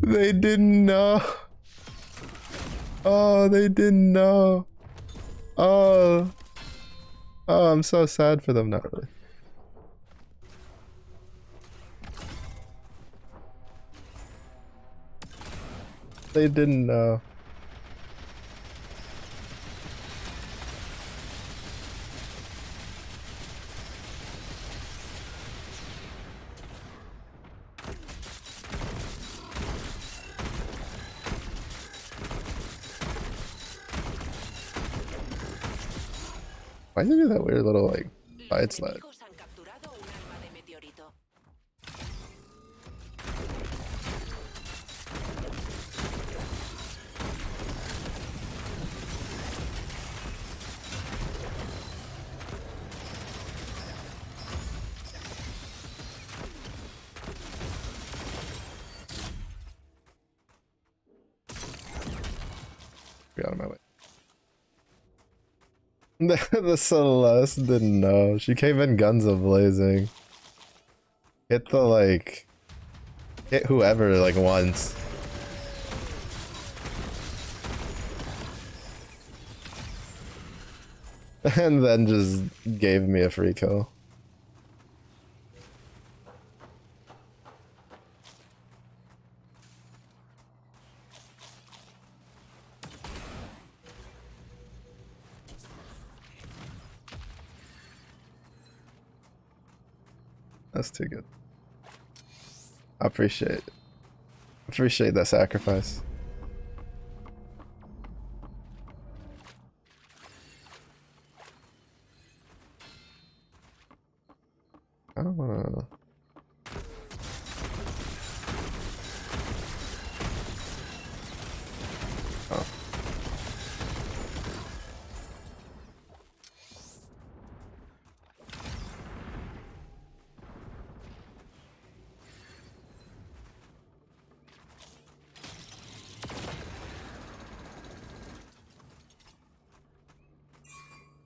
A: They didn't know. Oh, they didn't know. Oh. Oh, I'm so sad for them. Not really. They didn't know. Why did you do that weird little like
C: Los
A: side slide?
C: enemigos han capturado un alma de meteorito.
A: Get out of my way. The Celeste didn't know. She came in guns a-blazing. Hit the like... Hit whoever like once. And then just gave me a free kill. That's too good. I appreciate that sacrifice. I don't wanna... Oh.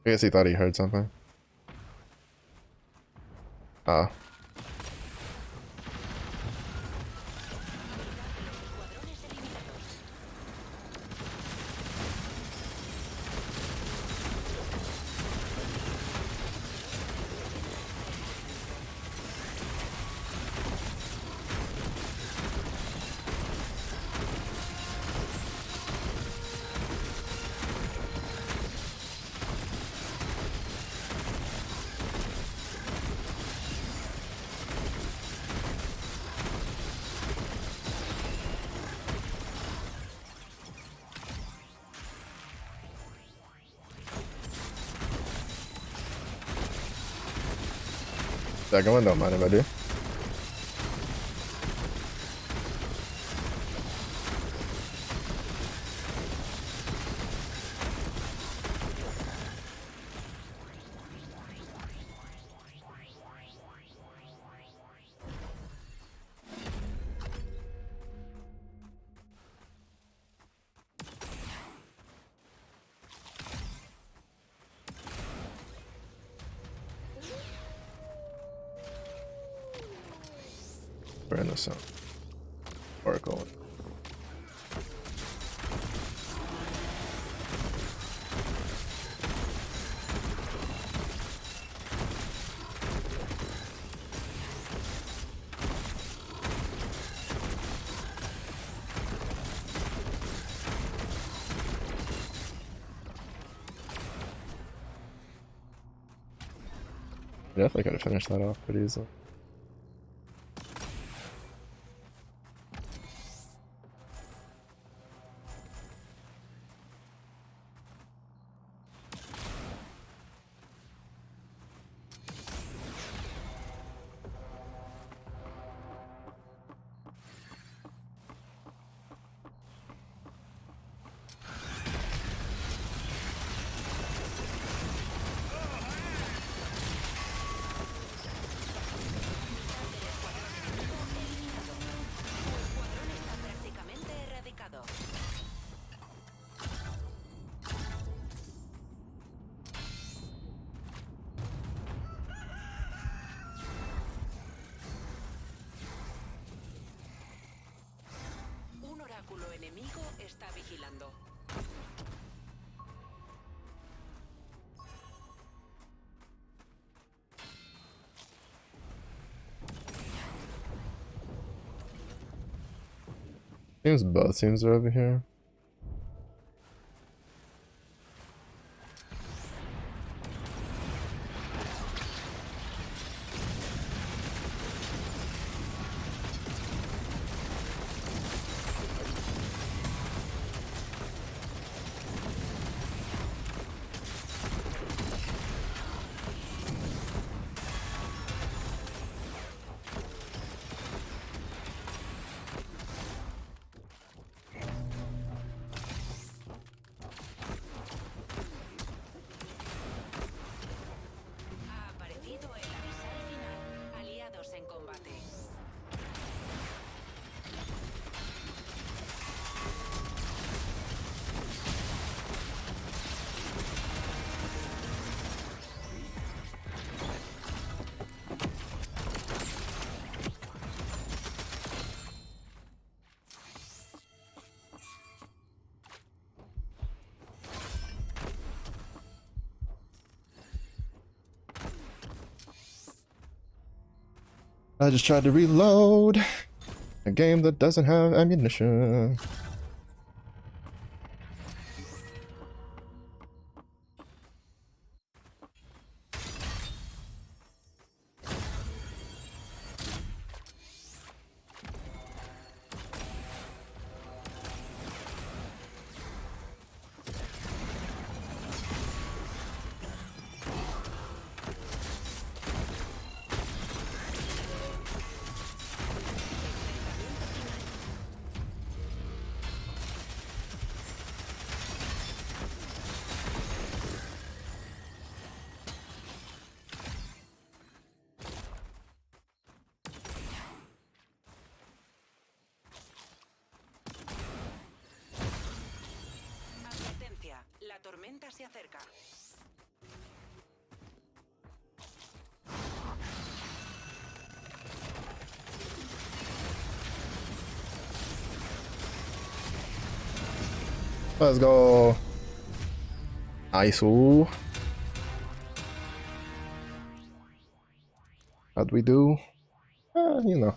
A: I guess he thought he heard something. Oh.
C: Escuadrones eliminados.
A: Second one, don't mind if I do. turn this on. Oracle. Definitely could have finished that off pretty easily.
C: Prácticamente erradicado. Un oráculo enemigo está vigilando.
A: Seems both teams are over here.
C: Ha aparecido el avisar final. Aliados en combate.
A: I just tried to reload a game that doesn't have ammunition.
C: Advertencia. La tormenta se acerca.
A: Let's go. Nice. Ooh. How'd we do? You know.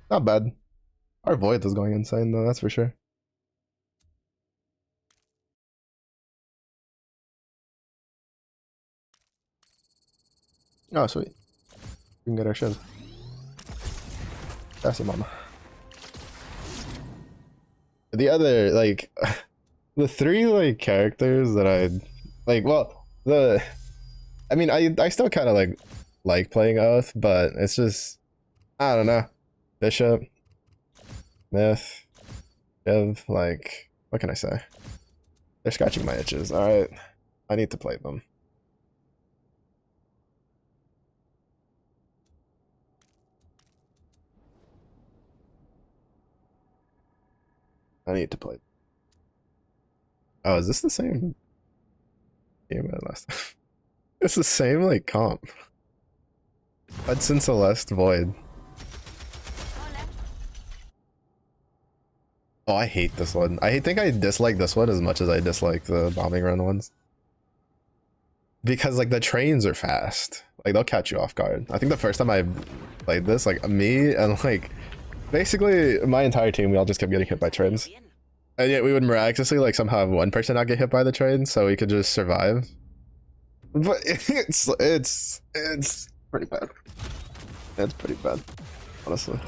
A: Not bad. Our void is going insane though, that's for sure. Oh, sweet. We can get our shit. That's it, mama. The other, like, the three, like, characters that well, I mean, I still kind of, like playing Oath, but it's just, I don't know. Bishop, Myth, Div, like, what can I say? They're scratching my itches, alright. I need to play them. I need to play. Oh, is this the same game as last time? It's the same, like, comp. Hudson Celeste Void.
D: Hola.
A: Oh, I hate this one. I think I dislike this one as much as I dislike the bombing run ones. Because like the trains are fast. Like they'll catch you off guard. I think the first time I played this, like me and like basically my entire team, we all just kept getting hit by trains.
C: Bien.
A: And yet we would miraculously like somehow have one person not get hit by the train so we could just survive. But it's pretty bad. It's pretty bad, honestly.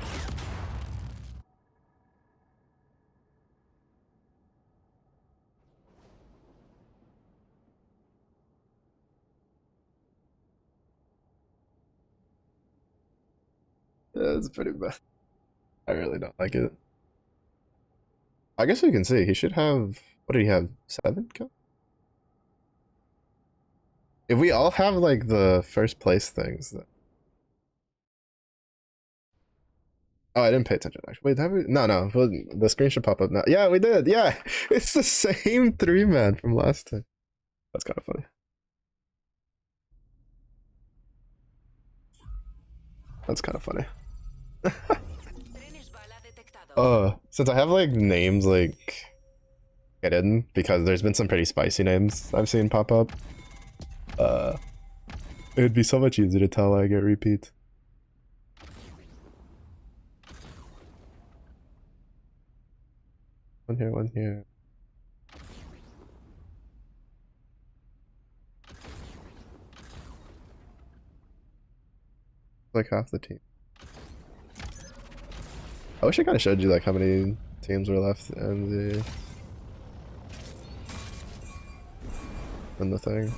A: Yeah, it's pretty bad. I really don't like it. I guess we can see he should have. What did he have? 7 kills? If we all have like the first place things, then... Oh, I didn't pay attention actually. Wait, have we? No, well, the screen should pop up now. Yeah, we did. Yeah, it's the same 3-man from last time. That's kind of funny. That's kind of funny.
C: Trenes bala detectado.
A: Since I have like names like hidden because there's been some pretty spicy names I've seen pop up. It'd be so much easier to tell I get repeats. One here, one here. Like half the team. I wish I kind of showed you like how many teams were left in the thing.
C: Primera sangre.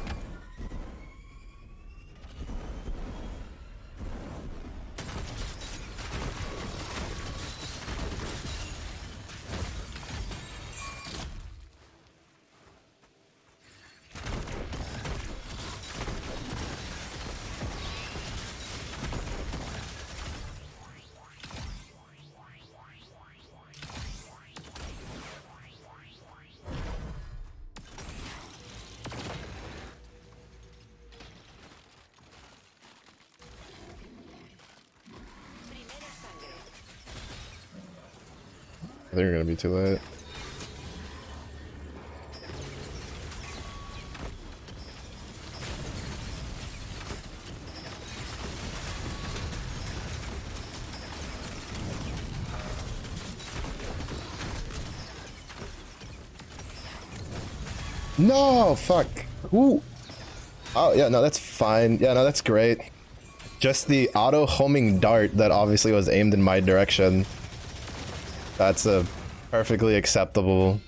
A: I think we're gonna be too late. No, fuck. Ooh. Oh, yeah, no, that's fine. Yeah, no, that's great. Just the auto-homing dart that obviously was aimed in my direction. That's a perfectly acceptable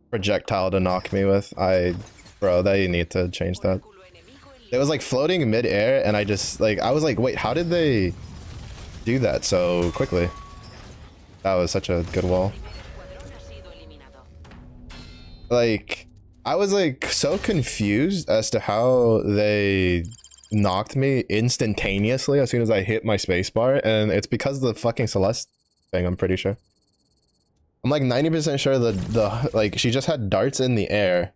A: projectile to knock me with. Bro, they need to change that.
C: Oráculo enemigo en
A: It was like floating mid-air and I just, like, I was like, wait, how did they do that so quickly? That was such a good wall.
C: escuadrón ha sido eliminado.
A: Like, I was like so confused as to how they knocked me instantaneously as soon as I hit my spacebar, and it's because of the fucking Celeste thing, I'm pretty sure. I'm like 90% sure that like she just had darts in the air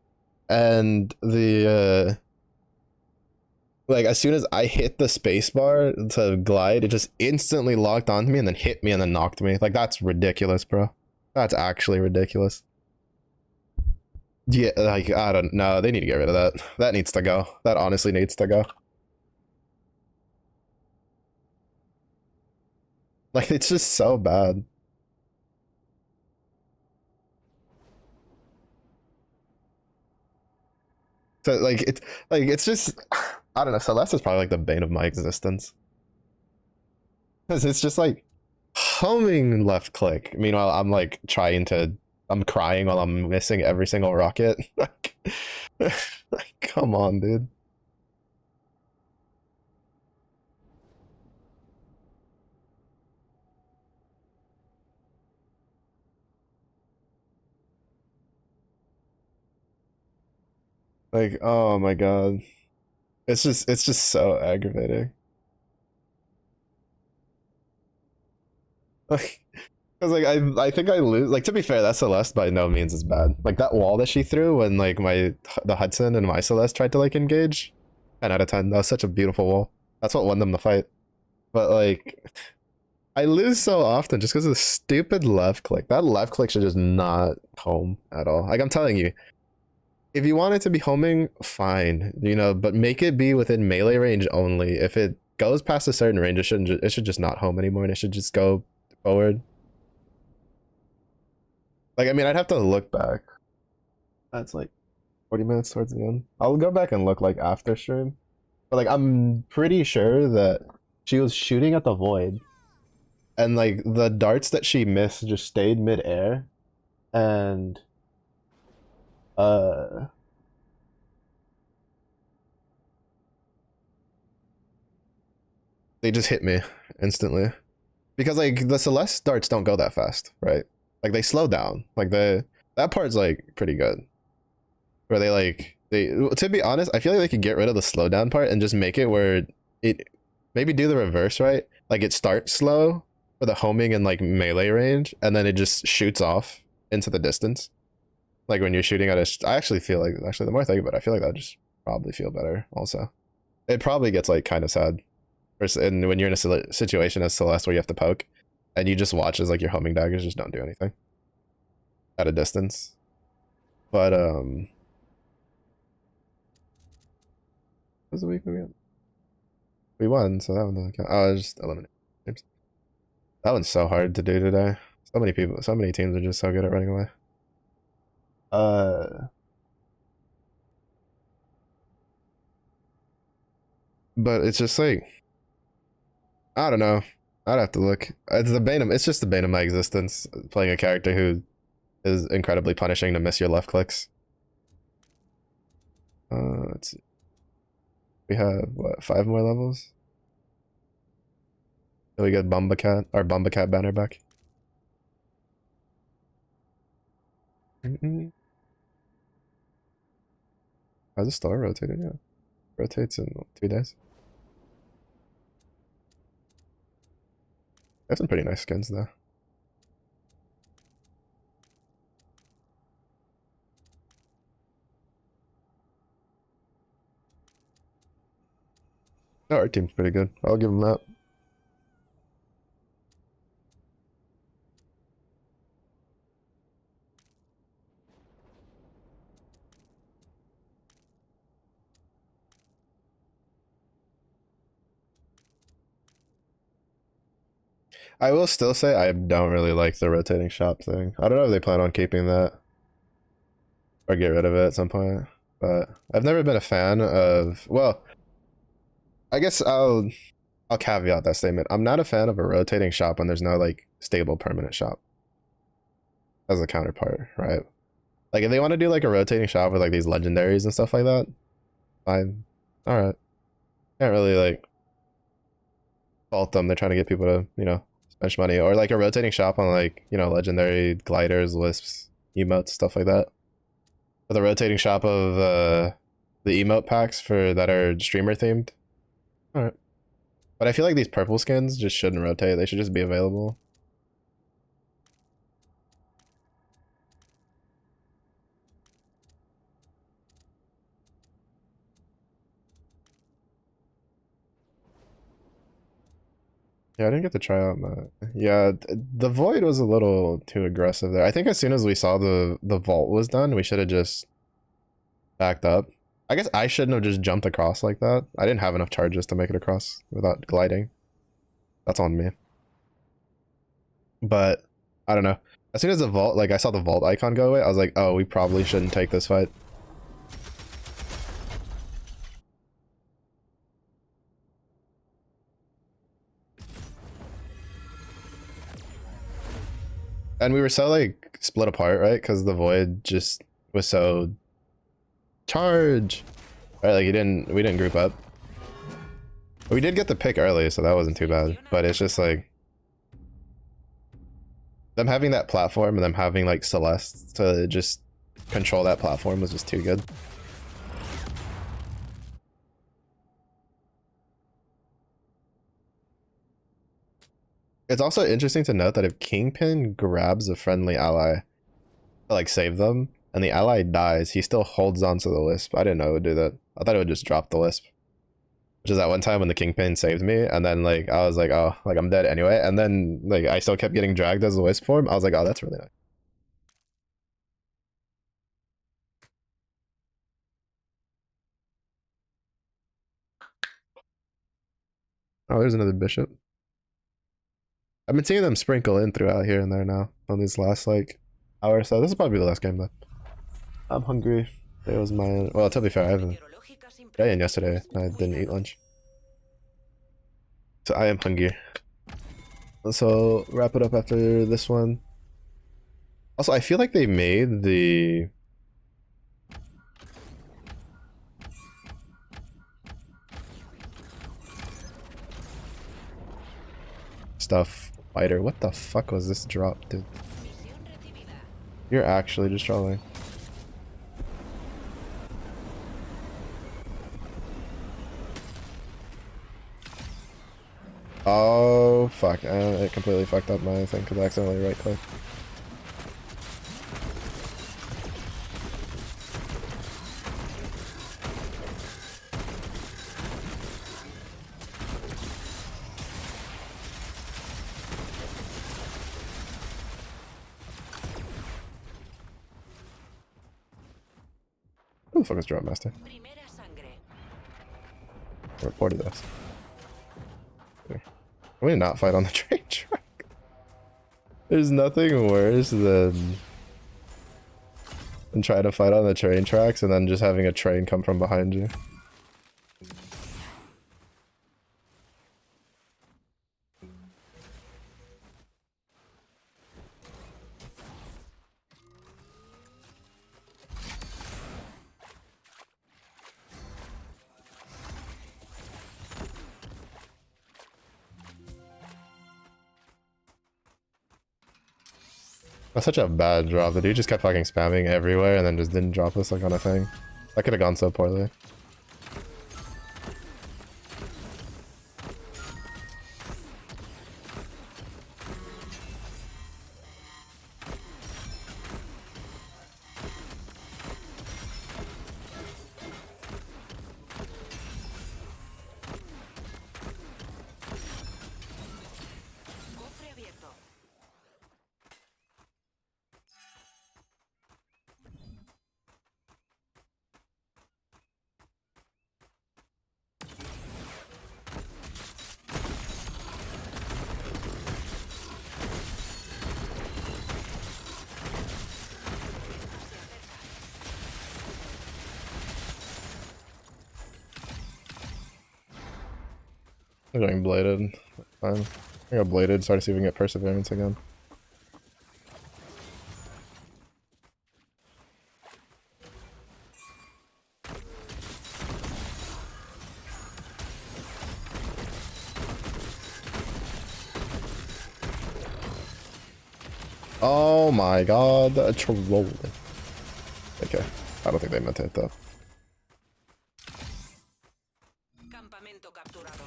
A: and the like as soon as I hit the spacebar to glide, it just instantly locked onto me and then hit me and then knocked me. Like that's ridiculous, bro. That's actually ridiculous. Yeah, like I don't know. They need to get rid of that. That needs to go. That honestly needs to go. Like it's just so bad. So like it's just I don't know. Celeste is probably like the bane of my existence. Because it's just like humming left click. Meanwhile, I'm like I'm crying while I'm missing every single rocket. Like, come on, dude. Like, oh my god. It's just so aggravating. Like, cause like I think I lose. Like to be fair, that Celeste by no means is bad. Like that wall that she threw when like the Hudson and my Celeste tried to like engage. 10 out of 10. That was such a beautiful wall. That's what won them the fight. But like, I lose so often just because of the stupid left click. That left click should just not home at all. Like I'm telling you, if you want it to be homing, fine, you know, but make it be within melee range only. If it goes past a certain range, it should just not home anymore, and it should just go forward. Like, I mean, I'd have to look back. That's like 40 minutes towards the end. I'll go back and look like after stream. But like, I'm pretty sure that she was shooting at the void, and like the darts that she missed just stayed mid-air, and they just hit me instantly. Because like the Celeste darts don't go that fast, right? Like they slow down. Like that part's like pretty good. Where they to be honest, I feel like they could get rid of the slowdown part and just make it where it maybe do the reverse, right? Like it starts slow for the homing and like melee range, and then it just shoots off into the distance. Like when you're shooting at I actually feel like, actually the more I think about it, I feel like that just probably feel better also. It probably gets like kind of sad. And when you're in a situation as Celeste where you have to poke, and you just watch as like your homing daggers just don't do anything at a distance. But was the week we won, so that one doesn't count. Oh, I just eliminated teams. That one's so hard to do today. So many people, so many teams are just so good at running away. But it's just like, I don't know. I'd have to look. It's just the bane of my existence, playing a character who is incredibly punishing to miss your left clicks. Let's see. We have what, 5 more levels? So we get our Bumbacat banner back. How's the star rotated? Yeah. Rotates in 2 days. They have some pretty nice skins though. No, our team's pretty good. I'll give them that. I will still say I don't really like the rotating shop thing. I don't know if they plan on keeping that or get rid of it at some point, but I've never been a fan of, well, I guess I'll caveat that statement. I'm not a fan of a rotating shop when there's no like stable permanent shop as a counterpart, right? Like if they want to do like a rotating shop with like these legendaries and stuff like that, fine. All right. Can't really like fault them. They're trying to get people to, you know, spend money, or like a rotating shop on like, you know, legendary gliders, wisps, emotes, stuff like that. With a rotating shop of the emote packs for that are streamer themed. All right. But I feel like these purple skins just shouldn't rotate. They should just be available. Yeah, I didn't get to try out my... Yeah, the void was a little too aggressive there. I think as soon as we saw the vault was done, we should have just backed up. I guess I shouldn't have just jumped across like that. I didn't have enough charges to make it across without gliding. That's on me. But I don't know. As soon as the vault, like I saw the vault icon go away, I was like, oh, we probably shouldn't take this fight. And we were so like split apart, right? Because the void just was so charge, right? Like we didn't group up. We did get the pick early, so that wasn't too bad. But it's just like them having that platform and them having like Celeste to just control that platform was just too good. It's also interesting to note that if Kingpin grabs a friendly ally to like save them, and the ally dies, he still holds on to the wisp. I didn't know it would do that. I thought it would just drop the wisp. Which is that one time when the Kingpin saved me, and then like I was like, oh, like I'm dead anyway, and then like I still kept getting dragged as a wisp form. I was like, oh, that's really nice. Oh, there's another bishop. I've been seeing them sprinkle in throughout here and there now on these last like hour or so. This is probably the last game though. I'm hungry. There was my well. To be fair, I haven't. I ate yesterday. I didn't eat lunch, so I am hungry. So wrap it up after this one. Also, I feel like they made the stuff lighter. What the fuck was this drop, dude? You're actually just trolling. Oh fuck! It completely fucked up my thing because I accidentally right clicked. Who the fuck is Drop Master? I reported this. Can we not fight on the train track? There's nothing worse than trying to fight on the train tracks and then just having a train come from behind you. That's such a bad drop. The dude just kept fucking spamming everywhere and then just didn't drop us like on a thing. That could have gone so poorly. I'm going bladed. Fine. I got bladed, start to see if we can get perseverance again. Oh my god, a troll. Okay, I don't think they meant to hit that.
C: Campamento capturado.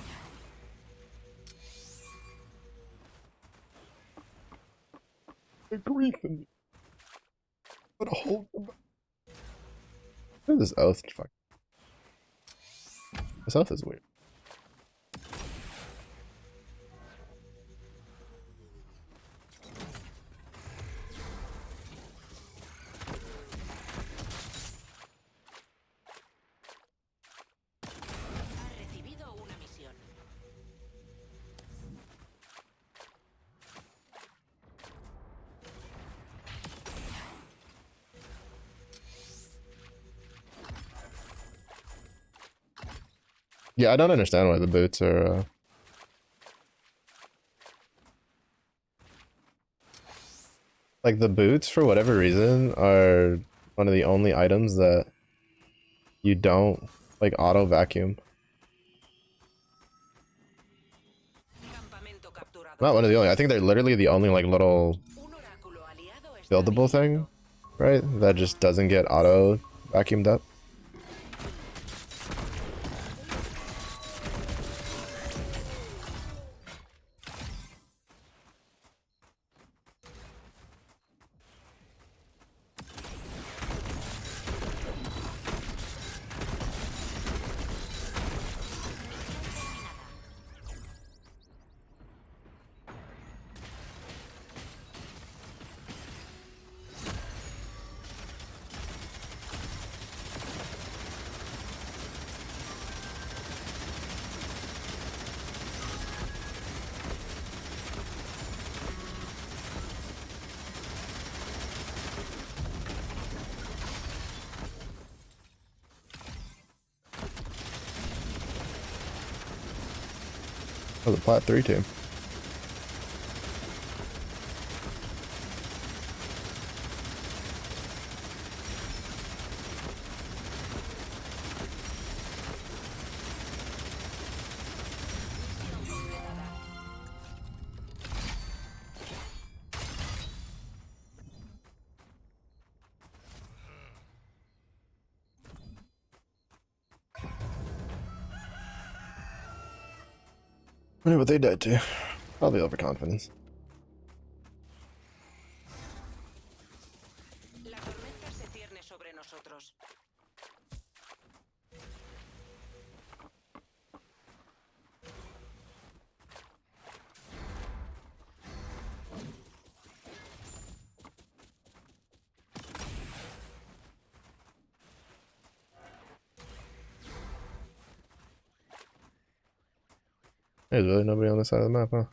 A: Griefing. What a hold. What is this oath? Fuck. This oath is weird.
C: Ha recibido una misión.
A: Yeah, I don't understand why the boots are. Like the boots, for whatever reason, are one of the only items that you don't like auto vacuum.
C: Campamento capturado.
A: Not one of the only. I think they're literally the only like little
C: Un oráculo aliado está
A: buildable thing, right? That just doesn't get auto vacuumed up. Oh, the Plat 3 team. I wonder what they died to. Probably overconfidence.
C: La tormenta se cierne sobre nosotros.
A: There's really nobody on this side of the map, huh?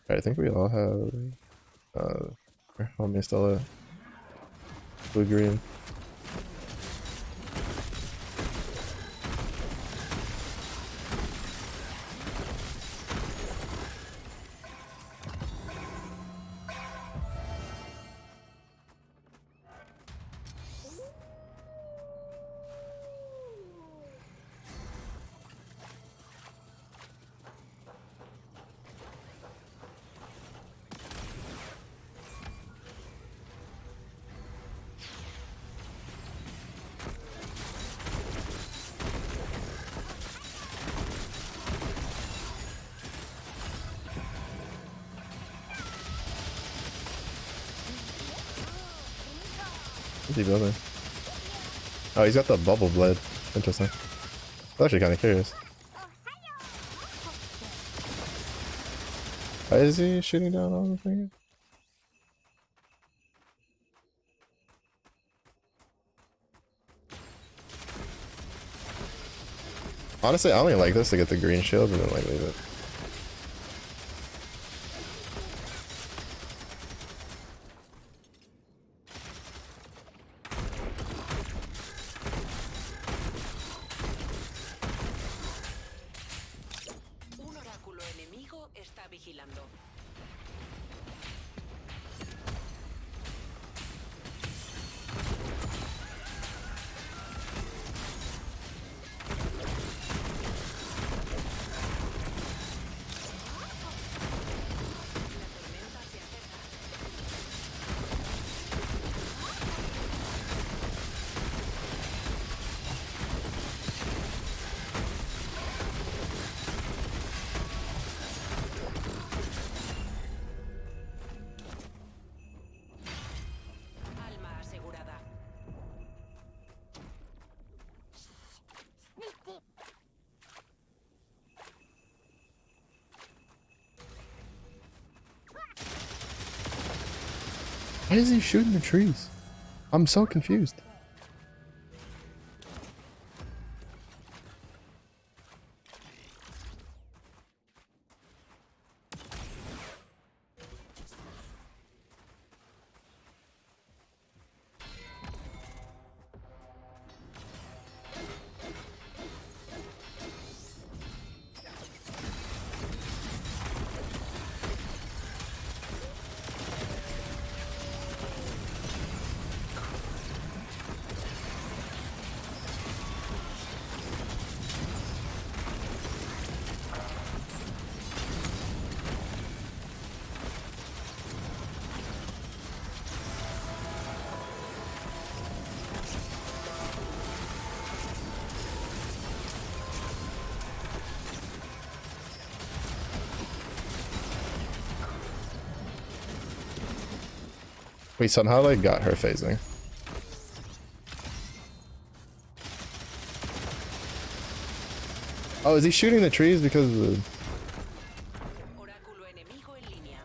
A: I think we all have homie still a blue green. What's he building? Oh, he's got the bubble blade. Interesting. I'm actually kind of curious. Why is he shooting down all the things? Honestly, I only like this to get the green shield and then like leave it.
C: Un oráculo enemigo está vigilando. Alma asegurada.
A: Why is he shooting the trees? I'm so confused. We somehow like got her phasing. Oh, is he shooting the trees because of the...
C: Oráculo enemigo en línea.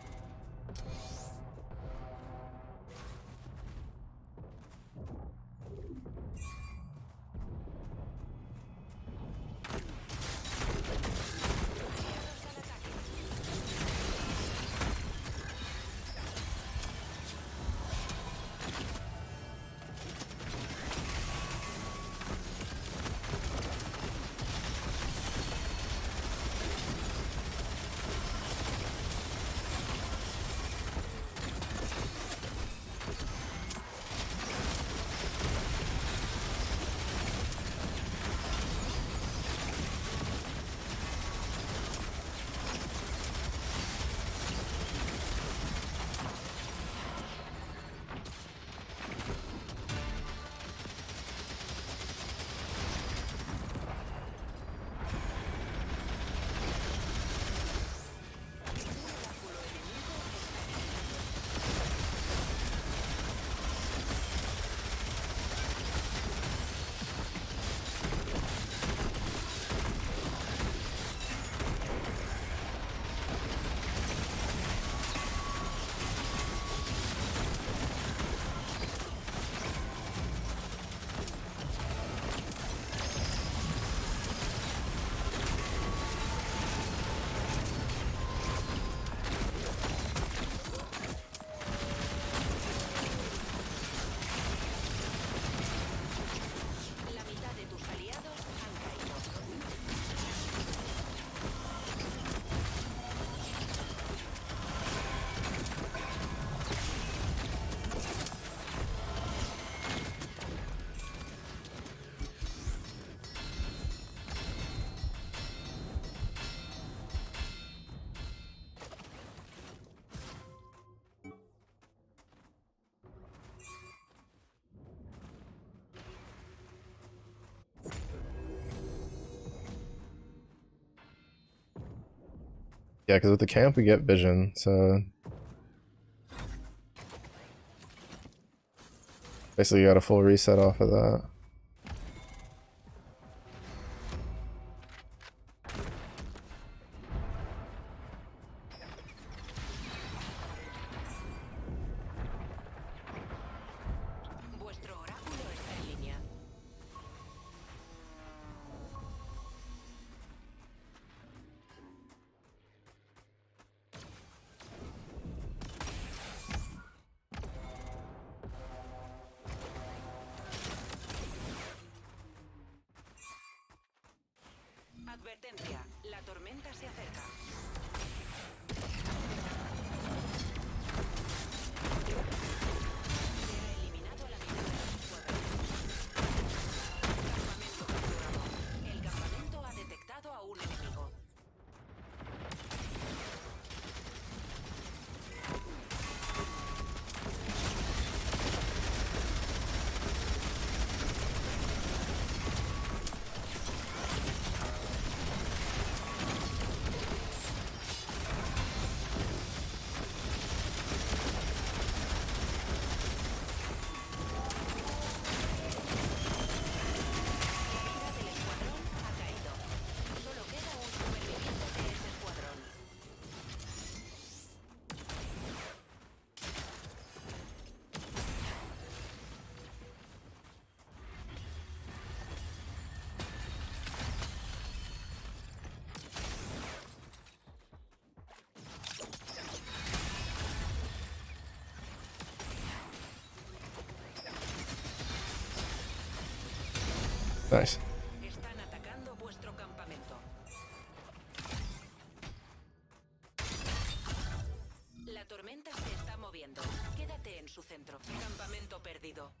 C: La mitad de tus aliados han caído.
A: Yeah, because with the camp we get vision, so... Basically you got a full reset off of that.
C: Vuestro oráculo está en línea. Advertencia, la tormenta se acerca. Se ha eliminado a la mitad de los escuadrones. Campamento capturado. El campamento ha detectado a un enemigo.
A: Nice.
C: Están atacando vuestro campamento. La tormenta se está moviendo. Quédate en su centro. Campamento perdido.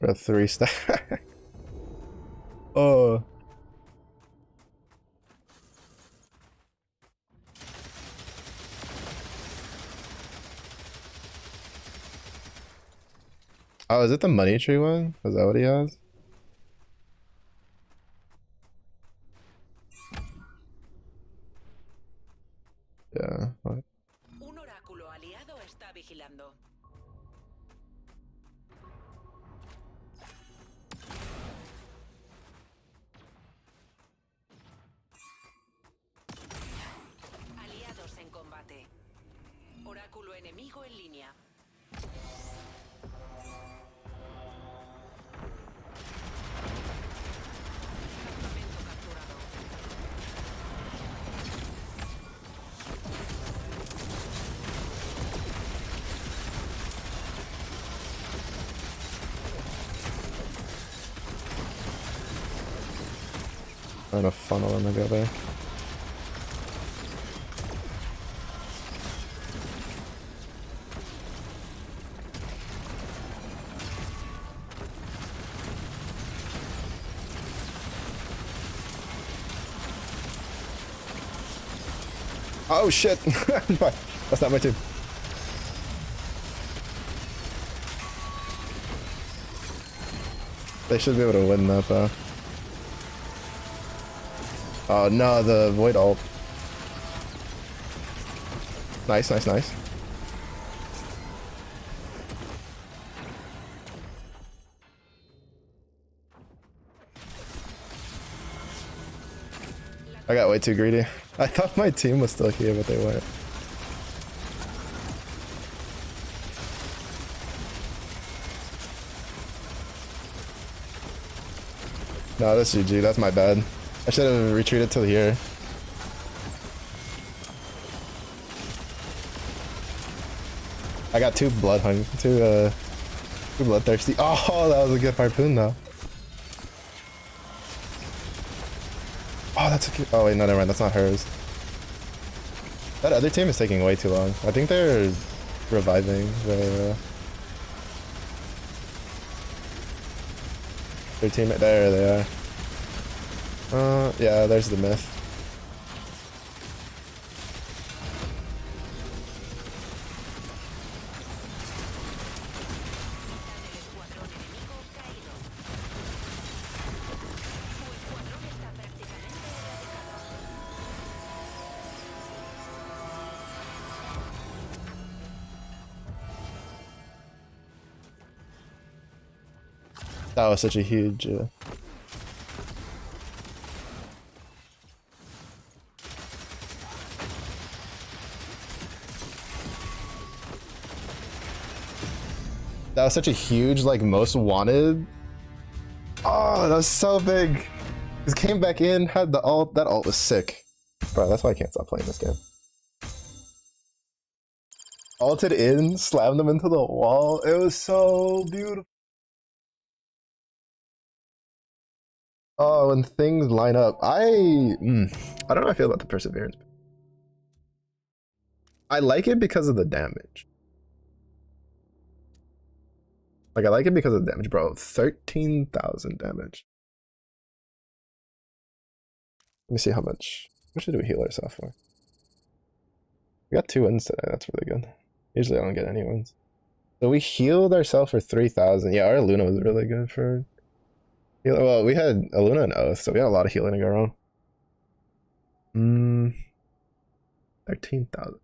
A: For a 3-stack. Oh. Oh, is it the money tree one? Is that what he has? Yeah. What?
C: Un oráculo aliado está vigilando. enemigo en línea. Campamento capturado.
A: Trying to funnel them together. Oh shit! That's not my team. They should be able to win that though. Oh no, the void ult. Nice, nice, nice. I got way too greedy. I thought my team was still here, but they weren't. No, that's GG. That's my bad. I should have retreated till here. I got two bloodthirsty. Oh, that was a good harpoon though. Oh, that's a cute. Oh wait, no, never mind. That's not hers. That other team is taking way too long. I think they're reviving their teammate. There they are. Yeah, there's the myth. That was such a huge. That was such a huge, like, most wanted. Oh, that was so big. Just came back in, had the ult. That ult was sick. Bro, that's why I can't stop playing this game. Ulted in, slammed them into the wall. It was so beautiful. Oh, when things line up. I don't know how I feel about the perseverance. I like it because of the damage. Like, I like it because of the damage, bro. 13,000 damage. Let me see how much. What should we heal ourselves for? We got 2 wins today. That's really good. Usually I don't get any wins. So we healed ourselves for 3,000. Yeah, our Luna was really good for... Well, we had a Luna and Oath, so we had a lot of healing to go around. 13,000.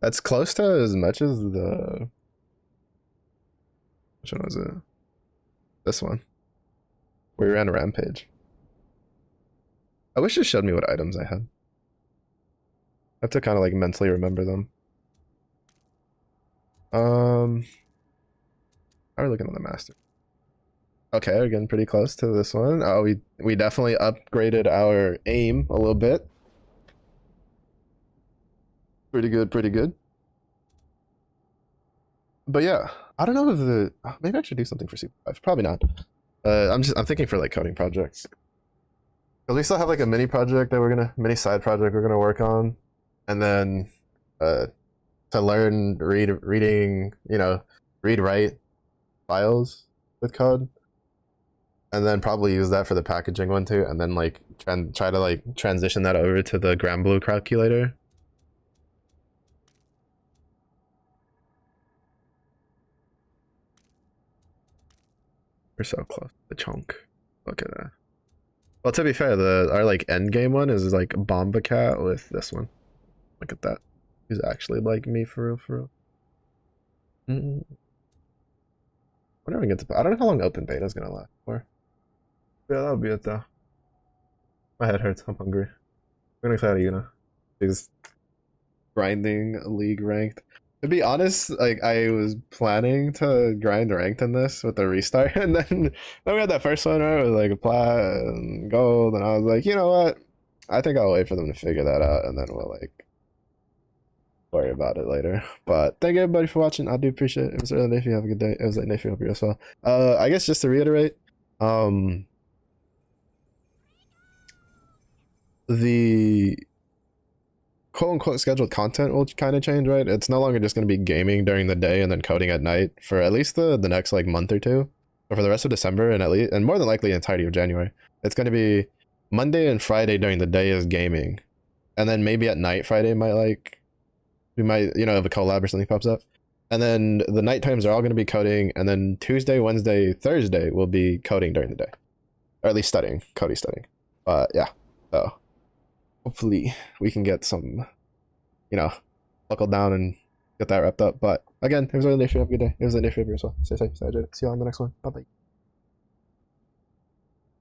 A: That's close to as much as the... Which one was it? This one. We ran a rampage. I wish it showed me what items I had. I have to kind of like mentally remember them. How are we looking on the master? Okay, we're getting pretty close to this one. Oh, we definitely upgraded our aim a little bit. Pretty good, pretty good. But yeah, I don't know if the maybe I should do something for Super 5. Probably not. I'm thinking for like coding projects. Cause we still have like a mini project that mini side project we're gonna work on, and then to learn reading, read write files with code. And then probably use that for the packaging one too, and then like try to like transition that over to the Granblue calculator. We're so close. The chunk. Look at that. Well, to be fair, our like end game one is like Bomba Cat with this one. Look at that. He's actually like me for real, for real. Whenever we get to, I don't know how long open beta is gonna last for. Yeah, that'll be it though. My head hurts. I'm hungry. I'm gonna try to, please. grinding league ranked. To be honest, like I was planning to grind ranked in this with the restart, and then we had that first one right with like a plat and gold, and I was like, you know what? I think I'll wait for them to figure that out, and then we'll like worry about it later. But thank you everybody for watching. I do appreciate it. It was early day. If you have a good day, it was late day. If you hope you as well. I guess just to reiterate, the quote unquote scheduled content will kind of change, right? It's no longer just going to be gaming during the day and then coding at night for at least the next like month or two, or for the rest of December and at least, and more than likely the entirety of January. It's going to be Monday and Friday during the day is gaming, and then maybe at night Friday might like we might, you know, if a collab or something pops up, and then the night times are all going to be coding, and then Tuesday, Wednesday, Thursday will be coding during the day, or at least studying, Cody studying. But yeah, so hopefully we can get some, you know, buckle down and get that wrapped up. But again, it was a day for you. Have a good day. It was a day for you as well. Stay safe, stay hydrated. See you on the next one. Bye bye.